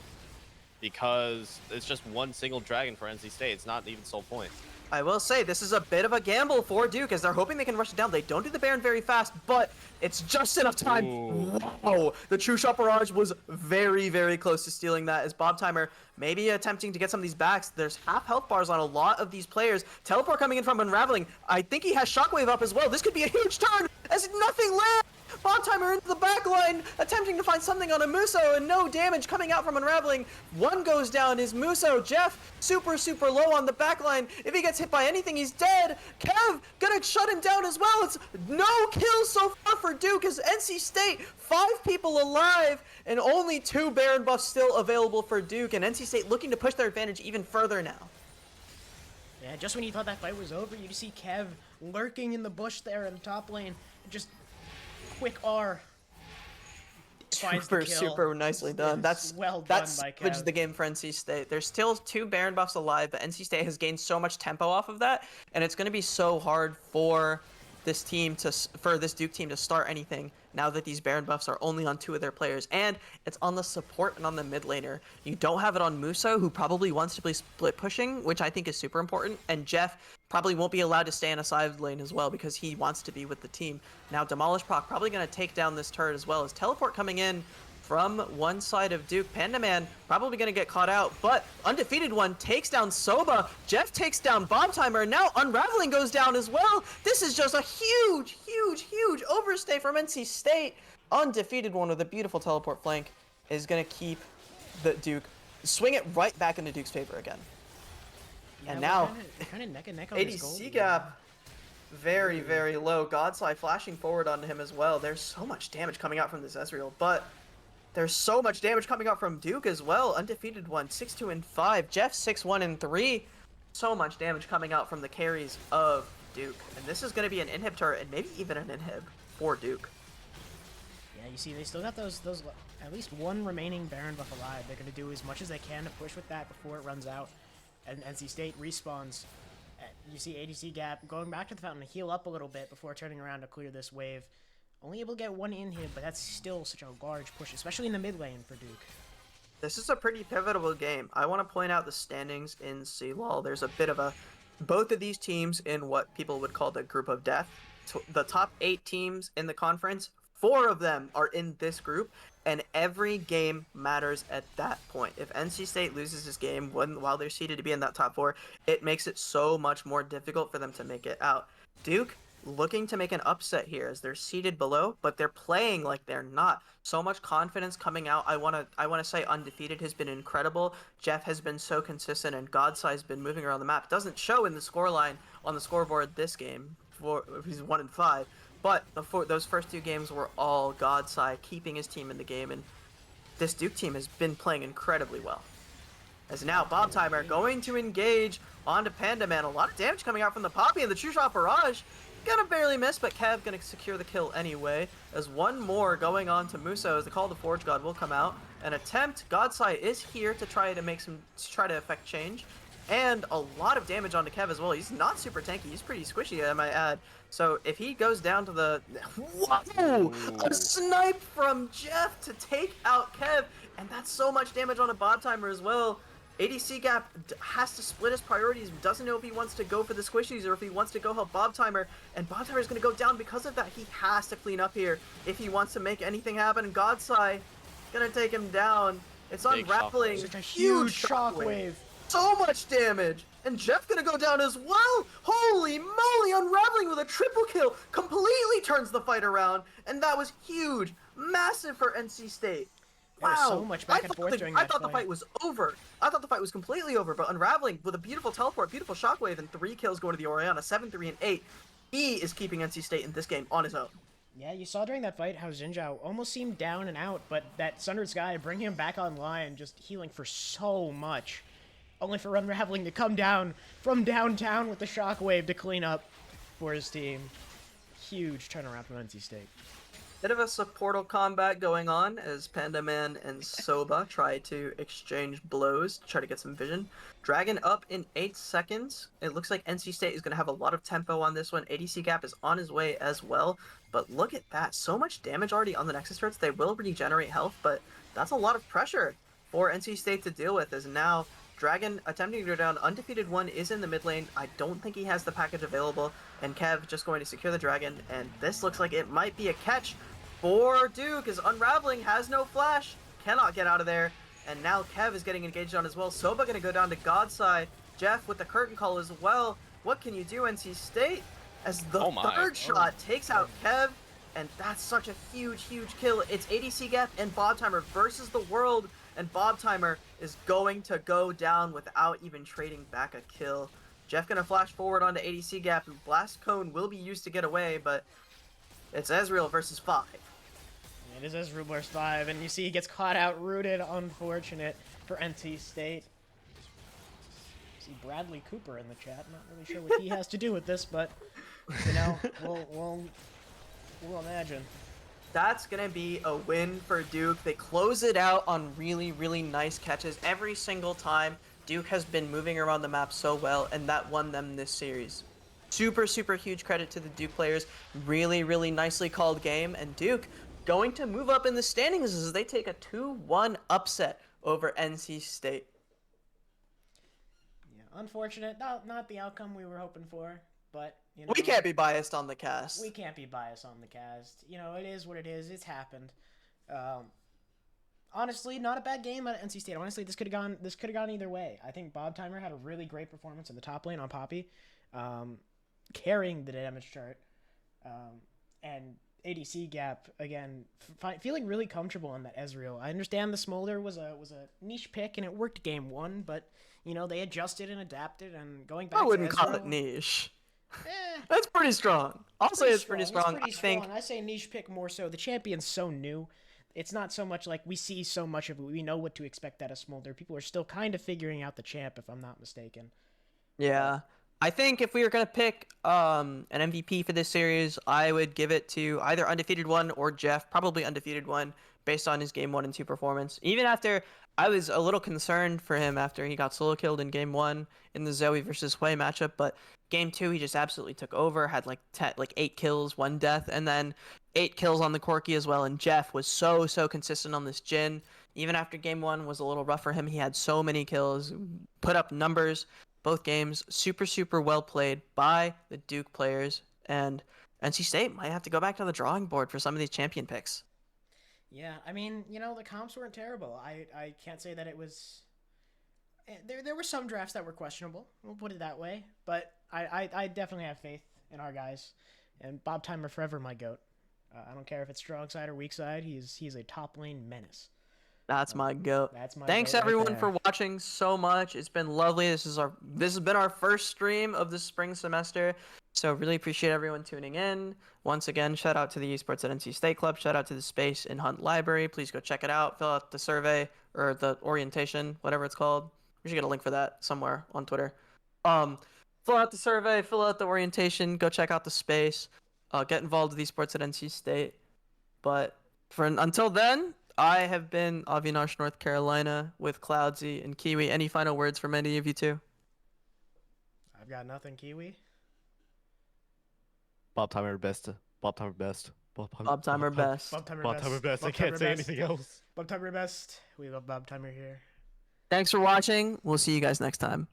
[SPEAKER 1] Because it's just one single Dragon for NC State. It's not even sole point.
[SPEAKER 2] I will say, this is a bit of a gamble for Duke, as they're hoping they can rush it down. They don't do the Baron very fast, but it's just enough time.
[SPEAKER 1] Ooh.
[SPEAKER 2] Wow, the True Shot Barrage was very close to stealing that, as Bob Timer maybe attempting to get some of these backs. There's half health bars on a lot of these players. Teleport coming in from Unraveling. I think he has Shockwave up as well. This could be a huge turn, as nothing lands. Bob Timer into the back line, attempting to find something on a Muso, and no damage coming out from Unraveling. One goes down is Muso. Jeff, super low on the back line. If he gets hit by anything, he's dead. Kev, gonna shut him down as well. It's no kills so far for Duke, as NC State, 5 people alive, and only 2 Baron buffs still available for Duke, and NC State looking to push their advantage even further now.
[SPEAKER 3] Yeah, just when you thought that fight was over, you see Kev lurking in the bush there in the top lane, just quick R.
[SPEAKER 2] Super nicely done. That's
[SPEAKER 3] well done
[SPEAKER 2] that's
[SPEAKER 3] by Kev.
[SPEAKER 2] the game for NC State. There's still 2 Baron buffs alive, but NC State has gained so much tempo off of that, and it's going to be so hard for this Duke team to start anything now that these Baron buffs are only on 2 of their players, and it's on the support and on the mid laner. You don't have it on Muso, who probably wants to play split pushing, which I think is super important, and Jeff probably won't be allowed to stay in a side lane as well because he wants to be with the team. Now Demolish Proc probably going to take down this turret as well, as Teleport coming in from one side of Duke. Pandaman probably going to get caught out, but Undefeated One takes down Soba. Jeff takes down Bob Timer, and now Unraveling goes down as well. This is just a huge overstay from NC State. Undefeated One with a beautiful teleport flank is going to keep the Duke, swing it right back into Duke's favor again.
[SPEAKER 3] Yeah,
[SPEAKER 2] and now,
[SPEAKER 3] kind of neck and neck on this
[SPEAKER 2] ADC
[SPEAKER 3] gold.
[SPEAKER 2] gap, very low. Godslide flashing forward onto him as well. There's so much damage coming out from this Ezreal, but there's so much damage coming out from Duke as well. Undefeated One, 6-2-5. Jeff, 6-1-3. So much damage coming out from the carries of Duke. And this is going to be an inhib turret, and maybe even an inhib for Duke.
[SPEAKER 3] Yeah, you see, they still got those at least 1 remaining Baron buff alive. They're going to do as much as they can to push with that before it runs out. And NC State respawns. You see ADC gap going back to the fountain to heal up a little bit before turning around to clear this wave. Only able to get 1 inhib, but that's still such a large push, especially in the mid lane for Duke.
[SPEAKER 2] This is a pretty pivotal game. I want to point out the standings in CLOL. There's a bit of both of these teams in what people would call the group of death. The top 8 teams in the conference, 4 of them are in this group, and every game matters at that point. If NC State loses this game while they're seeded to be in that top 4, it makes it so much more difficult for them to make it out. Duke looking to make an upset here as they're seated below, but they're playing like they're not. So much confidence coming out. I wanna say undefeated has been incredible. Jeff has been so consistent, and Godsai's been moving around the map. Doesn't show in the scoreline on the scoreboard this game. He's 1-5, but those first 2 games were all Godsai keeping his team in the game, and this Duke team has been playing incredibly well. As now Bob Timer going to engage onto Panda Man. A lot of damage coming out from the Poppy and the True Shot Barrage. Gonna barely miss, but Kev gonna secure the kill anyway. As one more going on to Muso as the Call of the Forge God will come out. An attempt. Godsai is here to try to affect change. And a lot of damage onto Kev as well. He's not super tanky. He's pretty squishy, I might add. So if he goes down to the... Whoa! A snipe from Jeff to take out Kev. And that's so much damage on a Bob Timer as well. ADC Gap has to split his priorities. Doesn't know if he wants to go for the squishies or if he wants to go help Bob Timer. And Bob Timer is going to go down because of that. He has to clean up here if he wants to make anything happen. And Godsai going to take him down. It's unraveling.
[SPEAKER 3] Such a huge shockwave.
[SPEAKER 2] So much damage. And Jeff going to go down as well. Holy moly, unraveling with a triple kill. Completely turns the fight around. And that was huge. Massive for NC State. Wow,
[SPEAKER 3] so much back and forth during that
[SPEAKER 2] I thought the fight was over. I thought the fight was completely over, but unraveling with a beautiful teleport, beautiful shockwave, and 3 kills going to the Orianna, 7, 3, and 8. He is keeping NC State in this game on his own.
[SPEAKER 3] Yeah, you saw during that fight how Xinjiao almost seemed down and out, but that Sundered Sky bringing him back online, just healing for so much. Only for Unraveling to come down from downtown with the shockwave to clean up for his team. Huge turnaround from NC State.
[SPEAKER 2] Bit of a supportal combat going on as Panda Man and Soba try to exchange blows, try to get some vision. Dragon up in 8 seconds. It looks like NC State is going to have a lot of tempo on this one. ADC Gap is on his way as well. But look at that. So much damage already on the Nexus turrets. They will regenerate health, but that's a lot of pressure for NC State to deal with as now Dragon attempting to go down. Undefeated 1 is in the mid lane. I don't think he has the package available. And Kev just going to secure the Dragon. And this looks like it might be a catch for Duke as Unraveling has no flash, cannot get out of there, and now Kev is getting engaged on as well. Soba gonna go down to Godsai. Jeff with the curtain call as well. What can you do, NC State? As the third shot takes out Kev, and that's such a huge, huge kill. It's ADC Gap and Bob Timer versus the world, and Bob Timer is going to go down without even trading back a kill. Jeff gonna flash forward onto ADC Gap, and Blast Cone will be used to get away, but it's Ezreal versus 5.
[SPEAKER 3] It is Ezreal versus 5, and you see he gets caught out, rooted. Unfortunate for NC State. See Bradley Cooper in the chat. Not really sure what he has to do with this, but you know, we'll imagine.
[SPEAKER 2] That's gonna be a win for Duke. They close it out on really, really nice catches every single time. Duke has been moving around the map so well, and that won them this series. Super, super huge credit to the Duke players. Really, really nicely called game, and Duke going to move up in the standings as they take a 2-1 upset over NC State.
[SPEAKER 3] Yeah, unfortunate. Not the outcome we were hoping for, but you know,
[SPEAKER 2] we can't be biased on the cast.
[SPEAKER 3] We can't be biased on the cast. You know, it is what it is. It's happened. Honestly, not a bad game at NC State. Honestly, this could have gone either way. I think Bob Timer had a really great performance in the top lane on Poppy, carrying the damage chart, and ADC Gap again feeling really comfortable on that Ezreal. I understand the Smolder was a niche pick and it worked game 1, but you know they adjusted and adapted and going back.
[SPEAKER 2] I wouldn't
[SPEAKER 3] to
[SPEAKER 2] call
[SPEAKER 3] Ezreal,
[SPEAKER 2] it niche. That's pretty strong. I'll say it's pretty strong.
[SPEAKER 3] I think I say niche pick more so. The champion's so new. It's not so much like we see so much of it. We know what to expect out of Smolder. People are still kind of figuring out the champ, if I'm not mistaken.
[SPEAKER 2] Yeah. I think if we were going to pick an MVP for this series, I would give it to either Undefeated 1 or Jeff, probably Undefeated 1, based on his Game 1 and 2 performance. Even after, I was a little concerned for him after he got solo killed in Game 1 in the Zoe versus Hui matchup, but Game 2 he just absolutely took over, had like 8 kills, 1 death, and then 8 kills on the Corki as well, and Jeff was so consistent on this Jhin. Even after Game 1 was a little rough for him, he had so many kills, put up numbers. Both games super well played by the Duke players, and NC State might have to go back to the drawing board for some of these champion picks.
[SPEAKER 3] Yeah, I mean, the comps weren't terrible. I can't say that it was. There were some drafts that were questionable. We'll put it that way. But I definitely have faith in our guys, and Bob Timer forever my goat. I don't care if it's strong side or weak side. He's a top lane menace.
[SPEAKER 2] That's my goat.
[SPEAKER 3] That's my
[SPEAKER 2] Thanks
[SPEAKER 3] goat right
[SPEAKER 2] everyone
[SPEAKER 3] there.
[SPEAKER 2] for watching so much. It's been lovely. This has been our first stream of the spring semester. So really appreciate everyone tuning in. Once again, shout out to the esports at NC State Club. Shout out to the Space in Hunt Library. Please go check it out. Fill out the survey or the orientation, whatever it's called. We should get a link for that somewhere on Twitter. Fill out the survey, fill out the orientation, go check out the Space. Get involved with esports at NC State. But until then, I have been Avinash, North Carolina, with Cloudsy and Kiwi. Any final words from any of you two?
[SPEAKER 3] I've got nothing, Kiwi.
[SPEAKER 1] Bob Timer best. Bob Timer best.
[SPEAKER 2] Bob Timer best.
[SPEAKER 3] Bob Timer
[SPEAKER 1] Bob
[SPEAKER 3] best.
[SPEAKER 1] Timer best. I
[SPEAKER 3] Bob
[SPEAKER 1] can't
[SPEAKER 3] Timer
[SPEAKER 1] say
[SPEAKER 3] best.
[SPEAKER 1] anything else.
[SPEAKER 3] Bob Timer best. We love Bob Timer here.
[SPEAKER 2] Thanks for watching. We'll see you guys next time.